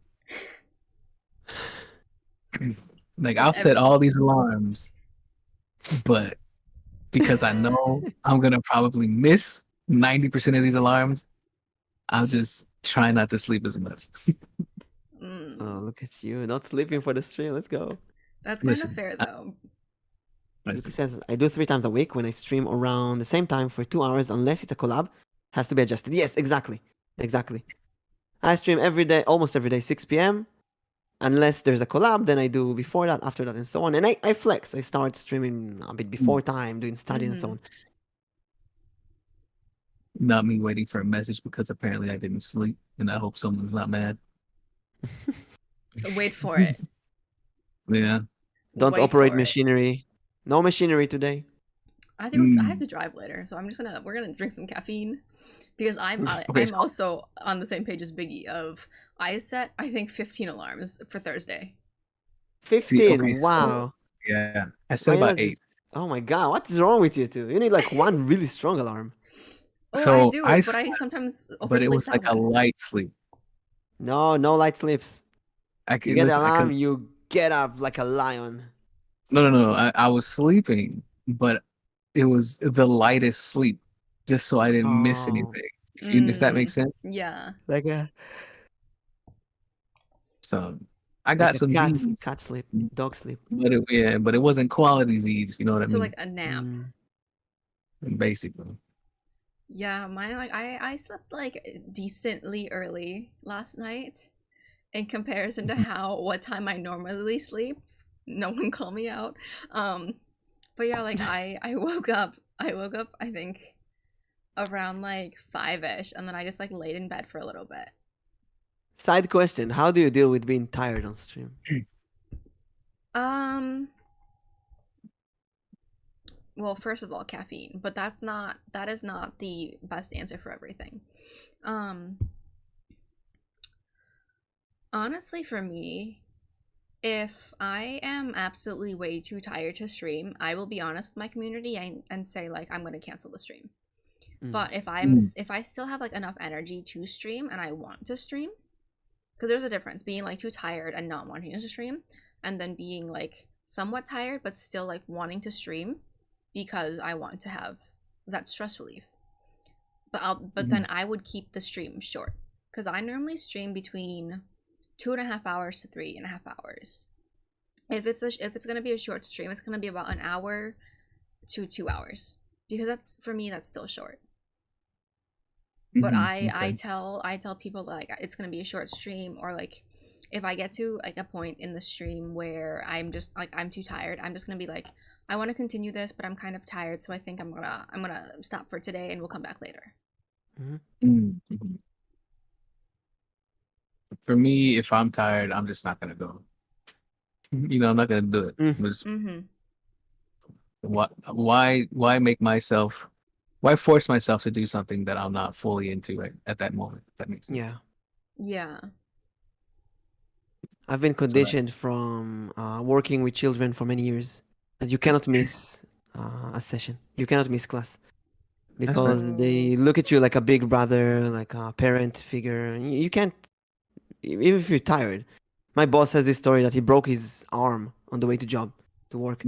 Like I'll set all these alarms, but because I know I'm gonna probably miss 90% of these alarms, I'll just try not to sleep as much. Mm, Oh, look at you, not sleeping for the stream. Let's go. that's kind Listen, of fair, though. Yuki says, I do 3 times a week when I stream around the same time for 2 hours, unless it's a collab. Has to be adjusted. Yes, exactly. Exactly. I stream every day, almost every day, 6 p.m. Unless there's a collab, then I do before that, after that, and so on. And I flex. I start streaming a bit before time, doing study and so on. Not me waiting for a message because apparently I didn't sleep, and I hope someone's not mad. Wait for it. Yeah. Don't Wait operate for it. machinery. No machinery today. I think I have to drive later, so we're gonna drink some caffeine because I'm Okay, so- also on the same page as Biggie. I set I think 15 alarms for Thursday. 15. okay, so- Wow. Yeah. I said Why not about 8. just- Oh my god, what's wrong with you two? You need like one really strong alarm. Oh, So I do, I but I slept, sometimes but oversleep it was that like a one. light sleep. No light sleeps. I You could get the listen, alarm, you get up like a lion. No. I was sleeping, but it was the lightest sleep, just so I didn't miss Oh. anything. If that makes sense. Yeah. Like a So I got Like a some Z's, cat sleep, dog sleep. but it wasn't quality Z's. You know what I So mean? like a nap. Basically. Yeah, mine like I slept like decently early last night in comparison to what time I normally sleep. No one call me out. But yeah, like I woke up I think around like 5ish, and then I just like laid in bed for a little bit. Side question: how do you deal with being tired on stream? Well, first of all, caffeine, but that is not the best answer for everything. Honestly, for me, if I am absolutely way too tired to stream, I will be honest with my community and say like I'm going to cancel the stream. But if I still have like enough energy to stream and I want to stream, because there's a difference being like too tired and not wanting to stream, and then being like somewhat tired but still like wanting to stream because I want to have that stress relief. But then I would keep the stream short, because I normally stream between 2.5 hours to 3.5 hours. If it's gonna be a short stream, it's gonna be about an hour to 2 hours, because that's, for me, that's still short. But I tell people like it's gonna be a short stream, or like if I get to like a point in the stream where I'm just like I'm too tired, I'm just gonna be like, I want to continue this, but I'm kind of tired, so I think I'm gonna stop for today, and we'll come back later. For me, if I'm tired, I'm just not gonna go. I'm not gonna do it. Why make myself? Why force myself to do something that I'm not fully into at that moment? If that makes sense. Yeah. I've been conditioned from working with children for many years that you cannot miss a session. You cannot miss class because they look at you like a big brother, like a parent figure. You can't, even if you're tired. My boss has this story that he broke his arm on the way to work.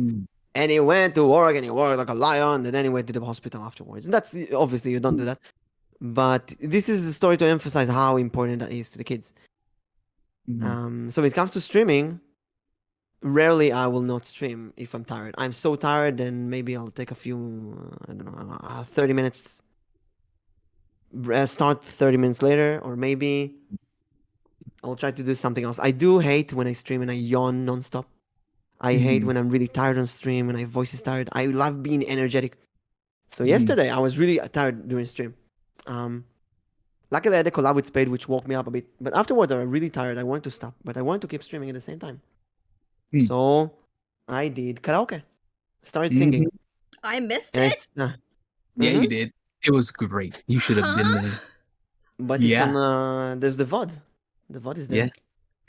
And he went to work and he worked like a lion, and then he went to the hospital afterwards. And that's obviously you don't do that. But this is a story to emphasize how important that is to the kids. So when it comes to streaming, rarely I will not stream if I'm tired. I'm so tired, then maybe I'll take a few, 30 minutes, start 30 minutes later, or maybe I'll try to do something else. I do hate when I stream and I yawn nonstop. I hate when I'm really tired on stream and my voice is tired. I love being energetic. So yesterday I was really tired during stream. Luckily I had a collab with Spade, which woke me up a bit. But afterwards I was really tired. I wanted to stop, but I wanted to keep streaming at the same time. So I did karaoke. Started singing. I missed And it. Yeah, you did. It was great. You should have been there. But it's on. There's the VOD. The VOD is there. Yeah,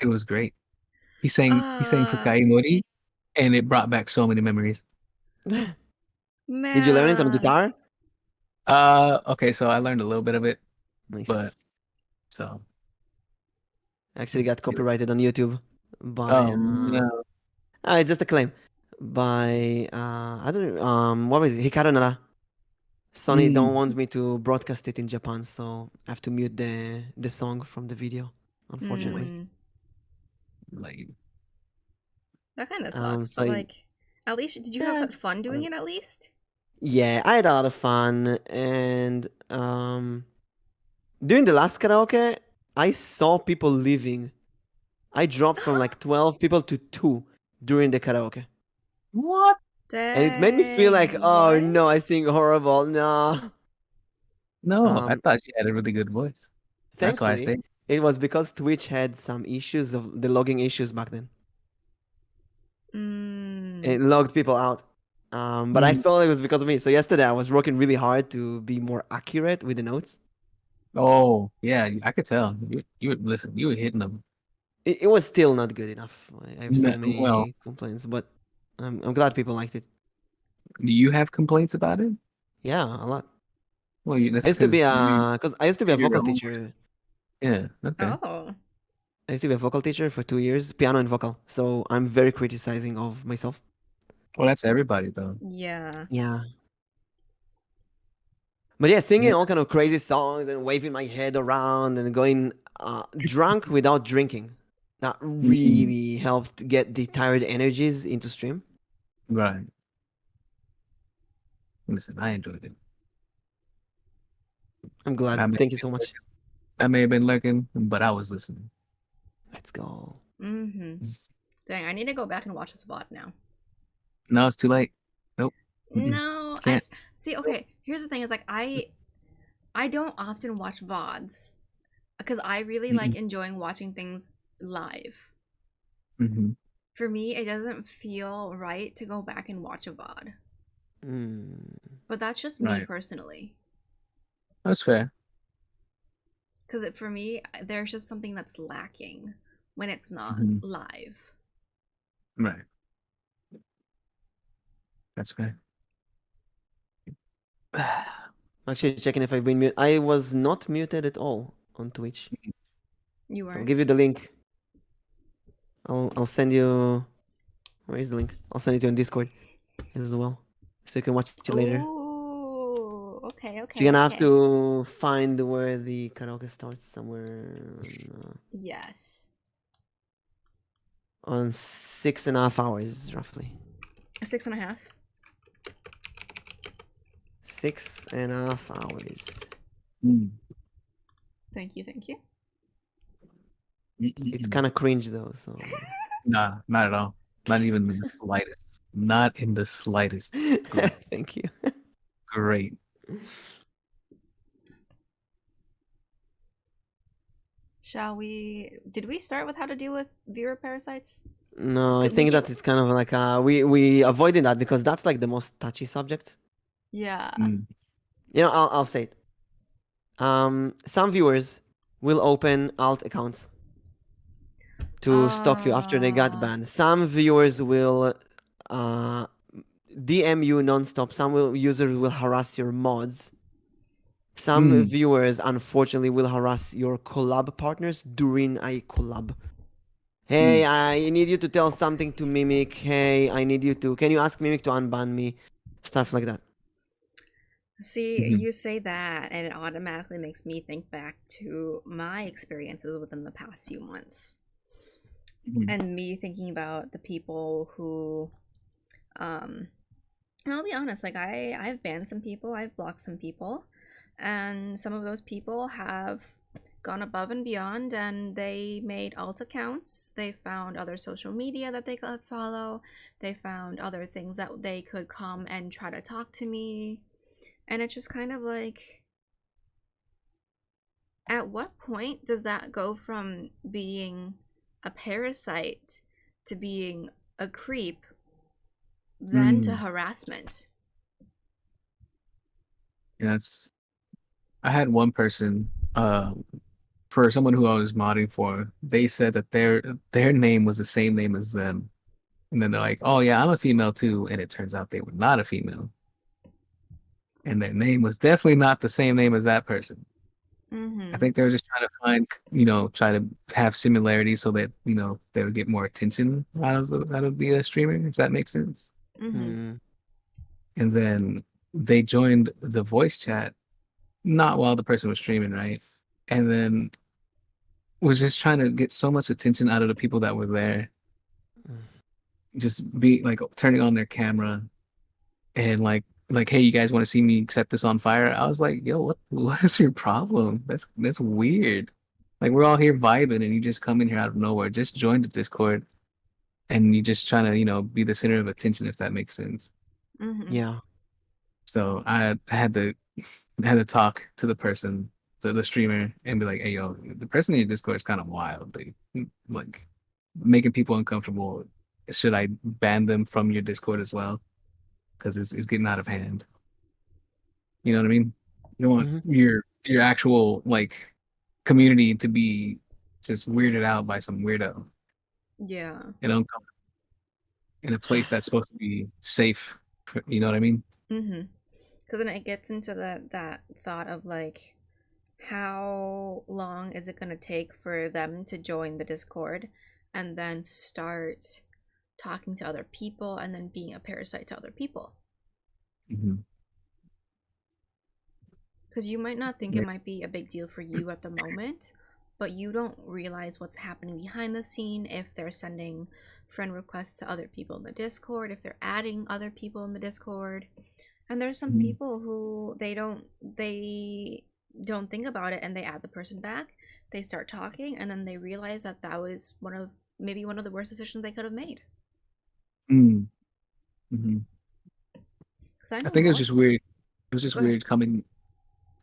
it was great. He sang for Kaimori, and it brought back so many memories. Did you learn it on guitar? Okay, so I learned a little bit of it. Nice. But so actually got copyrighted on YouTube by no. It's just a claim by I don't know, what was it? Hikaru Nara. Sony don't want me to broadcast it in Japan, so I have to mute the song from the video, unfortunately. Like that kind of sucks. So like, at least did you have fun doing it? At least. Yeah, I had a lot of fun, and during the last karaoke, I saw people leaving. I dropped from like 12 people to 2 during the karaoke. What? Dang, and it made me feel like, oh no, I sing horrible. No. No, I thought you had a really good voice. That's why I stayed. It was because Twitch had some issues of the logging issues back then. It logged people out. But I felt it was because of me. So yesterday I was working really hard to be more accurate with the notes. Oh, yeah, I could tell. You would listen, you were hitting them. It was still not good enough. I have so many complaints, but I'm glad people liked it. Do you have complaints about it? Yeah, a lot. Well, I used to be a vocal teacher. Yeah. Okay. Oh. I used to be a vocal teacher for 2 years, piano and vocal. So I'm very criticizing of myself. Well, that's everybody though. Yeah. Yeah. But yeah, singing all kind of crazy songs and waving my head around and going drunk without drinking. that really helped get the tired energies into stream. Right. Listen, I enjoyed it. I'm glad. I may, Thank you so much. I may have been lurking, but I was listening. Let's go. Mm-hmm. Dang, I need to go back and watch this VOD now. No, it's too late. Nope. No, Can't. see. Okay, here's the thing: is like I don't often watch VODs because I really like enjoying watching things live. Mm-hmm. For me, it doesn't feel right to go back and watch a VOD. But that's just me Right. personally. That's fair. Because for me, there's just something that's lacking when it's not live. Right. That's fair. Actually, checking if I've been muted. I was not muted at all on Twitch. You So were. I'll give you the link. I'll send you. Where is the link? I'll send it to you on Discord as well, so you can watch it later. Ooh, okay. You're gonna have to find where the karaoke starts somewhere Yes. on 6.5 hours, roughly. 6.5. 6.5 hours. Thank you. It's kind of cringe though. So. Nah, not at all. Not even in the slightest. Not in the slightest. Great. Thank you. Great. Shall we? Did we start with how to deal with viewer parasites? No, I We think keep- that it's kind of like we avoided that because that's like the most touchy subject. Yeah. You know, I'll say it. Some viewers will open alt accounts to stalk you after they got banned. Some viewers will DM you nonstop. Some users will harass your mods. Some viewers, unfortunately, will harass your collab partners during a collab. Hey, I need you to tell something to Mimic. Hey, I need you to. Can you ask Mimic to unban me? Stuff like that. See, you say that, and it automatically makes me think back to my experiences within the past few months. And me thinking about the people who, and I'll be honest, like I've banned some people, I've blocked some people, and some of those people have gone above and beyond, and they made alt accounts. They found other social media that they could follow. They found other things that they could come and try to talk to me. And it's just kind of like, at what point does that go from being a parasite to being a creep, then to harassment? Yes. I had one person, for someone who I was modding for, they said that their name was the same name as them. And then they're like, oh yeah, I'm a female too. And it turns out they were not a female. And their name was definitely not the same name as that person. I think they were just trying to find, try to have similarities so that, they would get more attention out of the streamer, if that makes sense. And then they joined the voice chat, not while the person was streaming, right? And then was just trying to get so much attention out of the people that were there. Just be like turning on their camera and like, hey, you guys want to see me set this on fire? I was like, yo, what is your problem? That's weird. Like, we're all here vibing and you just come in here out of nowhere. Just join the Discord and you just trying to, be the center of attention, if that makes sense. Yeah. So I had to talk to the person, the streamer, and be like, hey, yo, the person in your Discord is kind of wild. Like making people uncomfortable. Should I ban them from your Discord as well? Because it's getting out of hand. You know what I mean? You don't want your actual community to be just weirded out by some weirdo. Yeah. And uncomfortable in a place that's supposed to be safe. You know what I mean? Because then it gets into that thought of like, how long is it going to take for them to join the Discord and then start talking to other people and then being a parasite to other people? Because you might not think it might be a big deal for you at the moment, but you don't realize what's happening behind the scene, if they're sending friend requests to other people in the Discord, if they're adding other people in the Discord. And there's some people who they don't think about it, and they add the person back, they start talking, and then they realize that was maybe one of the worst decisions they could have made. Mm-hmm. I think it was just weird. It was just weird coming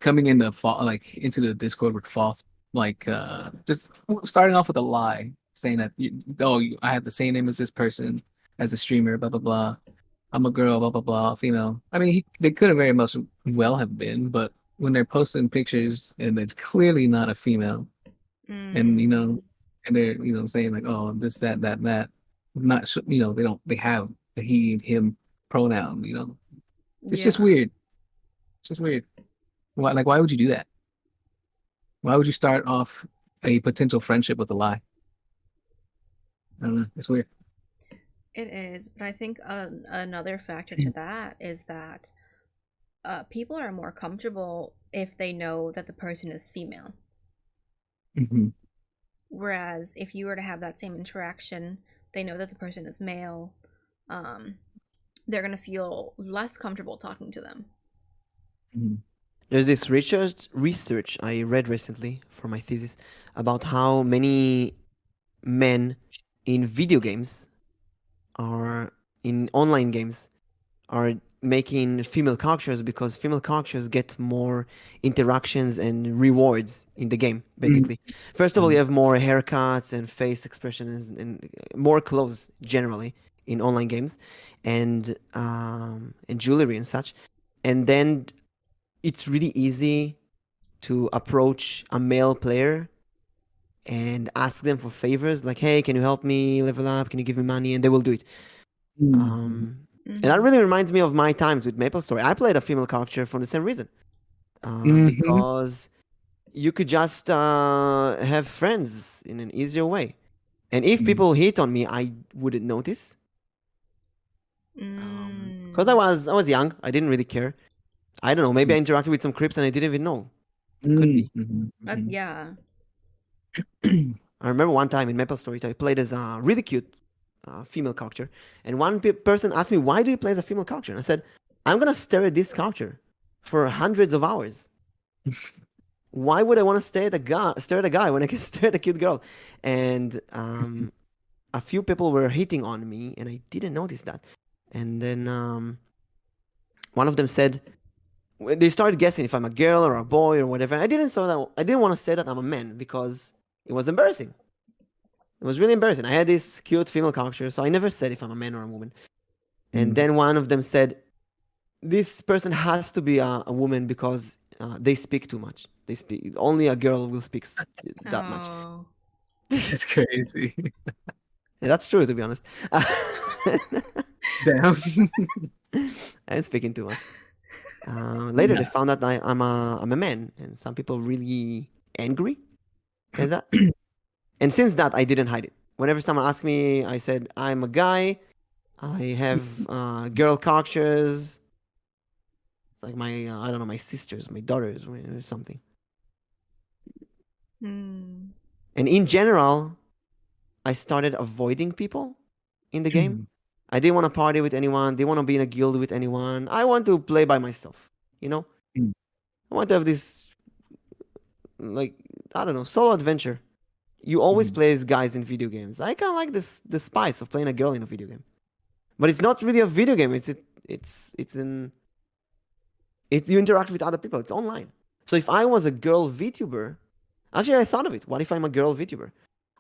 in the like into the Discord with false, like just starting off with a lie, saying that I have the same name as this person, as a streamer, blah blah blah. I'm a girl, blah blah blah, female. I mean, they could have very much well have been, but when they're posting pictures and they're clearly not a female, and and they're saying like, oh, this that, not they have the he and him pronoun. It's just weird. It's just weird. Why would you do that? Why would you start off a potential friendship with a lie? I don't know. It's weird. It is, but I think another factor to that is that people are more comfortable if they know that the person is female. Mm-hmm. Whereas if you were to have that same interaction, they know that the person is male, they're going to feel less comfortable talking to them. Mm-hmm. There's this research I read recently for my thesis about how many men in video games in online games are making female characters because female characters get more interactions and rewards in the game, basically. First of all, you have more haircuts and face expressions and more clothes generally in online games, and jewelry and such. And then it's really easy to approach a male player and ask them for favors, like, hey, can you help me level up? Can you give me money? And they will do it. And that really reminds me of my times with MapleStory. I played a female character for the same reason. Because you could just have friends in an easier way. And if people hit on me, I wouldn't notice. Because I was young. I didn't really care. I don't know. Maybe I interacted with some creeps and I didn't even know. Could be. Yeah. I remember one time in MapleStory, I played as a really cute female character, and one person asked me, "Why do you play as a female character?" And I said, "I'm gonna stare at this character for hundreds of hours. Why would I want to stare at a guy when I can stare at a cute girl?" And a few people were hitting on me, and I didn't notice that. And then one of them said, they started guessing if I'm a girl or a boy or whatever. And I didn't want to say that I'm a man because it was embarrassing. It was really embarrassing. I had this cute female character, so I never said if I'm a man or a woman. And then one of them said, this person has to be a woman because they speak too much. They speak only a girl will speak that much. That's crazy. Yeah, that's true, to be honest. Damn. I'm speaking too much. Later, they found out I'm a man, and some people really angry at that. And since that, I didn't hide it. Whenever someone asked me, I said I'm a guy. I have girl characters. It's like my I don't know, my sisters, my daughters, or something. And in general, I started avoiding people in the game. I didn't want to party with anyone. Didn't want to be in a guild with anyone. I want to play by myself. I want to have this, like, I don't know, solo adventure. You always play as guys in video games. I kind of like the spice of playing a girl in a video game, but it's not really a video game. You interact with other people. It's online. So if I was a girl VTuber, actually I thought of it. What if I'm a girl VTuber?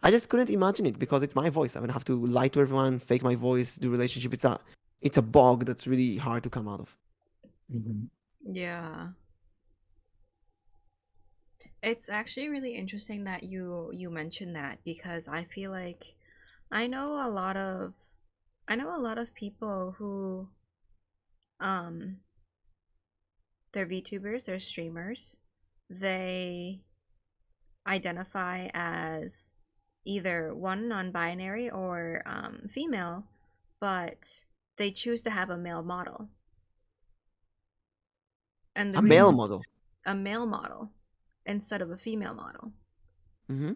I just couldn't imagine it because it's my voice. I would have to lie to everyone, fake my voice, do relationship. It's a bog that's really hard to come out of. Yeah. It's actually really interesting that you mentioned that, because I feel like I know a lot of people who they're VTubers, they're streamers. They identify as either one, non-binary, or female, but they choose to have a male model. And a male model instead of a female model. Mm-hmm.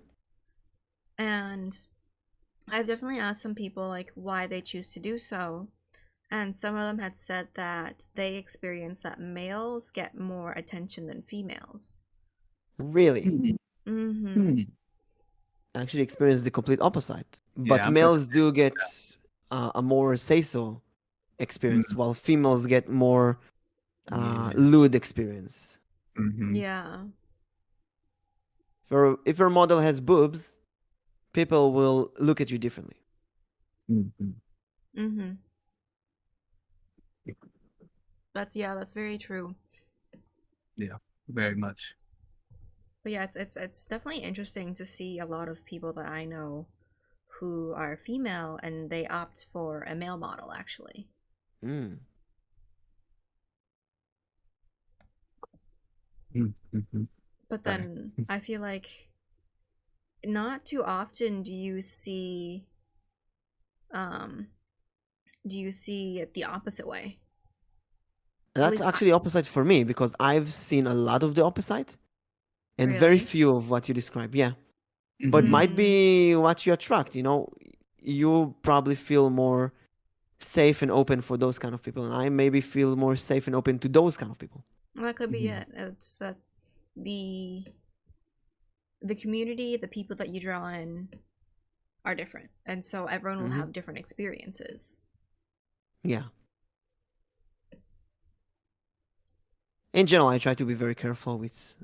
And I've definitely asked some people like why they choose to do so. And some of them had said that they experience that males get more attention than females. Really? Mm-hmm. Hmm. I actually experienced the complete opposite. But Yeah, I'm males do get a more say-so experience, while females get more Yeah. lewd experience. Mhm. Yeah. If your model has boobs, people will look at you differently. Mhm. Mm-hmm. That's very true. Yeah, very much. But yeah, it's definitely interesting to see a lot of people that I know who are female and they opt for a male model actually. Mm. Mhm. But Sorry. then I feel like not too often um do you see it the opposite way. At That's least actually opposite for me because I've seen a lot of the opposite and very really. few of what you describe. Yeah. But Mhm. might Mm, be what you attract, you probably feel more safe and open for those kind of people, and I maybe feel more safe and open to those kind of people. that could be Mhm. it. It's that the the community, the people that you draw in are different. And so everyone will Hmm. have different experiences. Yeah. In general, I try to be very careful with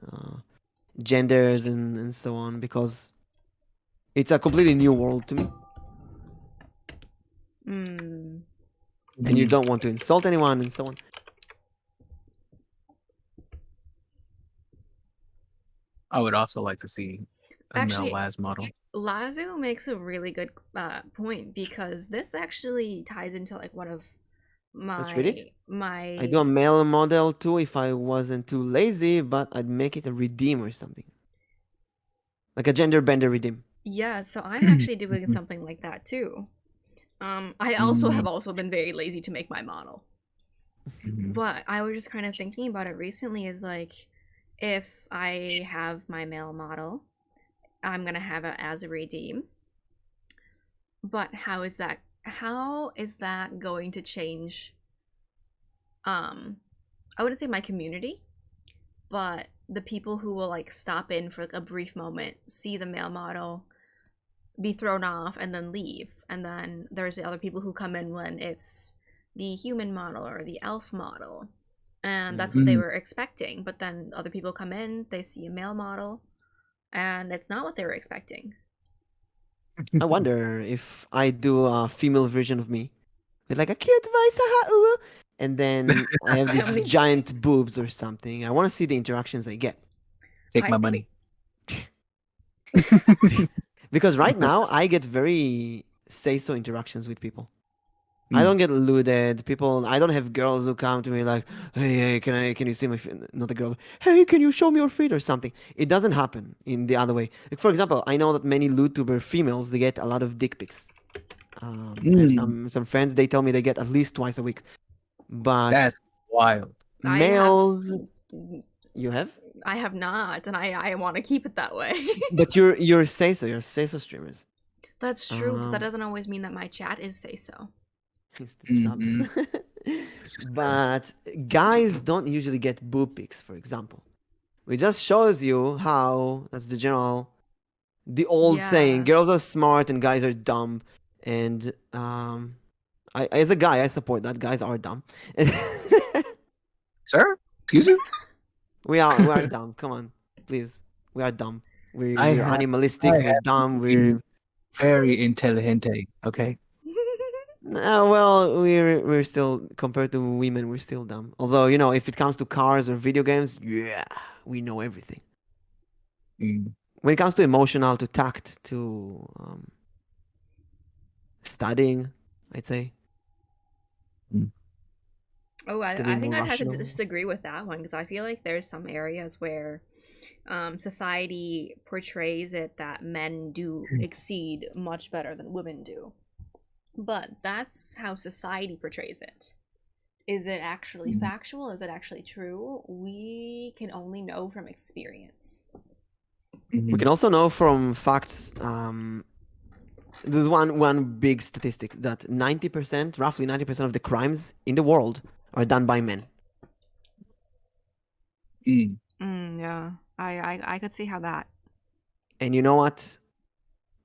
genders and so on because it's a completely new world to me, Mm. and you Mhm. don't want to insult anyone and so on. I would also like to see a male Actually, Laz model. Lazu makes a really good point because this actually ties into like one of Let's read it. I do a my male model too if I wasn't too lazy, but I'd make it a redeem or something. Like a gender bender redeem. yeah, so I'm actually doing something like that too. I also have Mhm. also been very lazy to make my model. Mhm. But I was just kind of thinking about it recently is like if I have my male model, I'm gonna have it as a redeem. But how is that going to change I wouldn't say my community, but the people who will like stop in for like a brief moment, see the male model, be thrown off, and then leave. And then there's the other people who come in when it's the human model or the elf model. And that's what they Mhm. were expecting. But then other people come in, they see a male model, and it's not what they were expecting. I wonder if I do a female version of me with like a cute voice, and then I have I these mean, giant boobs or something. I want to see the interactions I get. Take I my think money. Because right now I get very say so interactions with people. I Mm. don't get eluded. People, I don't have girls who come to me like, hey, can you see my feet? Not a girl. Hey, can you show me your feet or something? It doesn't happen in the other way. Like, for example, I know that many LootTuber females, they get a lot of dick pics. I have Mm. some friends, they tell me they get at least twice a week. But That's wild. I have males, you have? I have not, and I want to keep it that way. But you're say so streamers. That's true, but that Um, doesn't always mean that my chat is say so. instant subs. Mhm. But guys don't usually get boob pics, for example. It just shows you how that's the old saying: Yeah. girls are smart and guys are dumb. And as a guy, I support that. Guys are dumb. Sir? Excuse you? we are dumb. Come on, please. We are dumb. I We're have animalistic. I We're have dumb. been We're very intelligente, okay? well, we're still compared to women, we're still dumb. Although if it comes to cars or video games, yeah, we know everything. Mm. When it comes to emotional, to tact, to studying, I'd say Mm. Oh, to be I think more I'd have to rational. disagree with that one because I feel like there's some areas where society portrays it that men do exceed much better than women do. But that's how society portrays it. Is it actually Mm. factual? Is it actually true? We can only know from experience. We can also know from facts. There's one big statistic that 90%, roughly 90% of the crimes in the world are done by men. Yeah, I could see how that. And you know what?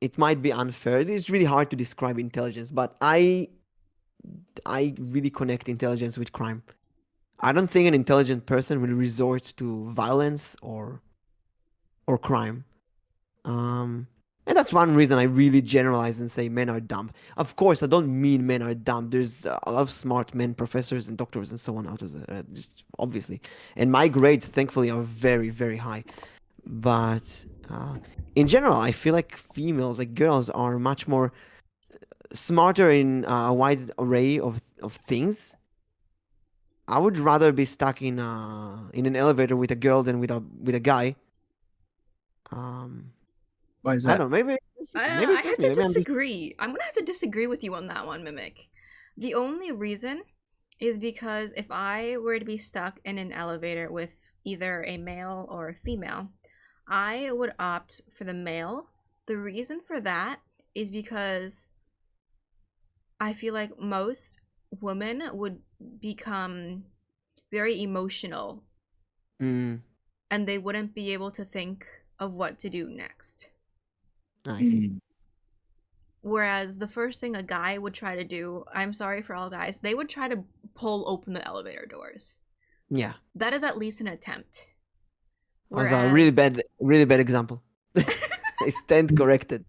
It might be unfair. It's really hard to describe intelligence, but I really connect intelligence with crime. I don't think an intelligent person will resort to violence or crime. And that's one reason I really generalize and say men are dumb. Of course, I don't mean men are dumb. There's a lot of smart men, professors and doctors and so on out there, obviously. And my grades, thankfully, are very, very high. But in general, I feel like females, like girls, are much more smarter in a wide array of things. I would rather be stuck in an elevator with a girl than with a guy. Why is I that? don't know. Maybe it's I just had me. to Maybe I'm just disagree. I'm gonna have to disagree with you on that one, Mimic. The only reason is because if I were to be stuck in an elevator with either a male or a female, I would opt for the male. The reason for that is because I feel like most women would become very emotional Mm, and they wouldn't be able to think of what to do next. I see. Whereas the first thing a guy would try to do, I'm sorry for all guys, they would try to pull open the elevator doors. Yeah. That is at least an attempt. That was a really bad example. I stand corrected.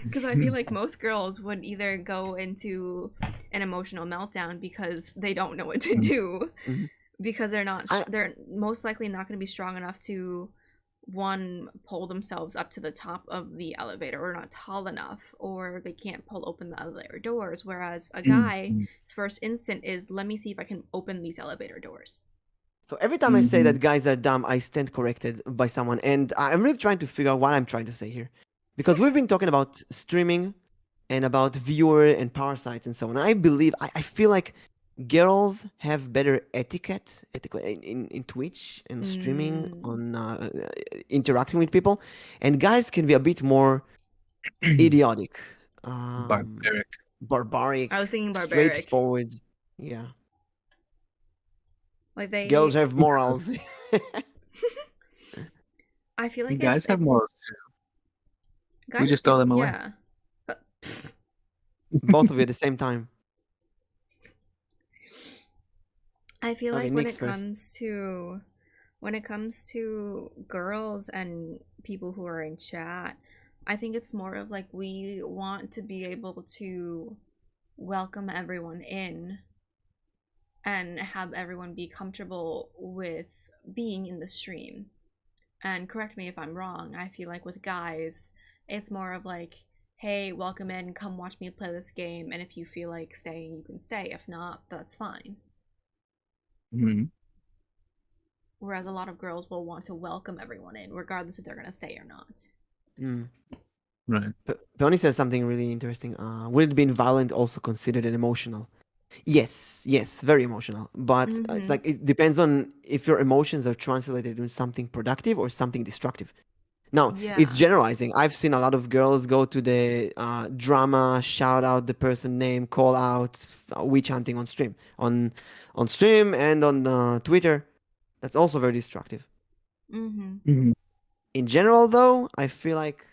Because I feel like most girls would either go into an emotional meltdown because they don't know what to do, Mhm. because they're most likely not going to be strong enough to pull themselves up to the top of the elevator, or not tall enough, or they can't pull open the elevator doors, whereas a guy's first instinct is, let me see if I can open these elevator doors. So every time I say that guys are dumb, I stand corrected by someone, and I'm really trying to figure out what I'm trying to say here, because we've been talking about streaming and about viewer and parasite and so on. I believe I feel like girls have better etiquette in Twitch and streaming on interacting with people, and guys can be a bit more idiotic, barbaric, I was thinking barbaric. straightforward. Yeah, Like girls have morals. I feel like guys have morals too. Guys We just throw them away. Yeah. Both of you at the same time. I feel Okay, like when Nyx it comes to girls and people who are in chat, I think it's more of like, we want to be able to welcome everyone in and have everyone be comfortable with being in the stream. And correct me if I'm wrong, I feel like with guys, it's more of like, hey, welcome in, come watch me play this game, and if you feel like staying, you can stay. If not, that's fine. Whereas a lot of girls will want to welcome everyone in, regardless if they're going to stay or not. Right. Peony says something really interesting. Would being violent also considered an emotional? Yes, very emotional. But it's like, it depends on if your emotions are translated into something productive or something destructive. Now, it's generalizing. I've seen a lot of girls go to the drama, shout out the person name, call out witch hunting on stream, on stream and on Twitter. That's also very destructive. In general, though, I feel like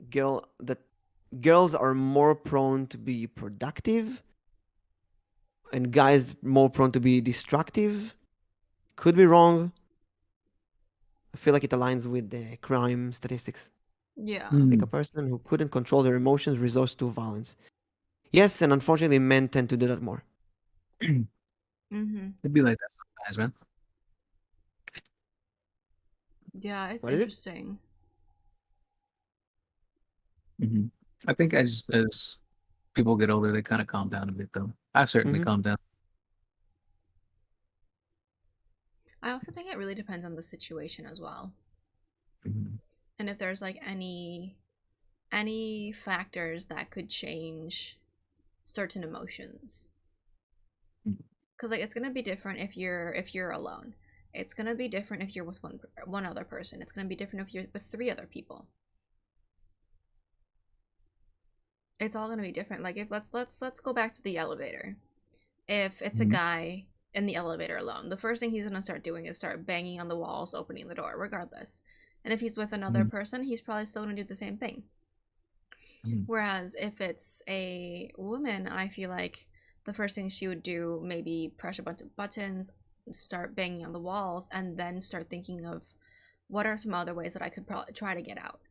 girls are more prone to be productive, and guys more prone to be destructive. Could be wrong. I feel like it aligns with the crime statistics. Yeah. Like a person who couldn't control their emotions resorts to violence. Yes, and unfortunately, men tend to do that more. It'd be like that sometimes, man. Yeah, it's What is it? interesting. I think as people get older, they kind of calm down a bit, though. I've certainly calmed down. I also think it really depends on the situation as well. And if there's like any factors that could change certain emotions. Because like, it's gonna be different if you're alone. It's gonna be different if you're with one other person. It's gonna be different if you're with 3 other people. It's all gonna be different. Like, if let's go back to the elevator. If it's a Mhm. guy in the elevator alone, the first thing he's gonna start doing is start banging on the walls, opening the door, regardless. And if he's with another Mhm. person, he's probably still gonna do the same thing. Mhm. Whereas if it's a woman, I feel like the first thing she would do, maybe press a bunch of buttons, start banging on the walls, and then start thinking of what are some other ways that I could probably try to get out.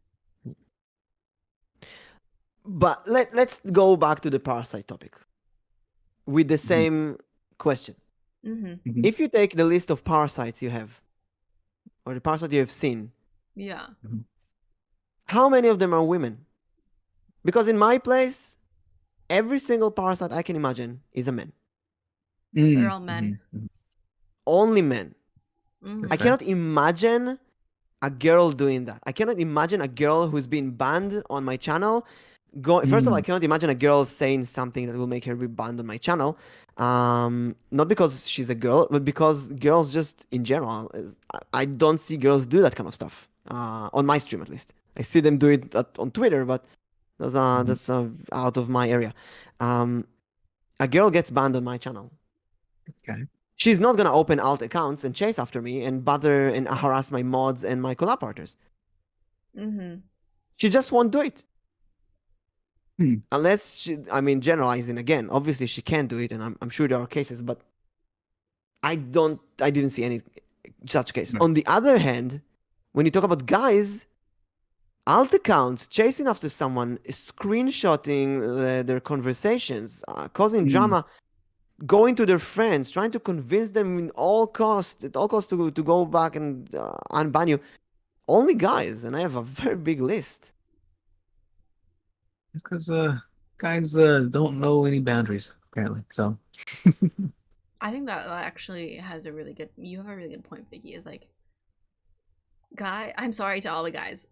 But let's go back to the parasite topic with the same question. Mm-hmm. Mhm. If you take the list of parasites you have, or the parasite you have seen, Yeah. how many of them are women? Because in my place, every single parasite I can imagine is a man. They're Mhm. all men. Mhm. Only men. Mm-hmm. That's I fair. cannot imagine a girl doing that. I cannot imagine a girl who's been banned on my channel. First of all, I Mm. cannot imagine a girl saying something that will make her be banned on my channel. Not because she's a girl, but because girls just in general. I don't see girls do that kind of stuff on my stream at least. I see them do it on Twitter, but that's out of my area. A girl gets banned on my channel. Okay. She's not gonna open alt accounts and chase after me and bother and harass my mods and my collab partners. Mm-hmm. She just won't do it. Hmm. Unless she, I mean, generalizing again. Obviously, she can do it, and I'm sure there are cases, but I didn't see any such case. Right. On the other hand, when you talk about guys, alt accounts chasing after someone, screenshotting their conversations, causing Mm. drama, going to their friends, trying to convince them at all costs to go back and unban you. Only guys, and I have a very big list. It's because guys don't know any boundaries apparently. So I think that actually has a really good. You have a really good point, Biggie. Is like, I'm sorry to all the guys.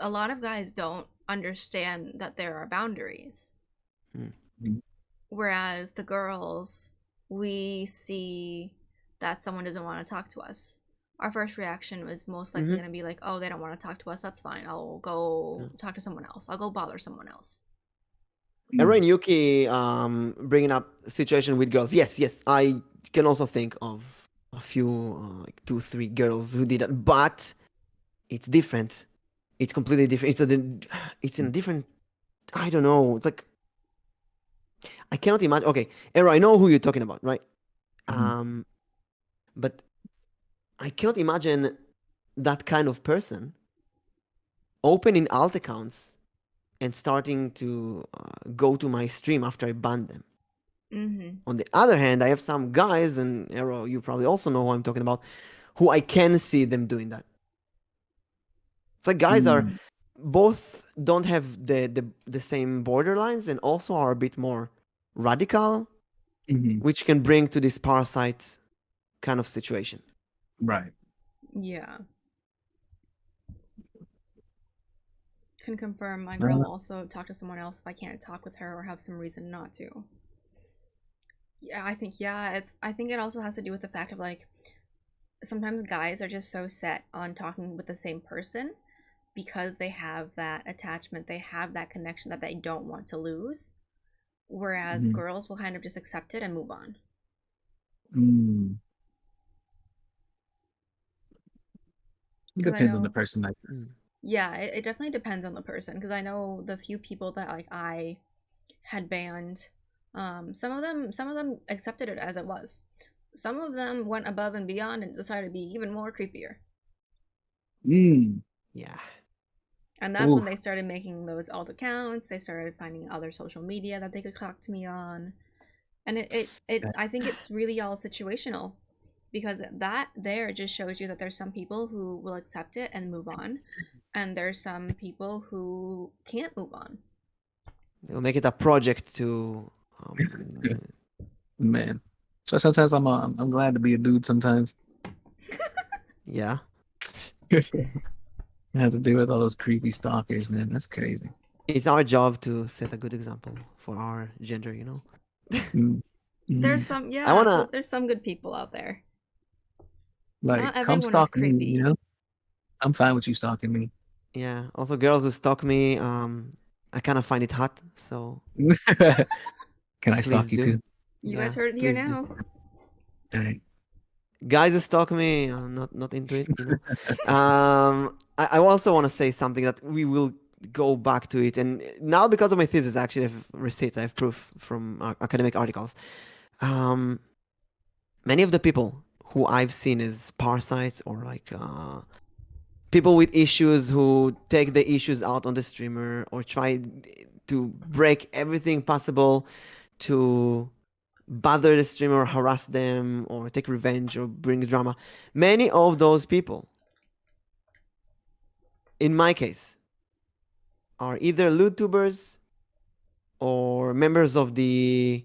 A lot of guys don't understand that there are boundaries. Hmm. Whereas the girls, we see that someone doesn't want to talk to us. Our first reaction was most likely going to be like, oh, they don't want to talk to us. That's fine. I'll go talk to someone else. I'll go bother someone else. Era and Yuki bringing up situation with girls. Yes, I can also think of a few, like 2, 3 girls who did that, but it's different. It's completely different. It's in a different. I don't know. It's like I cannot imagine. Okay, Era, I know who you're talking about, right? Mhm. But I cannot imagine that kind of person opening alt accounts and starting to go to my stream after I banned them. Mm-hmm. On the other hand, I have some guys, and Arrow, you probably also know who I'm talking about, who I can see them doing that. It's like guys are Mm. both don't have the same borderlines and also are a bit more radical, Mhm. which can bring to this parasite kind of situation. Right. Yeah. Can confirm my girl will also talk to someone else if I can't talk with her or have some reason not to. Yeah, I think I think it also has to do with the fact of like sometimes guys are just so set on talking with the same person because they have that attachment, they have that connection that they don't want to lose. Whereas Mhm. girls will kind of just accept it and move on. Mm. It Because I depends on the know, person. Like, yeah, it definitely depends on the person. Because I know the few people that like I had banned, some of them accepted it as it was. Some of them went above and beyond and decided to be even more creepier. Yeah. And that's when Oof. they started making those alt accounts. They started finding other social media that they could talk to me on. And I think it's really all situational because that there just shows you that there's some people who will accept it and move on, and there's some people who can't move on. They'll make it a project to. Man. So sometimes I'm glad to be a dude. Sometimes Yeah. I have to deal with all those creepy stalkers, man. That's crazy. It's our job to set a good example for our gender, Mm. There's Mm. some I wanna. so there's some good people out there. Like, Not come everyone is stalk me, you creepy. know? I'm fine with you stalking me. Yeah. Also, girls who stalk me, I kind of find it hot. So Can I please stalk you do. too? You Yeah, guys heard it here please do. now. All right. Guys who stalk me, not into it. You know. I also want to say something that we will go back to it, and now because of my thesis, actually, I have receipts, I have proof from academic articles. Um, many of the people who I've seen as parasites or like people with issues who take the issues out on the streamer or try to break everything possible to bother the streamer or harass them or take revenge or bring drama. Many of those people, in my case, are either LootTubers or members of the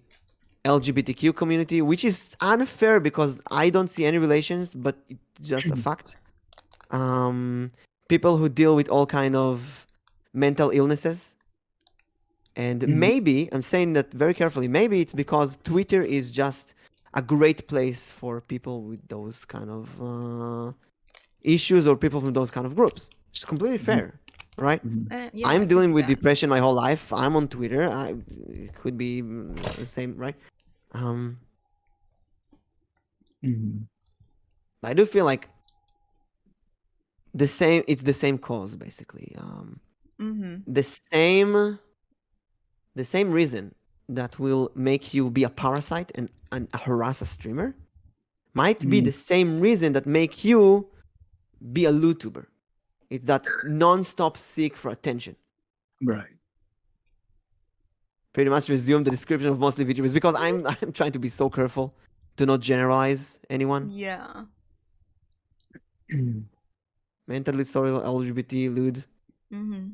LGBTQ community, which is unfair because I don't see any relations, but it's just a fact. Um, people who deal with all kind of mental illnesses. And Mhm. maybe, I'm saying that very carefully, maybe it's because Twitter is just a great place for people with those kind of issues or people from those kind of groups. It's completely fair, right? Yeah, I I'm can dealing see with that. depression my whole life. I'm on Twitter. It could be the same, right? Um, Mhm. I do feel like the same. It's the same cause, basically. Mm-hmm. The same reason that will make you be a parasite and harass a streamer might be the same reason that make you be a YouTuber. It's that non-stop seek for attention. Right. Pretty much resume the description of mostly VTubers because I'm trying to be so careful to not generalize anyone. Yeah. Mentally disordered, LGBT, lewd. Mm-hmm.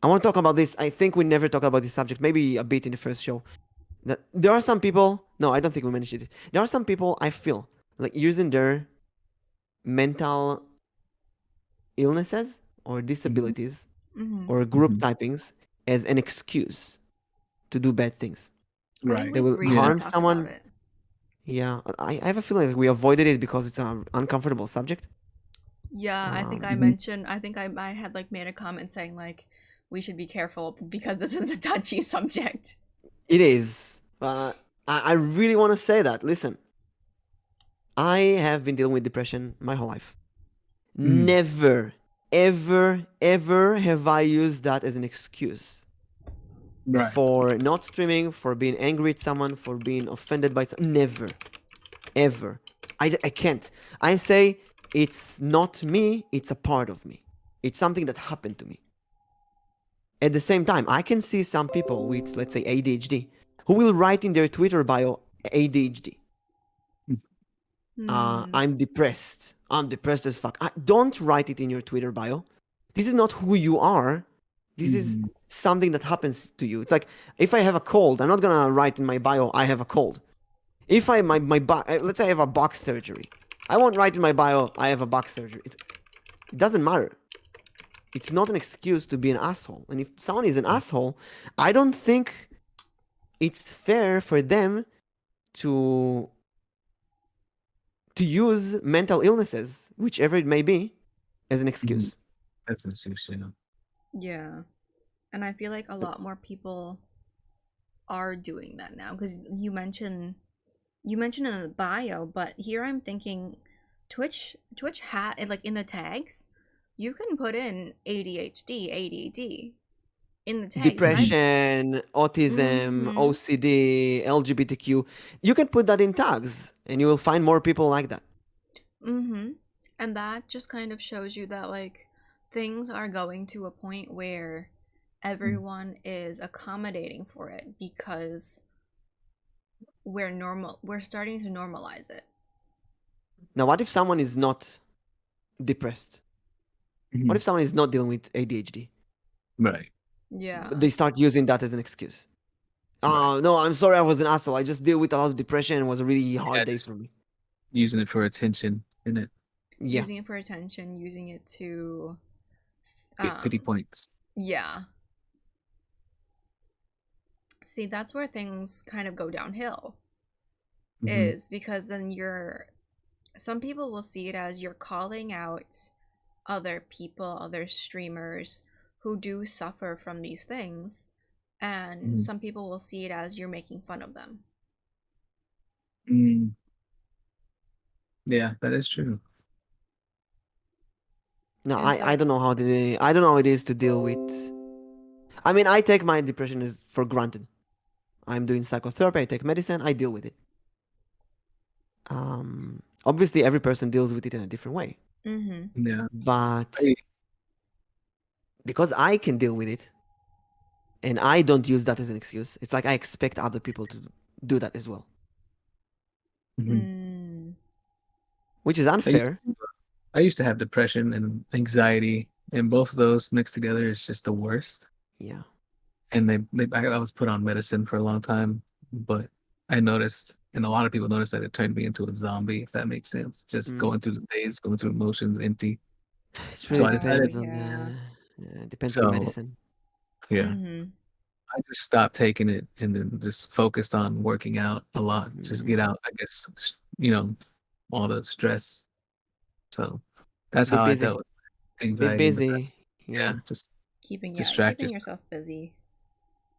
I want to talk about this. I think we never talked about this subject. Maybe a bit in the first show. That there are some people. No, I don't think we mentioned it. There are some people I feel like using their mental illnesses or disabilities Mm-hmm. or group Mhm. typings as an excuse to do bad things. I think Right. They we will briefly Yeah. harm talked about someone. it. Yeah, I have a feeling like we avoided it because it's an uncomfortable subject. Yeah, I think I Mhm. mentioned. I think I had like made a comment saying like we should be careful because this is a touchy subject. It is. I really want to say that. Listen, I have been dealing with depression my whole life. Mhm. Never, ever have I used that as an excuse Right. for not streaming, for being angry at someone, for being offended by someone. Never, ever. I can't. I say it's not me, it's a part of me. It's something that happened to me. At the same time, I can see some people with, let's say, ADHD who will write in their Twitter bio ADHD. Hmm. I'm depressed. I'm depressed as fuck. Don't write it in your Twitter bio. This is not who you are. This is Mhm. something that happens to you. It's like if I have a cold, I'm not gonna write in my bio I have a cold. If I let's say I have a back surgery, I won't write in my bio I have a back surgery. It doesn't matter. It's not an excuse to be an asshole. And if someone is an asshole, I don't think it's fair for them to use mental illnesses, whichever it may be, as an excuse. That's interesting. Yeah, and I feel like a lot more people are doing that now because you mentioned in the bio, but here I'm thinking Twitch had like in the tags, you can put in ADHD, ADD in the tags, and I Depression, autism, mm-hmm, OCD, LGBTQ. You can put that in tags and you will find more people like that. mm-hmm, and that just kind of shows you that like things are going to a point where everyone is accommodating for it because we're starting to normalize it. Now, what if someone is not depressed? What if someone is not dealing with ADHD? Right. Yeah. They start using that as an excuse. Right. Oh, no, I'm sorry I was an asshole. I just deal with a lot of depression and it was a really hard Yeah, day just for me. using it for attention, isn't it? Yeah. Using it for attention, using it to Get pity um points. yeah. See, that's where things kind of go downhill. Mhm. Is because then some people will see it as you're calling out other people, other streamers who do suffer from these things, and Mhm. some people will see it as you're making fun of them. Mm. Yeah, that is true. No, And I don't know how I don't know how it is to deal with. I mean, I take my depression as for granted. I'm doing psychotherapy. I take medicine. I deal with it. Obviously, every person deals with it in a different way. Yeah. But I, because I can deal with it, and I don't use that as an excuse, it's like I expect other people to do that as well, mhm. which is I used unfair. to, I used to have depression and anxiety, and both of those mixed together is just the worst. Yeah. And I was put on medicine for a long time, but I noticed, and a lot of people noticed that it turned me into a zombie, if that makes sense. Just Mm. going through the days, going through emotions, empty. It So really I decided, depends on Yeah. depends on the so medicine. yeah, Mm-hmm. I just stopped taking it and then just focused on working out a lot. Just get Mm. out, I guess, you know, all the stress. So that's Be how I dealt busy. with Be anxiety and depression. busy. Yeah. Yeah, just Keeping distract keeping yourself. yourself busy.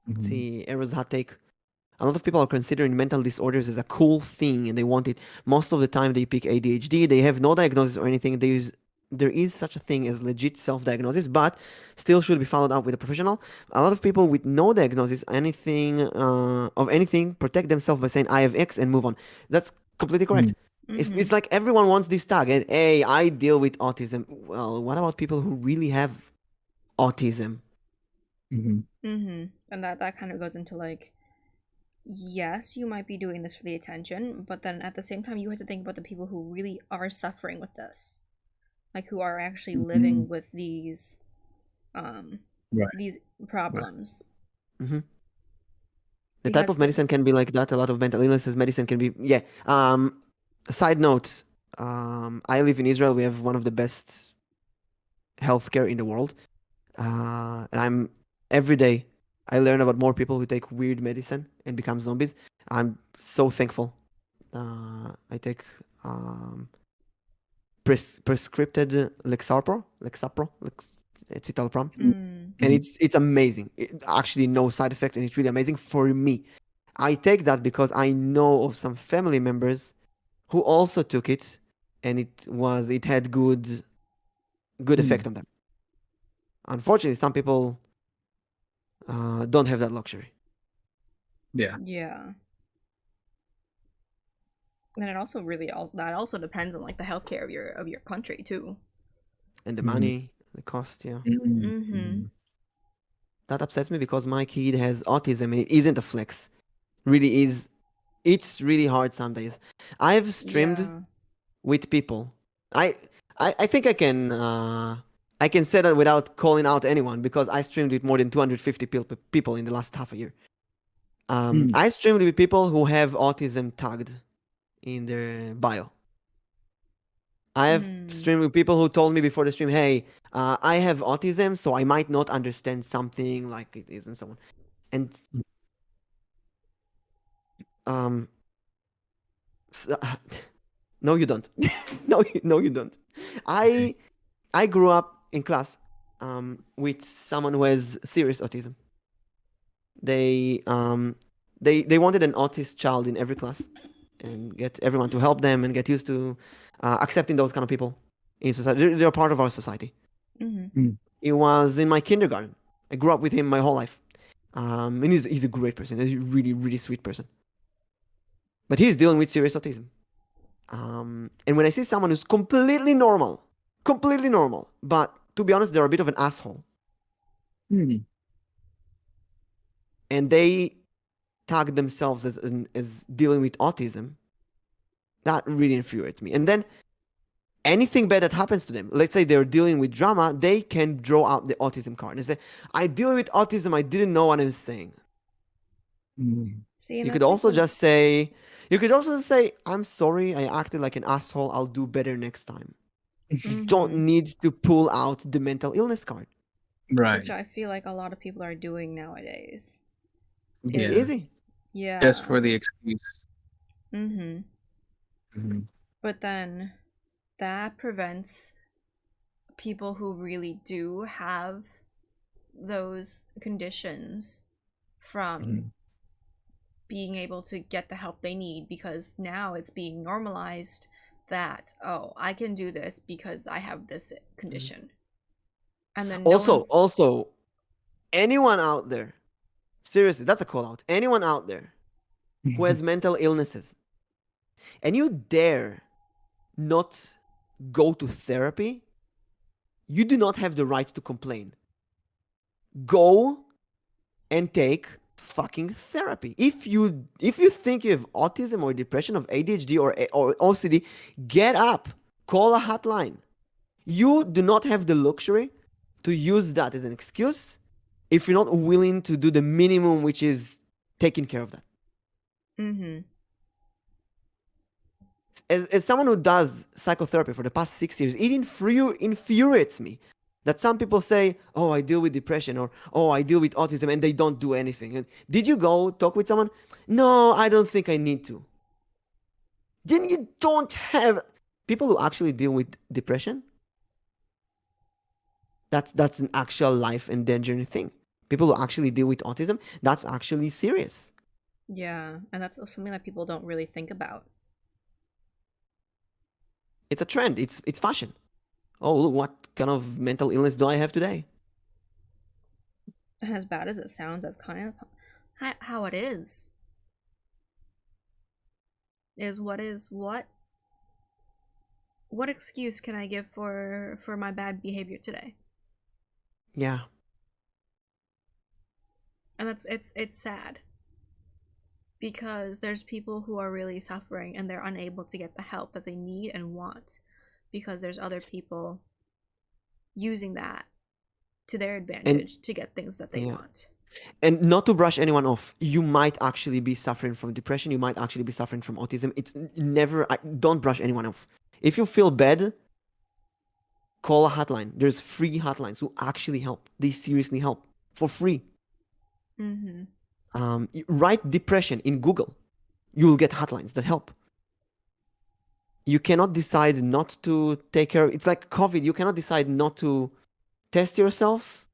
Mhm. See, Error's hot take. A lot of people are considering mental disorders as a cool thing and they want it. Most of the time they pick ADHD, they have no diagnosis or anything. There is such a thing as legit self-diagnosis, but still should be followed up with a professional. A lot of people with no diagnosis, anything, protect themselves by saying I have X and move on. That's completely correct. Mm, If Mm-hmm. it's like everyone wants this tag, and hey, I deal with autism. Well, what about people who really have autism? mhm, Mm-hmm. And that kind of goes into like, yes, you might be doing this for the attention, but then at the same time, you have to think about the people who really are suffering with this, like who are actually mhm. living with um, Right, these right. problems. Hmm. The type of Because, medicine can be like that. A lot of mental illnesses medicine can be, yeah. Side note, I live in Israel. We have one of the best healthcare in the world. And I'm every day I learn about more people who take weird medicine and become zombies. I'm so thankful. I take prescripted citalopram, mm, and Mhm, it's amazing. Actually, no side effects, and it's really amazing for me. I take that because I know of some family members who also took it, and it had good mm. effect on them. Unfortunately, some people don't have that luxury, Yeah. yeah. And it also that also depends on like the healthcare of your country too. and the Mhm, money, the cost, yeah. mhm, Mm-hmm. mhm, That upsets me because my kid has autism, and it isn't a flex. Really is. It's really hard some days. I've streamed Yeah. with people. I I think I can say that without calling out anyone because I streamed with more than 250 people in the last half a year. mm, I streamed with people who have autism tagged in their bio. I have Mm. streamed with people who told me before the stream, "Hey, I have autism, so I might not understand something like it is," and so on. And mm. um, s- no, you don't. No, you don't. Okay. I I grew up in class with someone who has serious autism. They um they wanted an autist child in every class and get everyone to help them and get used to accepting those kind of people in society. They're part of our society. Mm-hmm. Mm, It was in my kindergarten. I grew up with him my whole life. And he's a great person. He's a really, really sweet person. But he's dealing with serious autism. And when I see someone who's completely normal, but to be honest, they're a bit of an asshole, mm, and they tag themselves as dealing with autism, that really infuriates me. And then anything bad that happens to them, let's say they're dealing with drama, they can draw out the autism card and say, I deal with autism, I didn't know what I'm saying. mm. See, and You I could think also when just say, I'm sorry, I acted like an asshole, I'll do better next time. You don't mm-hmm. need to pull out the mental illness card. Which Right. I feel like a lot of people are doing nowadays. It's Yeah. Is easy. Just yeah. for the excuse. Mm-hmm. Mhm. But then that prevents people who really do have those conditions from Mhm. being able to get the help they need, because now it's being normalized that, oh, I can do this because I have this condition. And then Also, anyone out there, seriously, that's a call out. Anyone out there who has mental illnesses and you dare not go to therapy, you do not have the right to complain. Go and take fucking therapy. If you think you have autism or depression or ADHD or OCD, get up, call a hotline. You do not have the luxury to use that as an excuse if you're not willing to do the minimum, which is taking care of that. Mm-hmm. As someone who does psychotherapy for the past 6 years, it infuriates me that some people say, oh, I deal with depression, or oh, I deal with autism, and they don't do anything. And did you go talk with someone? No, I don't think I need to. Then you don't have people who actually deal with depression. That's an actual life endangering thing. People who actually deal with autism, that's actually serious. Yeah, and that's something that people don't really think about. It's a trend. It's fashion. Oh, look, what kind of mental illness do I have today? And as bad as it sounds, that's kind of how it is. What excuse can I give for my bad behavior today? Yeah. And it's sad, because there's people who are really suffering and they're unable to get the help that they need and want, because there's other people using that to their advantage to get things that they want. And not to brush anyone off, you might actually be suffering from depression. You might actually be suffering from autism. It's never, don't brush anyone off. If you feel bad, call a hotline. There's free hotlines who actually help. They seriously help for free. Mm-hmm. Write depression in Google. You will get hotlines that help. You cannot decide not to take care. It's like COVID. You cannot decide not to test yourself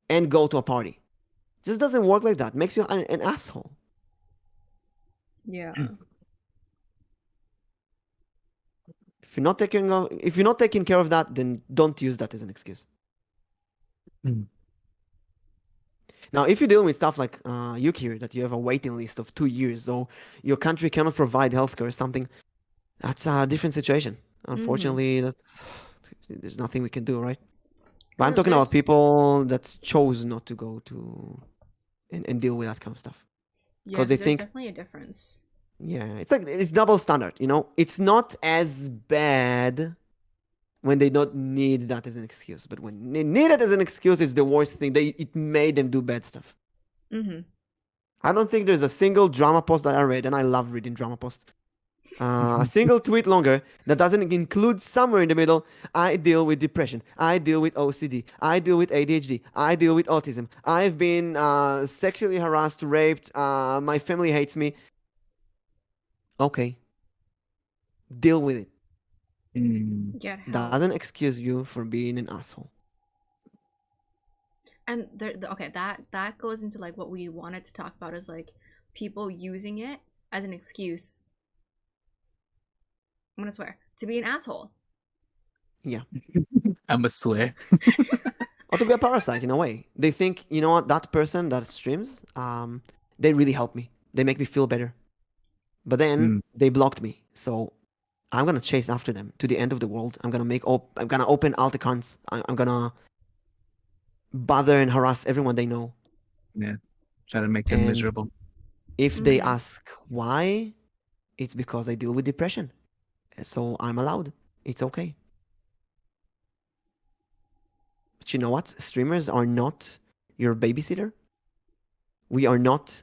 and go to a party. It just doesn't work like that. It makes you an asshole. Yeah. If you're not taking care of that, then don't use that as an excuse. Now, if you're dealing with stuff like you hear that you have a waiting list of 2 years, or your country cannot provide healthcare or something, that's a different situation. Unfortunately, there's nothing we can do, right? But I'm talking about people that chose not to go to and deal with that kind of stuff. Yeah, there's definitely a difference. Yeah, it's double standard, you know? It's not as bad when they don't need that as an excuse, but when they need it as an excuse, it's the worst thing. It made them do bad stuff. Mm-hmm. I don't think there's a single drama post that I read, and I love reading drama posts. A single tweet longer that doesn't include somewhere in the middle, I deal with depression, I deal with OCD, I deal with ADHD, I deal with autism, I've been sexually harassed, raped, my family hates me. Okay. Deal with it. Get help. Doesn't excuse you for being an asshole. And that goes into like what we wanted to talk about, is like people using it as an excuse. I'm gonna swear, to be an asshole. Yeah. I'm a swear. Or to be a parasite in a way. They think, you know what, that person that streams, they really help me. They make me feel better. But then they blocked me. So I'm gonna chase after them to the end of the world. I'm gonna open alt accounts. I'm gonna bother and harass everyone they know. Yeah. Try to make them miserable. If they ask why, it's because I deal with depression. So I'm allowed. It's okay. But you know what? Streamers are not your babysitter. We are not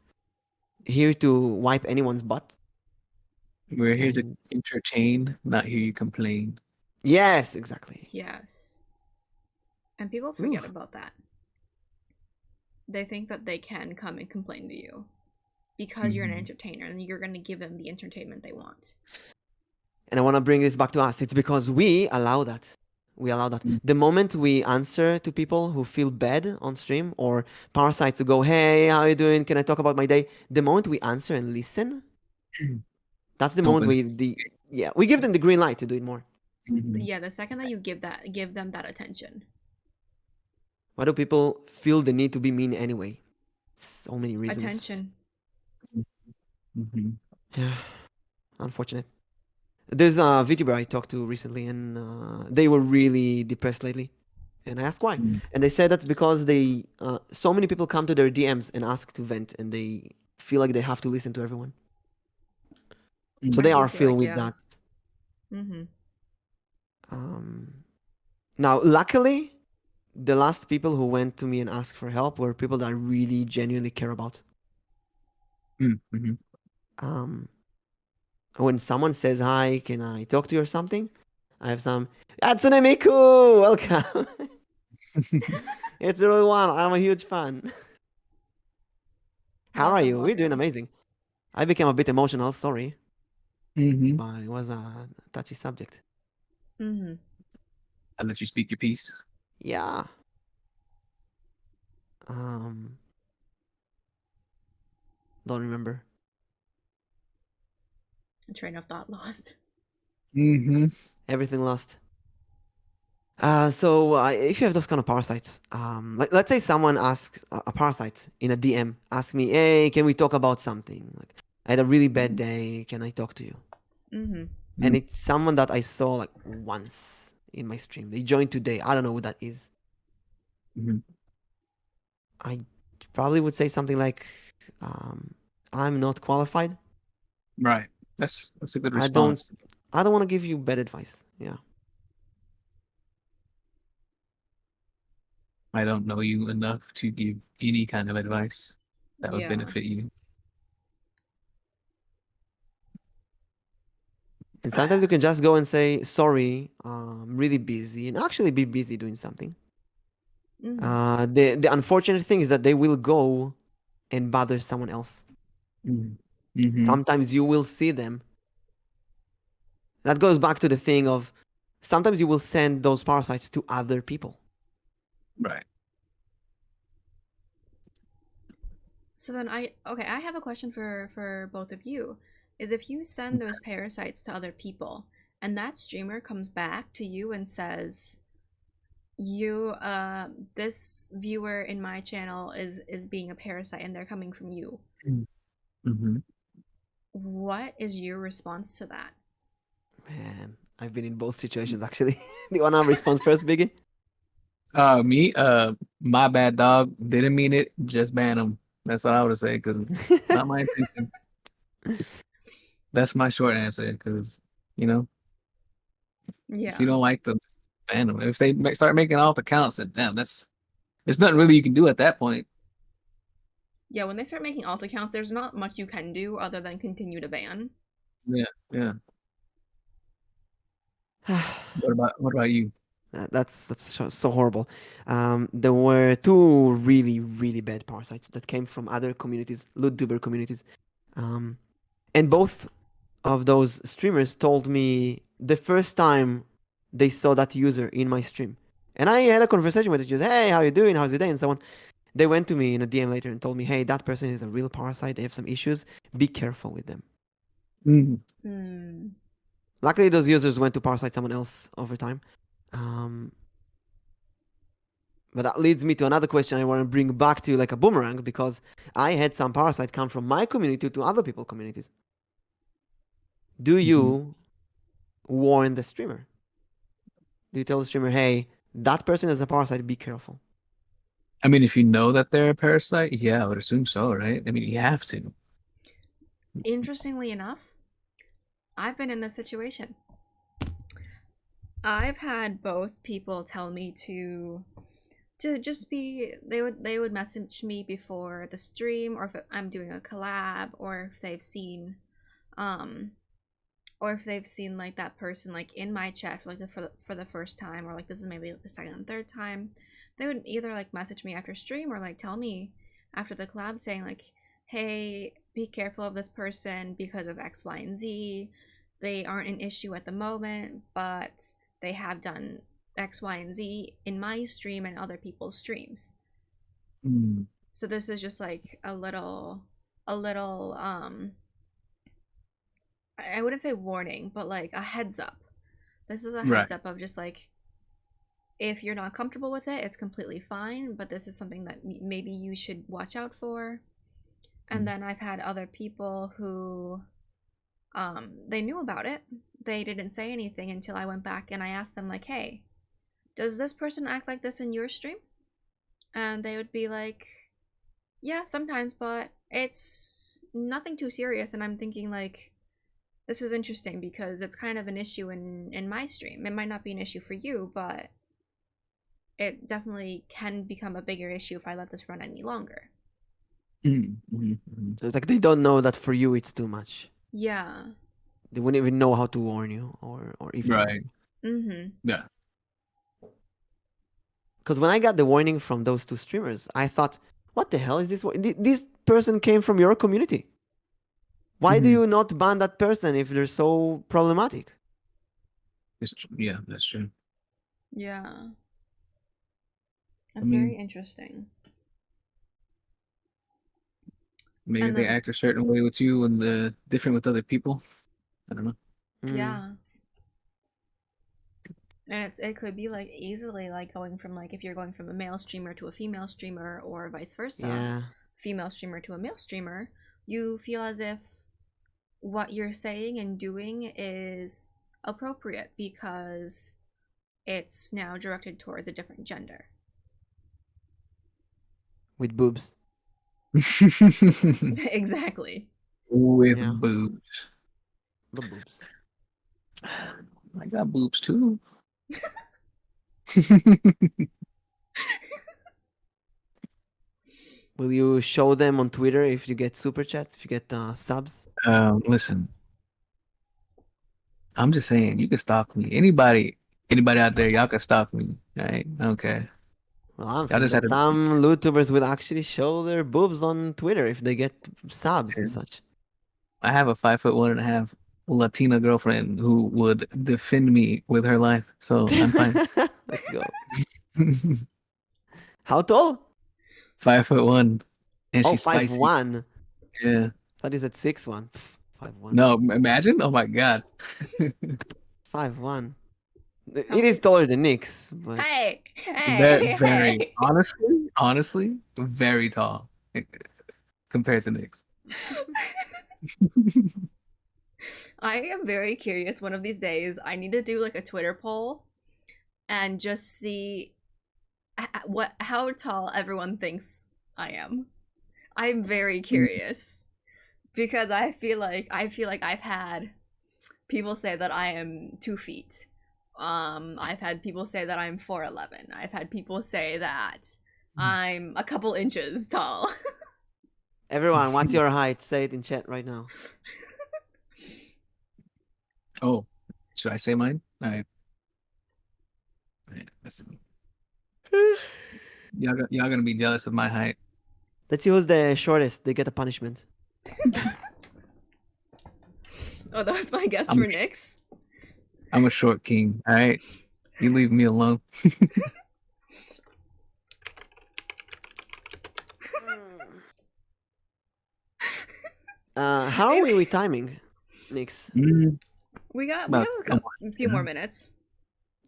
here to wipe anyone's butt. We're here to entertain, not hear you complain. Yes, exactly. Yes. And people forget about that. They think that they can come and complain to you because you're an entertainer and you're going to give them the entertainment they want. And I want to bring this back to us. It's because we allow that. We allow that. Mm. The moment we answer to people who feel bad on stream or parasites who go, hey, how you doing? Can I talk about my day? The moment we answer and listen, that's the moment Opens. we give them the green light to do it more. Mhm. Yeah, the second that you give them that attention. Why do people feel the need to be mean anyway? So many reasons. Attention. Mhm. Yeah, unfortunate. There's a VTuber I talked to recently, and they were really depressed lately. And I asked why, Mm. and they said that's because so many people come to their DMs and ask to vent, and they feel like they have to listen to everyone. So Mm. they I do are feel filled like, with yeah. that. Mm-hmm. Now, luckily, the last people who went to me and asked for help were people that I really genuinely care about. Mhm. When someone says hi, can I talk to you or something? I have some Hatsune Miku, welcome. It's the real one. I'm a huge fan. How are Welcome, you? We're doing welcome. amazing. I became a bit emotional, sorry, Mhm. but it was a touchy subject. Mm-hmm. I let you speak your piece. Yeah. Um, don't remember. Train of thought lost. Mhm. Everything lost. So if you have those kind of parasites, let's say someone asks a parasite in a DM, ask me, hey, can we talk about something? Like, I had a really bad day. Can I talk to you? Mm-hmm. And it's someone that I saw like once in my stream. They joined today. I don't know who that is. Mhm. I probably would say something like, I'm not qualified. Right. That's a good I don't response. I don't want to give you bad advice. Yeah. I don't know you enough to give any kind of advice that would Yeah. benefit you. And sometimes you can just go and say, sorry, I'm really busy, and actually be busy doing something. Mm-hmm. The unfortunate thing is that they will go and bother someone else. Mm-hmm. Sometimes you will see them. That goes back to the thing of sometimes you will send those parasites to other people. Right. So then I have a question for both of you. Is if you send those parasites to other people and that streamer comes back to you and says, you this viewer in my channel is being a parasite and they're coming from you. Mm-hmm. What is your response to that? Man, I've been in both situations actually. Do you want to respond first, Biggie? Me, my bad, dog. Didn't mean it. Just ban them. That's what I would say because not my intention. That's my short answer because you know if you Yeah. don't like them, ban them. If they start making alt accounts, then damn, there's nothing really you can do at that point. Yeah, when they start making alt accounts, there's not much you can do other than continue to ban. Yeah, yeah. What about you? That's so horrible. There were two really really bad parasites that came from other communities, Vtuber communities, and both of those streamers told me the first time they saw that user in my stream, and I had a conversation with the user. Hey, how you doing? How's your day? And so on. They went to me in a DM later and told me, hey, that person is a real parasite. They have some issues. Be careful with them. Mm. Hmm. Luckily, those users went to parasite someone else over time. Um, But that leads me to another question I want to bring back to you like a boomerang because I had some parasite come from my community to other people's communities. Do Mhm. you warn the streamer? Do you tell the streamer, hey, that person is a parasite, be careful? I mean, if you know that they're a parasite, yeah, I would assume so, right? I mean, you have to. Interestingly enough, I've been in this situation. I've had both people tell me to just be they would message me before the stream or if I'm doing a collab or if they've seen um like that person like in my chat for like for the first time or like this is maybe the second and third time. They would either like message me after stream or like tell me after the collab saying like, hey, be careful of this person because of X, Y, and Z. they aren't an issue at the moment, but they have done X, Y, and Z in my stream and other people's streams. Mm. So this is just like a little I wouldn't say warning, but like a heads up. This is a heads up of just like, if you're not comfortable with it, it's completely fine, but this is something that maybe you should watch out for. And then I've had other people who they knew about it. They didn't say anything until I went back and I asked them like, hey, does this person act like this in your stream? And they would be like, yeah, sometimes, but it's nothing too serious. And I'm thinking like, this is interesting because it's kind of an issue in my stream. It might not be an issue for you, but it definitely can become a bigger issue if I let this run any longer. So it's like they don't know that for you it's too much. Yeah. They wouldn't even know how to warn you or if to warn Right. you. Yeah. Because when I got the warning from those two streamers, I thought, what the hell is this? This person came from your community. Why do you not ban that person if they're so problematic? Yeah, that's true. Yeah. That's mean, very interesting. Maybe And they then- act a certain way with you and different with other people. I don't know. Yeah. And it could be like easily like going from like, if you're going from a male streamer to a female streamer or vice versa, Yeah. female streamer to a male streamer, you feel as if what you're saying and doing is appropriate because it's now directed towards a different gender. With boobs. Exactly. With Yeah. boobs. The boobs. I got boobs too. Will you show them on Twitter if you get super chats, if you get subs? Listen, I'm just saying, you can stalk me. Anybody out there, y'all can stalk me. Right? Okay. Well, I'm Y'all saying just that had to. some YouTubers will actually show their boobs on Twitter if they get subs and Yeah. such. I have a 5'1.5" Latina girlfriend who would defend me with her life, so I'm fine. Let's go. How tall? 5'1", and Oh, she's spicy. 5'1". Yeah. Thought you said 6'1". 5'1". No, imagine. Oh my god. 5'1". It is taller than Nyx, but Hey, Very honestly, very tall compared to Nyx. I am very curious. One of these days, I need to do like a Twitter poll and just see how tall everyone thinks I am. I'm very curious because I feel like I've had people say that I am 2 feet. I've had people say that I'm 4'11". I've had people say that I'm a couple inches tall. everyone, what's your height? Say it in chat right now. Oh, should I say mine? All right, listen. Y'all gonna be jealous of my height. Let's see who's the shortest. They get a punishment. Oh, that was my guess I'm for a- Nyx. I'm a short king. All right, you leave me alone. How are we with timing, Nyx? We have About a few more minutes.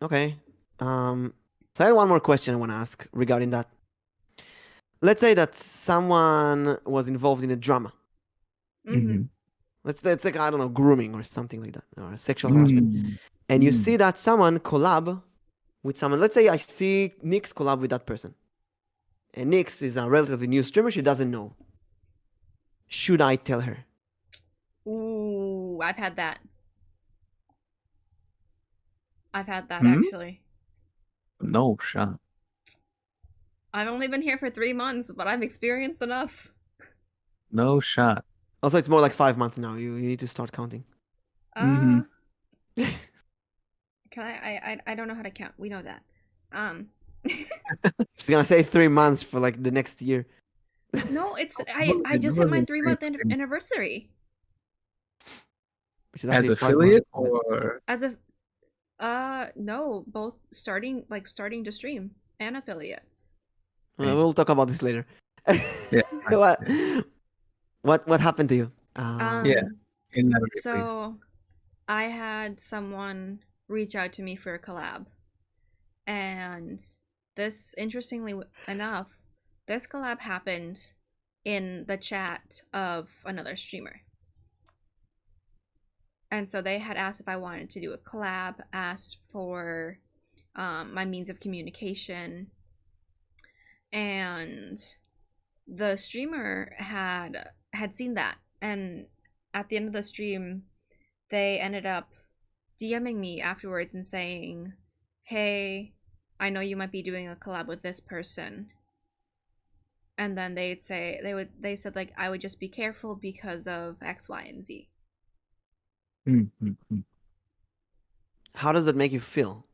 Okay. So I have one more question I want to ask regarding that. Let's say that someone was involved in a drama. Mm-hmm. Let's like, I don't know, grooming or something like that, or sexual harassment. And you see that someone collab with someone. Let's say I see Nyx collab with that person. And Nyx is a relatively new streamer. She doesn't know. Should I tell her? Ooh, I've had that. Actually. No shot. I've only been here for 3 months, but I've experienced enough. No shot. Also, it's more like 5 months now. You need to start counting. Mhm. Can I don't know how to count. We know that. She's gonna say 3 months for like the next year. No, it's I just hit my 3-month anniversary. which is As actually 5 months. affiliate or As a no, both starting to stream and affiliate. We'll talk about this later. yeah, what what happened to you? yeah, inevitably. So I had someone reach out to me for a collab. And this, interestingly enough, this collab happened in the chat of another streamer. And so they had asked if I wanted to do a collab, asked for my means of communication. And the streamer had seen that. And at the end of the stream, they ended up DMing me afterwards and saying, hey, I know you might be doing a collab with this person. And then they'd say, they said, like, I would just be careful because of X, Y, and Z. Mm-hmm. How does that make you feel?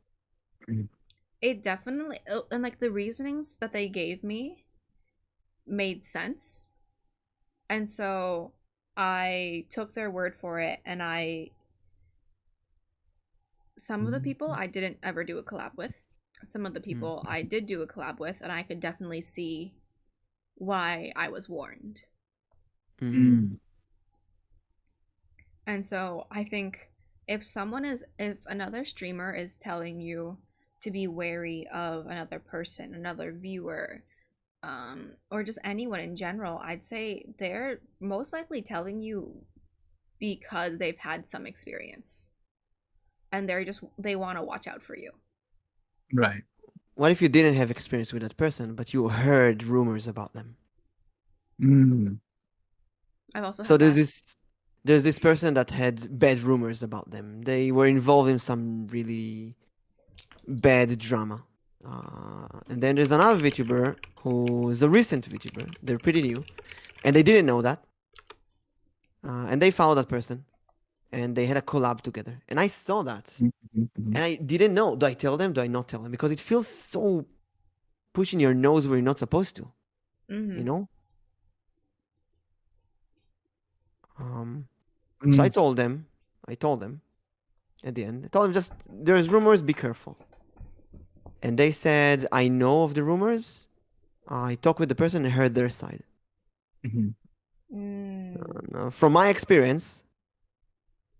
It definitely, and like the reasonings that they gave me made sense. And so I took their word for it, and some of the people I didn't ever do a collab with. Some of the people I did do a collab with, and I could definitely see why I was warned. Mm. And so I think if another streamer is telling you to be wary of another person, another viewer, or just anyone in general, I'd say they're most likely telling you because they've had some experience. And they want to watch out for you. Right. What if you didn't have experience with that person, but you heard rumors about them? I've also So had there's this person that had bad rumors about them. They were involved in some really bad drama. And then there's another VTuber who's a recent VTuber. They're pretty new, and they didn't know that. And they followed that person, and they had a collab together. And I saw that, and I didn't know. Do I tell them? Do I not tell them? Because it feels so pushing your nose where you're not supposed to. You know. So I told them. At the end, I told them, just there's rumors. Be careful. And they said, I know of the rumors. I talked with the person and heard their side. From my experience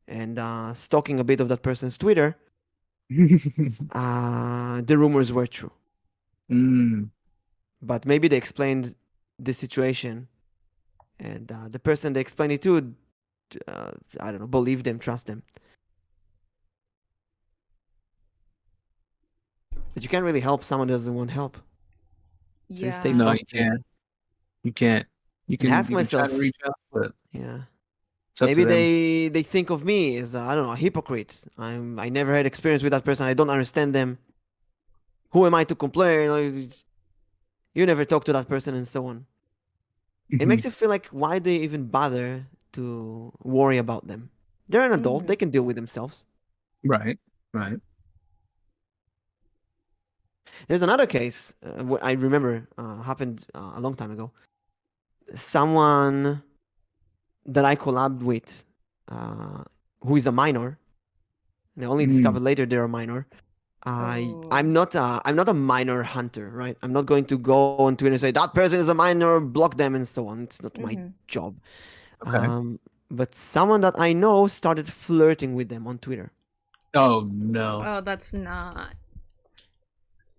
and stalking a bit of that person's Twitter, the rumors were true. But maybe they explained the situation, and the person they explained it to, I don't know, believe them, trust them. But you can't really help someone who doesn't want help. So you stay Yeah. No, you frustrated. can't. You can't. You can, ask you can try myself- to reach out, but Yeah. it's up Maybe to them. they think of me as I don't know, a hypocrite. I never had experience with that person. I don't understand them. Who am I to complain? Like, you never talk to that person, and so on. It makes you feel like, why do you even bother to worry about them? They're an adult. They can deal with themselves. Right. Right. There's another case I remember happened a long time ago. Someone that I collabed with, who is a minor, and I only discovered later they're a minor. I'm not a minor hunter, right? I'm not going to go on Twitter and say that person is a minor, block them, and so on. It's not my job. Okay. But someone that I know started flirting with them on Twitter. Oh no. Oh, that's not.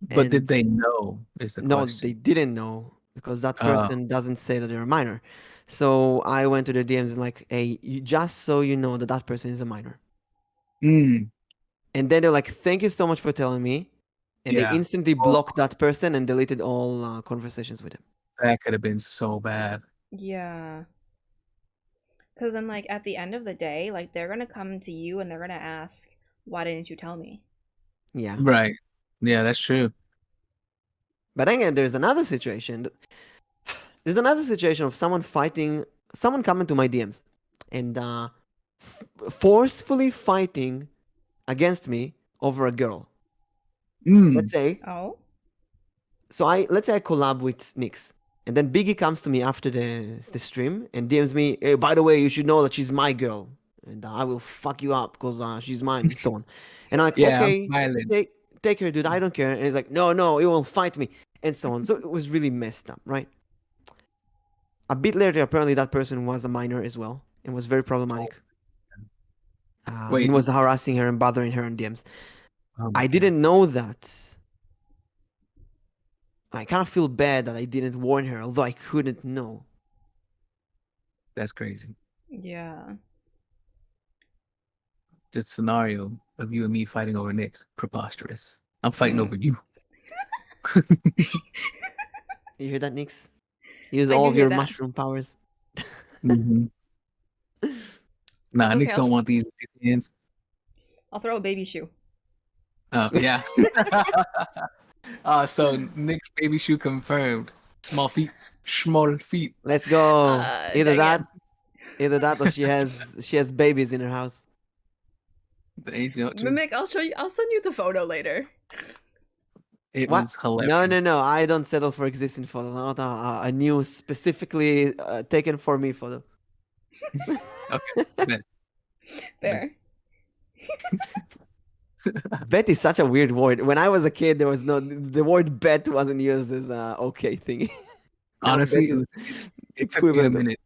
But And did they know? Is the no, question. they didn't know, because that Oh. person doesn't say that they're a minor. So I went to their DMs and like, hey, just so you know that person is a minor. Mm. And then they're like, thank you so much for telling me. And Yeah. they instantly blocked that person and deleted all conversations with him. That could have been so bad. Yeah. Because then, like, at the end of the day, like, they're going to come to you and they're going to ask, why didn't you tell me? Yeah. Right. Yeah, that's true. But then again, there's another situation. There's another situation of someone coming to my DMs and forcefully fighting against me over a girl. Let's say. Oh? So let's say I collab with Nyx. And then Biggie comes to me after the stream and DMs me, hey, by the way, you should know that she's my girl. and I will fuck you up because she's mine and so on. And I'm like, Yeah, I'm okay, smiling. take her, dude. I don't care. And he's like, no, you will fight me and so on. So it was really messed up, right? A bit later, apparently that person was a minor as well and was very problematic. Wait. And was harassing her and bothering her on DMs. Oh my I God. didn't know that. I kind of feel bad that I didn't warn her, although I couldn't know. That's crazy. Yeah. The scenario of you and me fighting over Nyx, preposterous. I'm fighting over you. You hear that, Nyx? Use I all do of hear your that. mushroom powers. Mhm. Nah, It's Nyx okay, don't want these hands. I'll throw a baby shoe. Yeah. So Nyx baby shoe confirmed. Small feet. Small feet. Let's go. Either dang that, or she has babies in her house. You know, it. Mimic, I'll show you. I'll send you the photo later. it What? was hilarious. No. I don't settle for existing photo. Not a new specifically taken for me photo. Okay. Bet. There. Bet is such a weird word. When I was a kid, there was the word bet wasn't used as a okay thing. Now Honestly, bet is it took me a equivalent of- minute.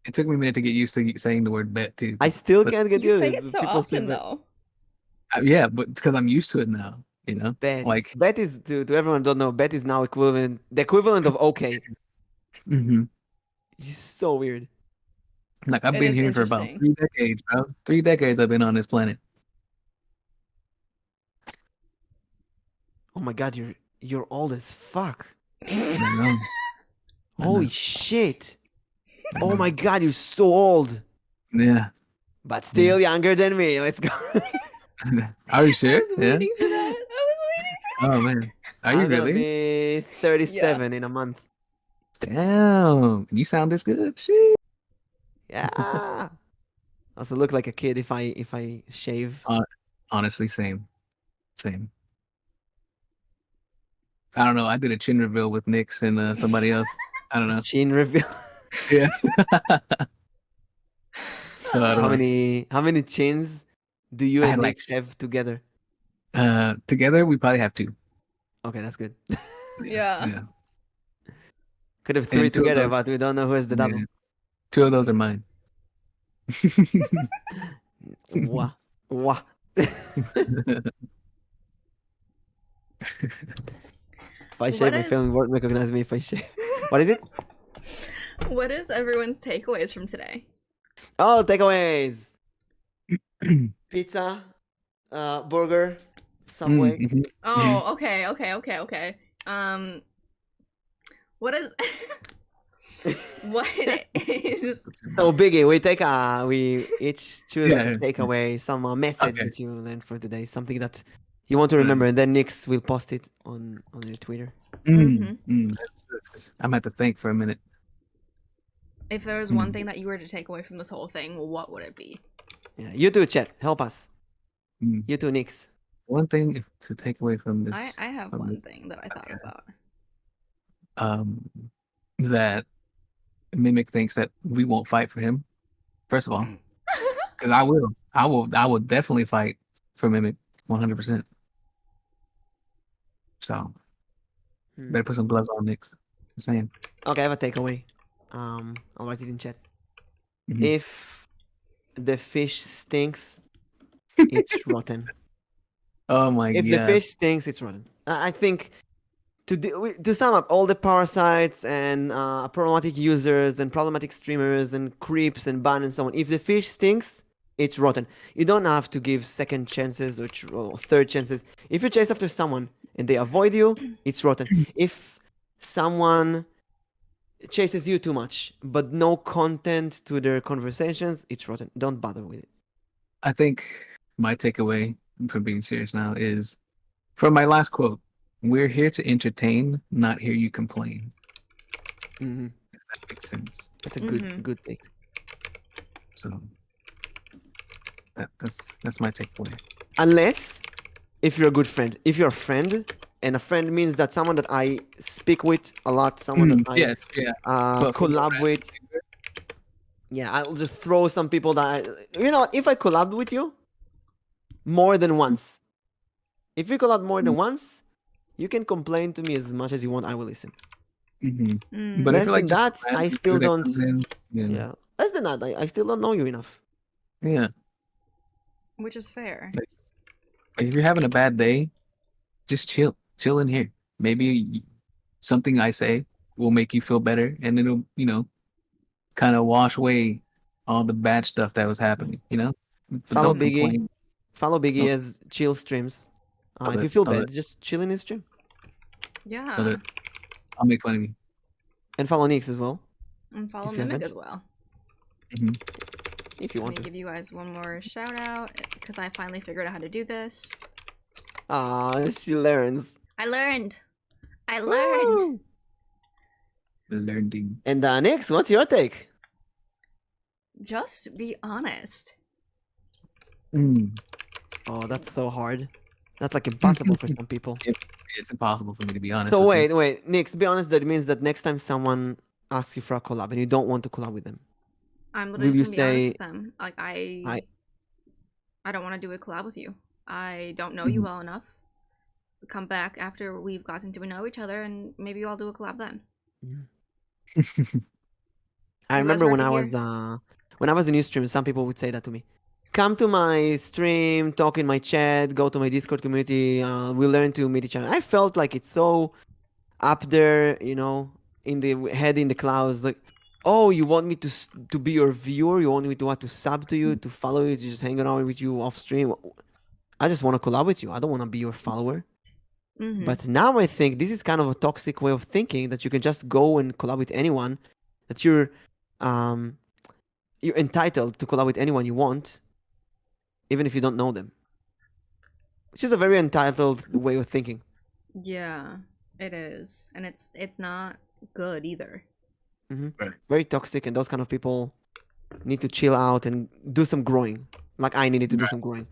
It took me a minute to get used to saying the word bet too. I still But- can't get You used. say to it so people say often bet. though. Yeah, but because I'm used to it now, you know. Bet. Like, Bet is to everyone who don't know. Bet is now the equivalent of okay. mhm. It's so weird. Like I've It been is here for about interesting. 3 decades, bro. 3 decades I've been on this planet. Oh my god, you're old as fuck. I know. I Holy know. shit. I Oh know. my god, you're so old. Yeah. But still younger than me. Let's go. Are you I serious? was Yeah. waiting for that. I was waiting for Oh man. Are you I'm gonna really? be 37 in a month. Damn. You sound this good. Shit. Yeah. Also look like a kid if I shave. Honestly, same. Same. I don't know. I did a chin reveal with Nyx and somebody else. I don't know. Chin reveal. Yeah. So I don't know. How many chins do you I and had, like, Nick have together? Together we probably have 2. Okay, that's good. Yeah. Yeah. Could have 3 And 2 of together, those- but we don't know who has the double. yeah. 2 of those are mine. Wah. Wah. If I shave, my is- family won't recognize me if I shave. What is it? What is everyone's takeaways from today? Oh, takeaways. Pizza, burger, Subway. Mhm. Oh, okay. What is what is So Biggie, we each choose like, a Yeah. takeaway, some message Okay. that you learned for today, something that you want to remember, and then Nyx will post it on your Twitter. I'm at to think for a minute. if there was one thing that you were to take away from this whole thing, what would it be? Yeah, you too, chat. Help us. Mm. You too, Nyx. One thing to take away from this, I have from one this, thing that I thought Okay. about. That Mimic thinks that we won't fight for him. First of all, because I will definitely fight for Mimic 100%. So better put some gloves on, Nyx. I'm saying. Okay, I have a takeaway. I'll write it in chat. Mhm. If the fish stinks, it's rotten. Oh my If god. the fish stinks, it's rotten. I think to sum up, all the parasites and problematic users and problematic streamers and creeps and ban and so on. If the fish stinks, it's rotten. You don't have to give second chances or third chances. If you chase after someone and they avoid you, it's rotten. If someone chases you too much but no content to their conversations, it's rotten. Don't bother with it. I think my takeaway from being serious now is from my last quote: "We're here to entertain, not hear you complain." Mhm. If that makes sense. That's a Mhm. good take. So that's my takeaway. Unless if you're a good friend. If you're a friend, and a friend means that someone that I speak with a lot, someone that I Yes, yeah. But from collab what I with, Yeah, I'll just throw some people that you know what, if I collabed with you more than once. If we collab more than once, you can complain to me as much as you want, I will listen. Mm-hmm. But I Less feel like than just that, I random still dude that don't. comes in, Yeah, less than that, I still don't know you enough. yeah. Which is fair. Like, if you're having a bad day, just chill in here. Maybe something I say will make you feel better, and it'll kind of wash away all the bad stuff that was happening. But Follow don't Biggie. complain. Follow Biggie Don't as chill streams. love If it. you feel Love bad, it. just chill in his stream. Yeah. Love it. I'll make fun of you. And follow Nyx as well, And follow if you Mimic haven't. as well. Hmm. if you Let want me to. give you guys one more shout out because I finally figured out how to do this. She learns. I learned. Woo! Learning. And Nyx, what's your take? Just be honest. Mm. Oh, that's so hard. That's like impossible for some people. It's impossible for me to be honest. So with you. wait, Nyx, be honest. That means that next time someone asks you for a collab and you don't want to collab with them, I'm literally will you just gonna be honest say, with them. Like I I don't want to do a collab with you. I don't know Mhm. you well enough. Come back after we've gotten to know each other, and maybe I'll do a collab then. I You guys remember heard when it I was in new stream, some people would say that to me. Come to my stream, talk in my chat, go to my Discord community. We learn to meet each other. I felt like it's so up there, in the head in the clouds. Like, oh, you want me to be your viewer? You want me to sub to you, to follow you, to just hang out with you off stream? I just want to collab with you. I don't want to be your follower. Mhm. But now I think this is kind of a toxic way of thinking that you can just go and collab with anyone, that you're entitled to collab with anyone you want, even if you don't know them. Which is a very entitled way of thinking. Yeah, it is, and it's not good either. Right. Very toxic, and those kind of people need to chill out and do some growing. Like I needed to do some growing.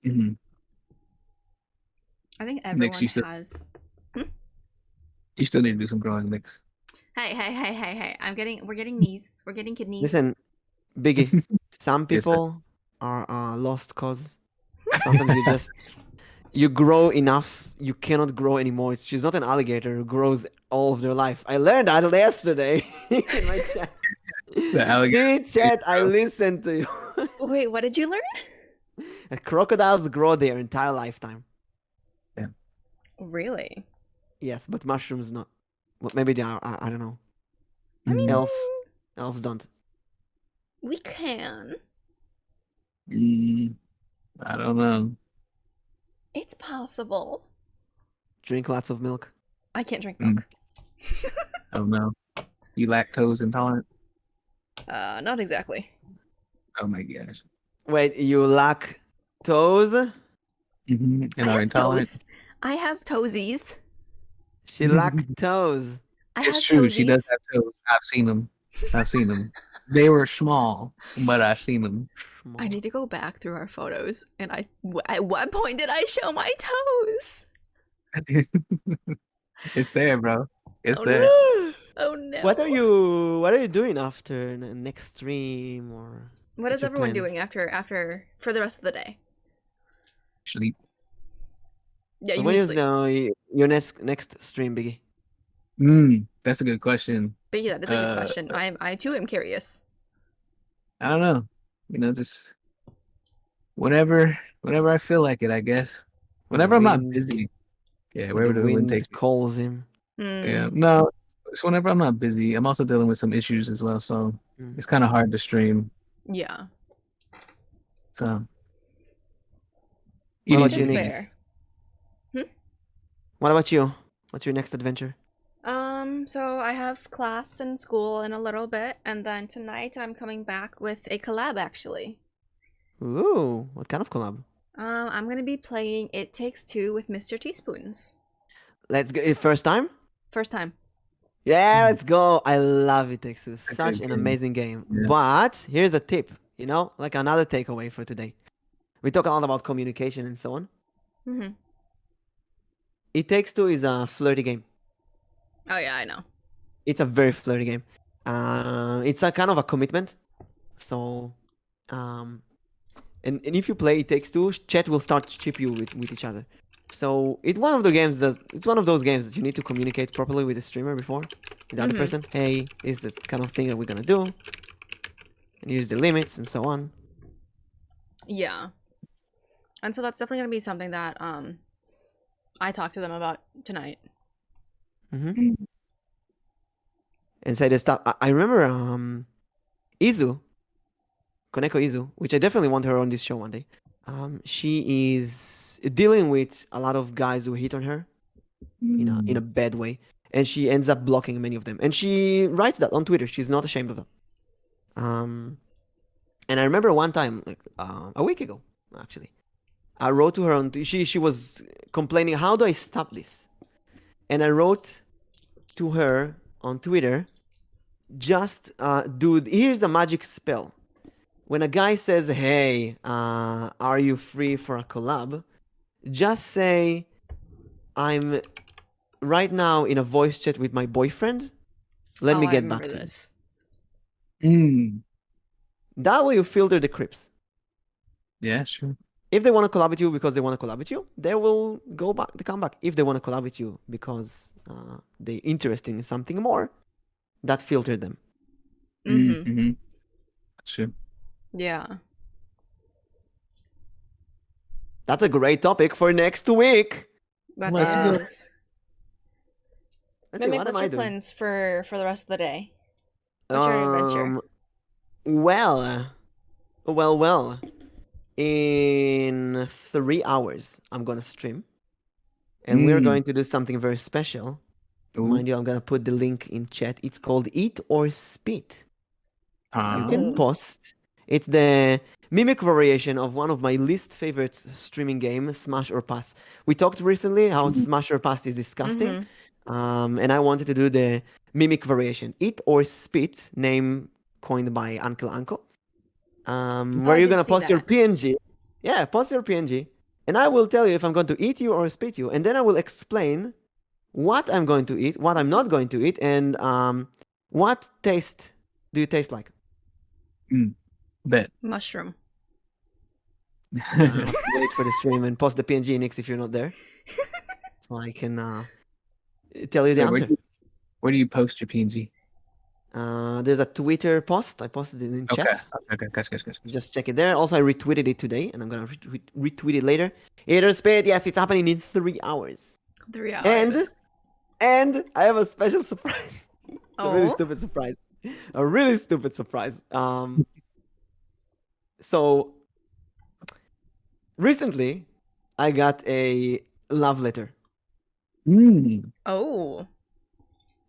Mhm. I think Nyx, everyone you still has. need to do some growing, Nyx. Hey! We're getting knees. We're getting kidneys. Listen, Biggie, some Yes, sir. people are lost cause. Sometimes you grow enough, you cannot grow anymore. She's not an alligator who grows all of their life. I learned that yesterday in my chat. The alligator See, chat, I bro. listened to you. Wait, what did you learn? Crocodiles grow their entire lifetime. Really? Yes, but mushrooms not. Well, maybe they are. I don't know. I mean, Elves don't. we can. I don't know. It's possible. Drink lots of milk. I can't drink Mm. milk. Oh no. You lactose intolerant? Not exactly. Oh my gosh. Wait, you lack toes? And I are have intolerant? toes. I have toesies. She lack toes. I It's have true. She does toesies. have toes. I've seen them. They were small, but I've seen them. I need to go back through our photos, and at what point did I show my toes? It's there, bro. It's Oh, there. no. Oh no. What are you doing after next stream or What is your everyone plans? doing after for the rest of the day? Sleep. Yeah, you When need is sleep. your next stream, Biggie? That's a good question. But yeah, that's a good question. I too am curious. I don't know. Just whenever I feel like it, I guess. Whenever I'm not busy. Yeah, When the wherever the wind wind takes me. calls him. Yeah. No, it's whenever I'm not busy. I'm also dealing with some issues as well, so Mm. it's kind of hard to stream. Yeah. So. What about Which you, is Nyx? fair. What about you? What's your next adventure? So I have class and school in a little bit, and then tonight I'm coming back with a collab actually. Ooh, what kind of collab? I'm gonna be playing It Takes Two with Mr. Teaspoons. Let's go. First time? First time. Yeah, let's go. I love It Takes Two. a Such good an game. amazing game. Yeah. But here's a tip, like another takeaway for today. We talk a lot about communication and so on. Mm-hmm. It Takes Two is a flirty game. Oh yeah, I know. It's a very flirty game. It's a kind of a commitment. So, and if you play It Takes Two, chat will start to chip you with each other. So it's one of those games that you need to communicate properly with the streamer before, with the other person. Hey, this is the kind of thing that we're gonna do, and use the limits and so on. Yeah. And so that's definitely gonna be something that I talked to them about tonight. And say the stuff. I remember Izu, Koneko Izu, which I definitely want her on this show one day. She is dealing with a lot of guys who hit on her in a bad way, and she ends up blocking many of them. And she writes that on Twitter. She's not ashamed of it. And I remember one time, like a week ago, actually, I wrote to her on. She was complaining, "How do I stop this?" And I wrote to her on Twitter, "Just dude, here's a magic spell. When a guy says, hey, are you free for a collab? Just say, I'm right now in a voice chat with my boyfriend. Let me get back to this. you." That way you filter the creeps. Yeah, sure. If they want to collab with you because they want to collab with you, they will go back, they come back. If they want to collab with you because they're interested in something more, that filtered them. Sure. Yeah. That's a great topic for next week. That Let's go. is. Let's see, Mimic, what what's am I your doing? plans for the rest of the day? What's your adventure? Well. In 3 hours, I'm gonna stream, and we're going to do something very special. Mind you, I'm gonna put the link in chat. It's called Eat or Spit. You can post. It's the mimic variation of one of my least favorite streaming game, Smash or Pass. We talked recently how Smash or Pass is disgusting, and I wanted to do the mimic variation, Eat or Spit, name coined by Uncle Anko. Where you're gonna post your PNG. Yeah, post your PNG, and I will tell you if I'm going to eat you or spit you, and then I will explain what I'm going to eat, what I'm not going to eat, and what taste do you taste like? Bet. Mushroom. I'll have to wait for the stream and post the PNG, Nyx, if you're not there, so I can tell you the answer. Where do you post your PNG? There's a Twitter post. I posted it in chat. Okay, gotcha. Just check it there. Also, I retweeted it today, and I'm gonna retweet it later. Eater Spit, yes, it's happening in 3 hours. 3 hours. And I have a special surprise. It's a really stupid surprise. A really stupid surprise. So recently, I got a love letter. Oh.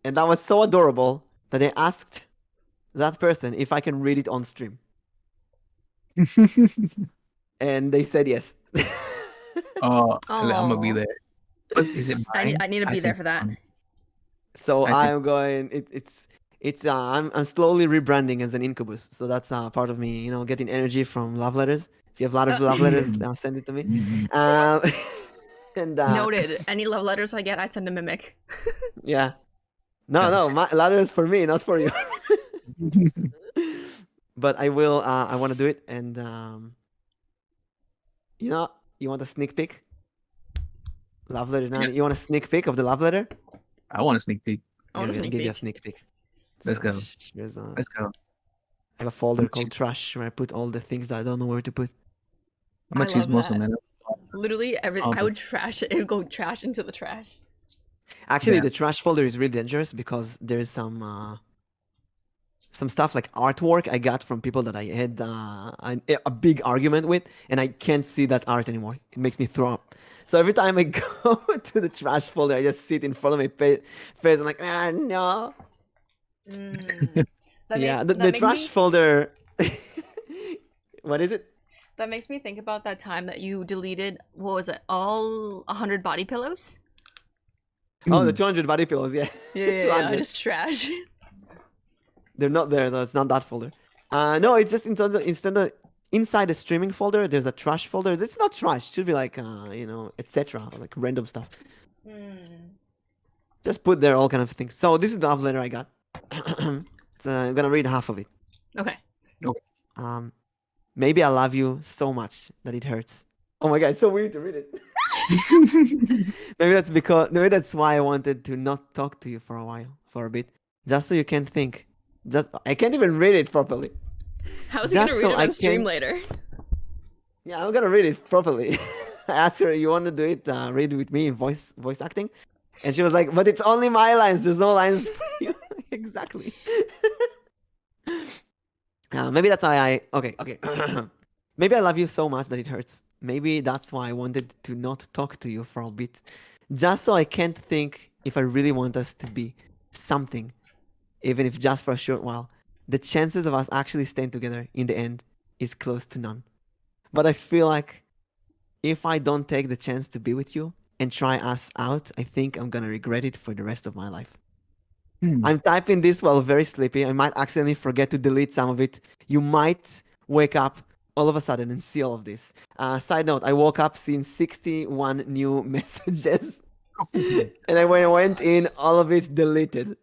And that was so adorable that I asked that person if I can read it on stream. And they said yes. I'm gonna be there. Is it mine? I need to be there for that. So I'm going. I'm slowly rebranding as an incubus. So that's part of me, getting energy from love letters. If you have a lot of love letters, send it to me. And noted. Any love letters I get, I send to Mimic. Yeah. No, my letters for me, not for you. But I will. I want to do it, and you want a sneak peek? Love letter. Yeah. You want a sneak peek of the love letter? I want a sneak peek. I want to give you a sneak peek. Let's go. Let's go. I have a folder called trash where I put all the things that I don't know where to put. I'm gonna choose muscle, man. Literally everything. I would trash it. It would go trash into the trash. Actually, the trash folder is really dangerous because there's some stuff like artwork I got from people that I had a big argument with, and I can't see that art anymore. It makes me throw up. So every time I go to the trash folder, I just sit in front of my face. I'm like, no. The trash folder. What is it? That makes me think about that time that you deleted, what was it, all 100 body pillows? Oh, the 200 body pillows, yeah. Yeah, just trash. They're not there, though. It's not that folder. No, it's just inside the streaming folder, there's a trash folder. It's not trash. It should be like, etc. Like random stuff. Just put there all kind of things. So this is the love letter I got. I'm gonna read half of it. Okay. Um, maybe I love you so much that it hurts. Oh my god, it's so weird to read it. Maybe that's why I wanted to not talk to you for a while, for a bit, just so you can think. Just I can't even read it properly. How's he gonna read it on stream later? Yeah, I'm gonna read it properly. I asked her, "You want to do it? Read with me, voice acting?" And she was like, "But it's only my lines. There's no lines for you." Exactly. Maybe that's why okay. Maybe I love you so much that it hurts. Maybe that's why I wanted to not talk to you for a bit, just so I can't think if I really want us to be something, even if just for a short while. The chances of us actually staying together in the end is close to none. But I feel like if I don't take the chance to be with you and try us out, I think I'm gonna regret it for the rest of my life. I'm typing this while very sleepy. I might accidentally forget to delete some of it. You might wake up all of a sudden and see all of this. Side note, I woke up seeing 61 new messages. And I when I went in, all of it deleted.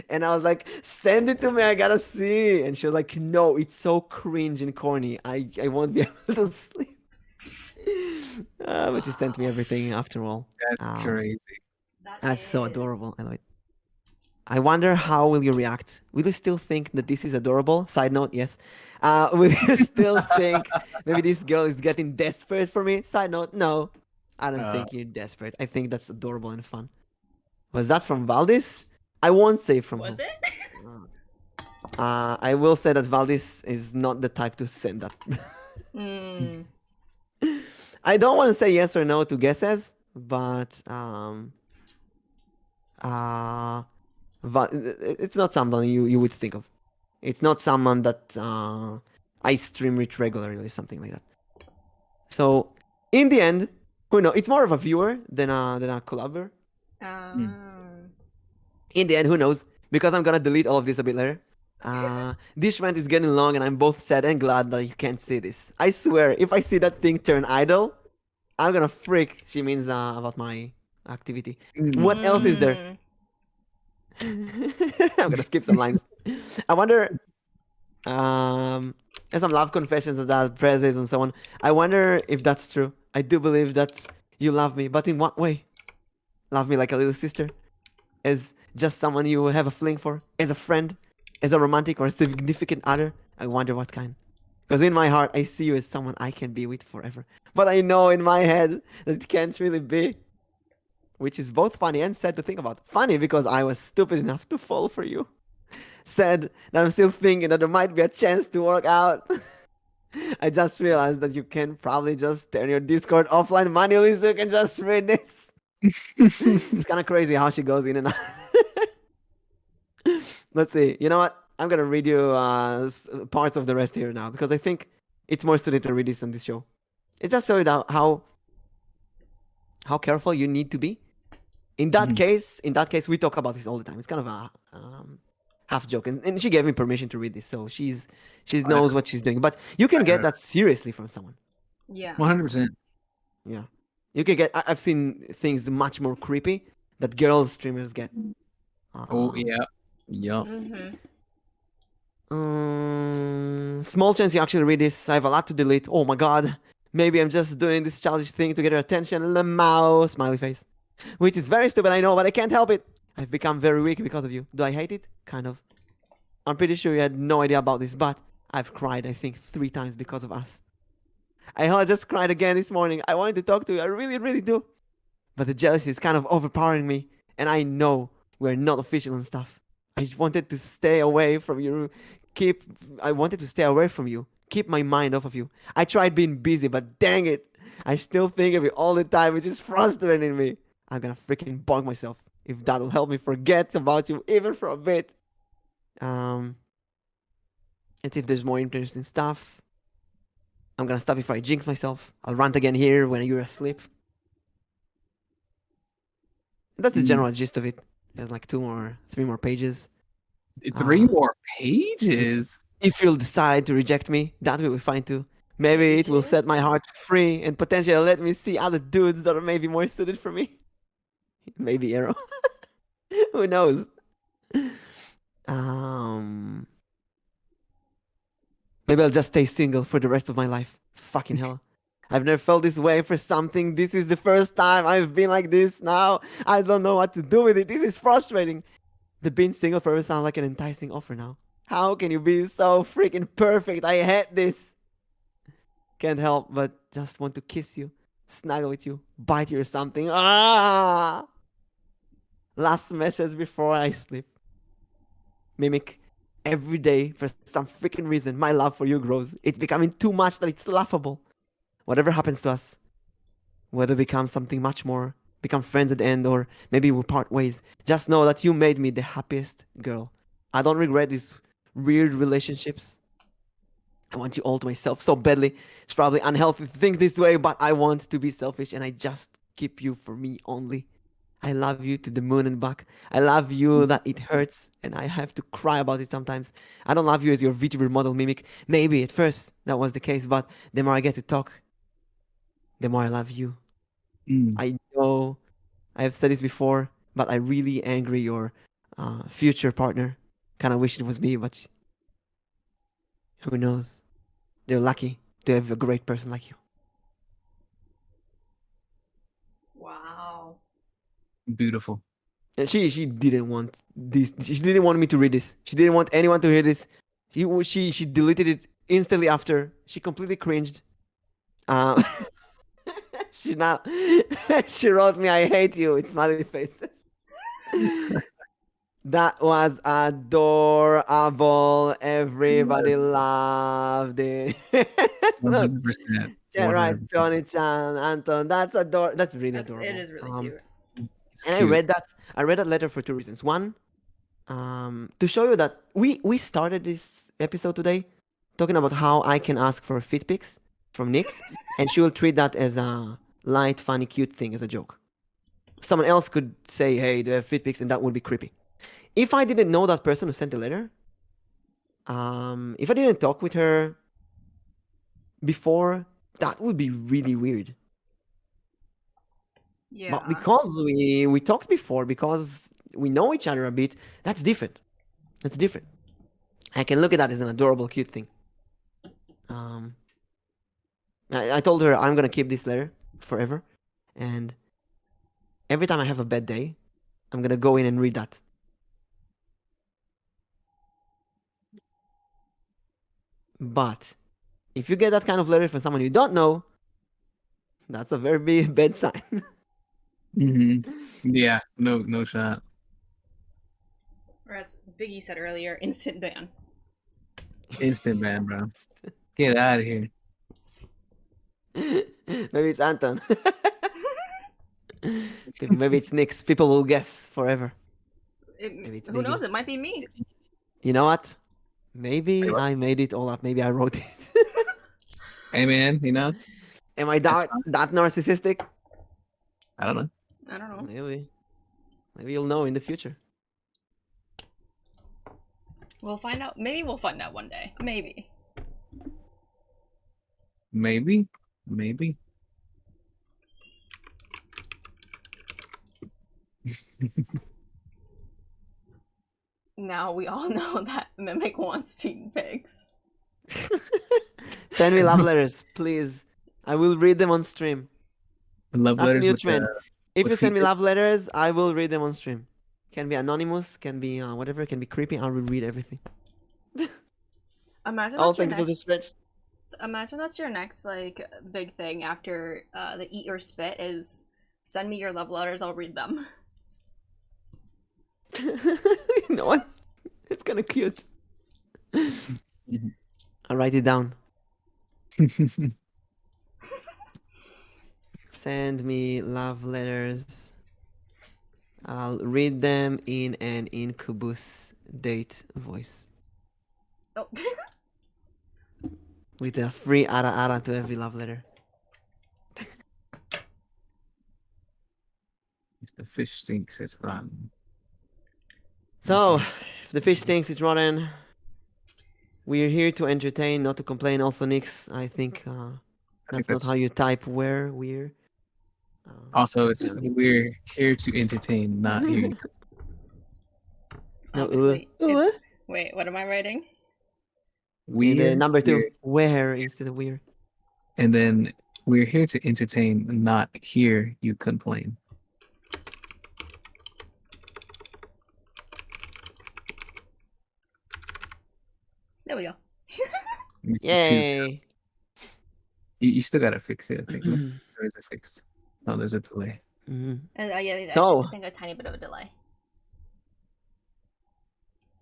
And I was like, send it to me, I gotta see. And she was like, no, it's so cringe and corny. I won't be able to sleep. But she sent me everything after all. That's crazy. That's so adorable. I love it. I wonder how will you react? Will you still think that this is adorable? Side note, yes. Will you still think maybe this girl is getting desperate for me? Side note, no. I don't think you're desperate. I think that's adorable and fun. Was that from Valdis? I won't say from Was who. it? I will say that Valdis is not the type to send that. I don't want to say yes or no to guesses, but it's not someone you would think of. It's not someone that I stream with regularly or something like that. So in the end, who knows? It's more of a viewer than a collaborator. In the end, who knows? Because I'm gonna delete all of this a bit later. This rant is getting long, and I'm both sad and glad that you can't see this. I swear, if I see that thing turn idle, I'm gonna freak. She means about my activity. What else is there? I'm gonna skip some lines. I wonder. There's some love confessions and that praises and so on. I wonder if that's true. I do believe that you love me, but in what way? Love me like a little sister, as just someone you have a fling for, as a friend, as a romantic or a significant other. I wonder what kind. Because in my heart, I see you as someone I can be with forever. But I know in my head that it can't really be. Which is both funny and sad to think about. Funny because I was stupid enough to fall for you. Sad that I'm still thinking that there might be a chance to work out. I just realized that you can probably just turn your Discord offline manually so you can just read this. It's kind of crazy how she goes in and out. Let's see. You know what? I'm gonna read you parts of the rest here now because I think it's more suited to read this on this show. It just shows you how careful you need to be. In that case, we talk about this all the time. It's kind of a half joke, and she gave me permission to read this, so she knows what she's doing. But you can get that seriously from someone. Yeah. 100%. Yeah, you can get. I've seen things much more creepy that girls streamers get. Oh yeah, yeah. Small chance you actually read this. I have a lot to delete. Oh my god. Maybe I'm just doing this childish thing to get her attention. Lemao, smiley face. Which is very stupid, I know, but I can't help it. I've become very weak because of you. Do I hate it? Kind of. I'm pretty sure you had no idea about this, but I've cried, I think, 3 times because of us. I just cried again this morning. I wanted to talk to you. I really, really do. But the jealousy is kind of overpowering me. And I know we're not official and stuff. I just wanted to stay away from you. I wanted to stay away from you. Keep my mind off of you. I tried being busy, but dang it. I still think of you all the time, which is frustrating me. I'm gonna freaking bonk myself if that'll help me forget about you even for a bit. And see if there's more interesting stuff. I'm gonna stop before I jinx myself. I'll rant again here when you're asleep. That's the general gist of it. There's like 3 more pages. 3 more pages? If you'll decide to reject me, that will be fine too. Maybe it will set my heart free and potentially let me see other dudes that are maybe more suited for me. Maybe Arrow. Who knows? Maybe I'll just stay single for the rest of my life. Fucking hell. I've never felt this way for something. This is the first time I've been like this now. I don't know what to do with it. This is frustrating. The being single forever sounds like an enticing offer now. How can you be so freaking perfect? I hate this. Can't help but just want to kiss you, snuggle with you, bite you or something. Ah! Last message before I sleep. Mimic, every day, for some freaking reason, my love for you grows. It's becoming too much that it's laughable. Whatever happens to us, whether we become something much more, become friends at the end, or maybe we part ways, just know that you made me the happiest girl. I don't regret these weird relationships. I want you all to myself so badly. It's probably unhealthy to think this way, but I want to be selfish and I just keep you for me only. I love you to the moon and back. I love you that it hurts and I have to cry about it sometimes. I don't love you as your VTuber model Mimic. Maybe at first that was the case, but the more I get to talk, the more I love you. Mm. I know I have said this before, but I really angry your future partner. Kind of wish it was me, but who knows? They're lucky to have a great person like you. Wow. Beautiful. And she didn't want this. She didn't want me to read this. She didn't want anyone to hear this. She deleted it instantly after. She completely cringed. Uh, she now she wrote me, "I hate you." It's smiley faces. That was adorable. Everybody loved it. Look, 100%. yeah, right, 100%. Johnny Chan, Anton. That's That's really That's adorable. it is really cute. It's And I cute. read that. I read that letter for two reasons. One, to show you that we started this episode today talking about how I can ask for fit pics from Nyx, and she will treat that as a light, funny, cute thing, as a joke. Someone else could say, "Hey, they have fit pics," and that would be creepy. If I didn't know that person who sent the letter, if I didn't talk with her before, that would be really weird. Yeah. But because we talked before, because we know each other a bit, that's different. That's different. I can look at that as an adorable, cute thing. I told her I'm gonna keep this letter forever, and every time I have a bad day, I'm gonna go in and read that. But if you get that kind of letter from someone you don't know, that's a very bad sign. Yeah, no shot. Or as Biggie said earlier, instant ban. Instant ban, bro. Get out of here. Maybe it's Anton. Maybe it's Nyx. People will guess forever. Maybe it's Who knows? Biggie. It might be me. You know what? Maybe I made it all up. Maybe I wrote it. Hey, man, you know, Am I That's that narcissistic? I don't know. I don't know. Maybe you'll know in the future. We'll find out. Maybe we'll find out one day. Maybe. Maybe. Now we all know that Mimic wants feed pics. Send me love letters, please. I will read them on stream. Love That's a letters new with trend. the, If with you send me feedback. love letters, I will read them on stream. Can be anonymous, can be whatever, can be creepy. I will read everything. Imagine All that's your thank you for the next. stretch. Imagine that's your next like big thing after the eat or spit is send me your love letters. I'll read them. You know what? It's kind of cute. I'll write it down. Send me love letters. I'll read them in an incubus date voice. Oh. With a free ara to every love letter. The fish stinks. It's rotten. So, if the fish thinks it's rotten, we're here to entertain, not to complain. Also, Nyx, I think that's not that's- how you type where we're. Also, we're here to entertain, not here. No, Obviously, ooh. it's. Wait, what am I writing? In the We're number 2, here, where instead of we're. and then we're here to entertain, not hear you complain. There we go. Yay! You still gotta fix it. I think there is a fixed. No, there's a delay. Mhm. Yeah, So- I think a tiny bit of a delay.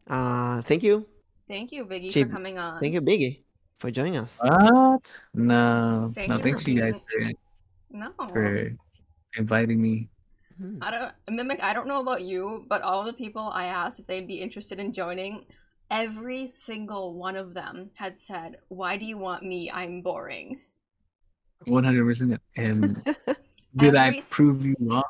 Thank you. Thank you, Biggie, Chib, for coming on. Thank you, Biggie, for joining us. What? No, Thank no. you Thanks for you guys being- No. for inviting me. Mhm. I don't Mimic, I don't know about you, but all the people I asked if they'd be interested in joining, every single one of them had said, "Why do you want me? I'm boring." 100%. And did I Every s- prove you wrong?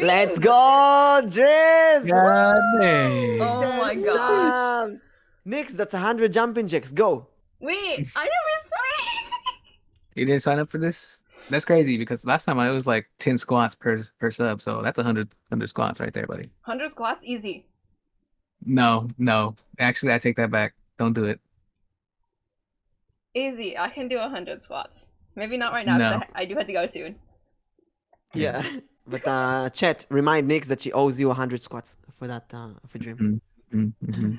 Let's Dreams! go, Dreams! God dang. Oh my 10 gosh. subs! Nyx, that's 100 jumping jacks. Go. Wait, I never saw You didn't sign up for this? That's crazy because last time I was like 10 squats per sub, so that's 100 squats right there, buddy. 100 squats, easy. No. Actually, I take that back. Don't do it. Easy. I can do 100 squats. Maybe not right now because No. I do have to go soon. Yeah. But chat, remind Nyx that she owes you 100 squats for that for Dream. Mm-hmm.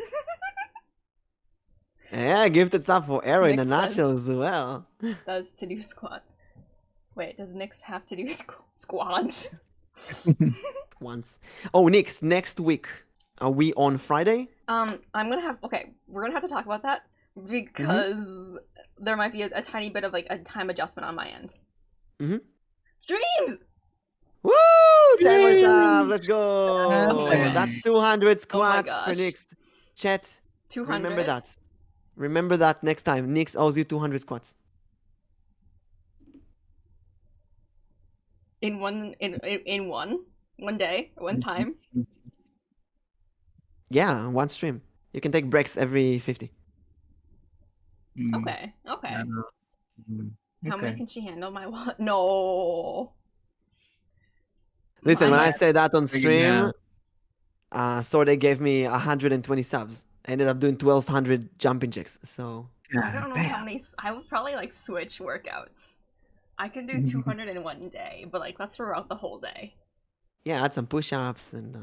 Yeah, gifted sub for Arrow in a Nyx nutshell does. as well. Does to do squats. Wait, does Nyx have to do squats? Once. Oh, Nyx, next week. Are we on Friday? I'm gonna have we're gonna have to talk about that because there might be a tiny bit of like a time adjustment on my end. Mhm. Dreams! Woo! 10 more Yay! subs. Let's go. Okay. That's 200 Oh squats my for gosh. Nyx. Chat, 200. remember that. Remember that next time. Nyx owes you 200 squats. In one day, one time. Yeah, one stream. You can take breaks every 50. Okay. Mm, How many okay. can she handle? My wallet? No. Listen, My when I bad. said that on Bring it stream, down. Sorday gave me 120 subs. I ended up doing 1200 jumping jacks. So I don't know God how damn. many. I would probably like switch workouts. I can do 200 in one day, but like that's throughout the whole day. yeah, add some push-ups and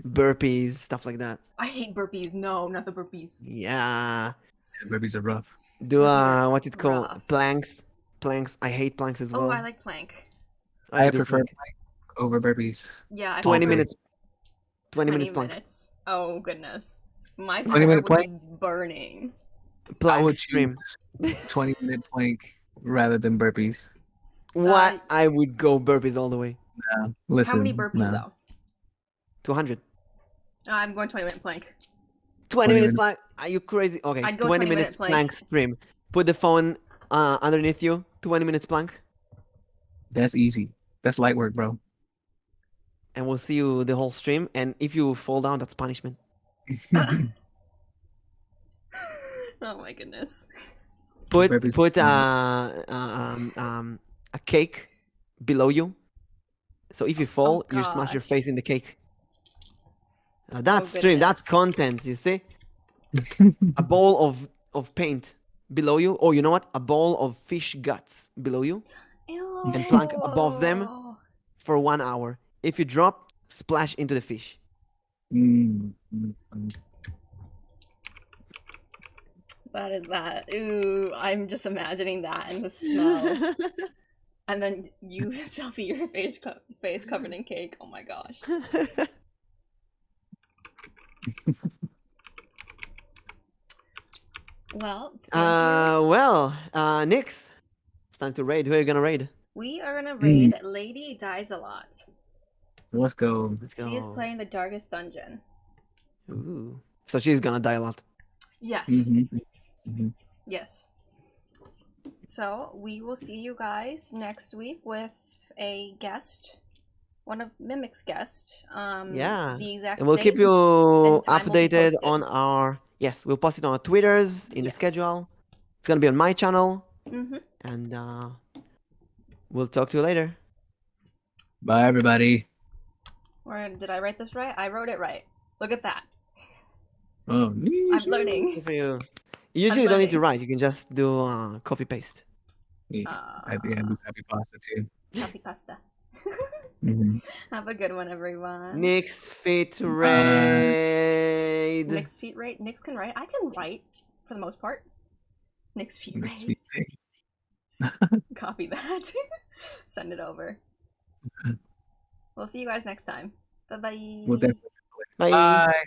burpees, stuff like that. I hate burpees. No, not the burpees. Yeah. Babies are rough. Do Burpees are what's it called? rough. Planks. Planks. I hate planks as well. Oh, I like plank. Oh, you I do prefer plank. plank over burpees. Yeah, I 20 prefer minutes. 20 minutes plank. minutes. Oh goodness, my 20 core minute would be burning. Plank would stream. 20-minute plank rather than burpees. What? I would go burpees all the way. No, listen. How many burpees no. though? 200. I'm going 20-minute plank. 20 minute minutes. plank. Are you crazy? Okay, I'd go 20 20-minute minutes plank. plank stream. Put the phone underneath you. 20 minutes plank. That's easy. That's light work, bro. And we'll see you the whole stream. And if you fall down, that's punishment. Oh my goodness. Put Burpees. a cake below you. So if you fall, Oh, you smash your gosh. face in the cake. That's stream. That's goodness. content. You see, a bowl of paint below you. Oh, you know what? A bowl of fish guts below you Ew. and plank above them for 1 hour. If you drop, splash into the fish. Mm, mm, mm. That is that. Ooh, I'm just imagining that in the snow. And then you selfie your face covered in cake. Oh my gosh. Well, thank you. Nyx, it's time to raid. Who are you gonna raid? We are gonna raid Lady Dies a Lot. Let's go. Let's She is go. playing the Darkest Dungeon. Ooh. So she's gonna die a lot. Yes. Mm-hmm. Yes. So we will see you guys next week with a guest, one of Mimic's guests. Yeah. The exact And we'll keep date you and time will be updated posted. on our. Yes, we'll post it on our Twitters in the Yes. schedule. It's gonna be on my channel, Mm-hmm. and we'll talk to you later. Bye, everybody. Or did I write this right? I wrote it right. Look at that. Oh, I'm learning. Good for you. You usually don't need to learning. write. You can just do copy paste. Yeah, I think I do copy pasta too. Copy pasta. Mhm. Have a good one, everyone. Nyx fit raid. Nyx feet rate. Nyx can write. I can write for the most part. Nyx feet Next rate. week. Copy that. Send it over. We'll see you guys next time. Bye bye. We'll definitely. Bye. Bye.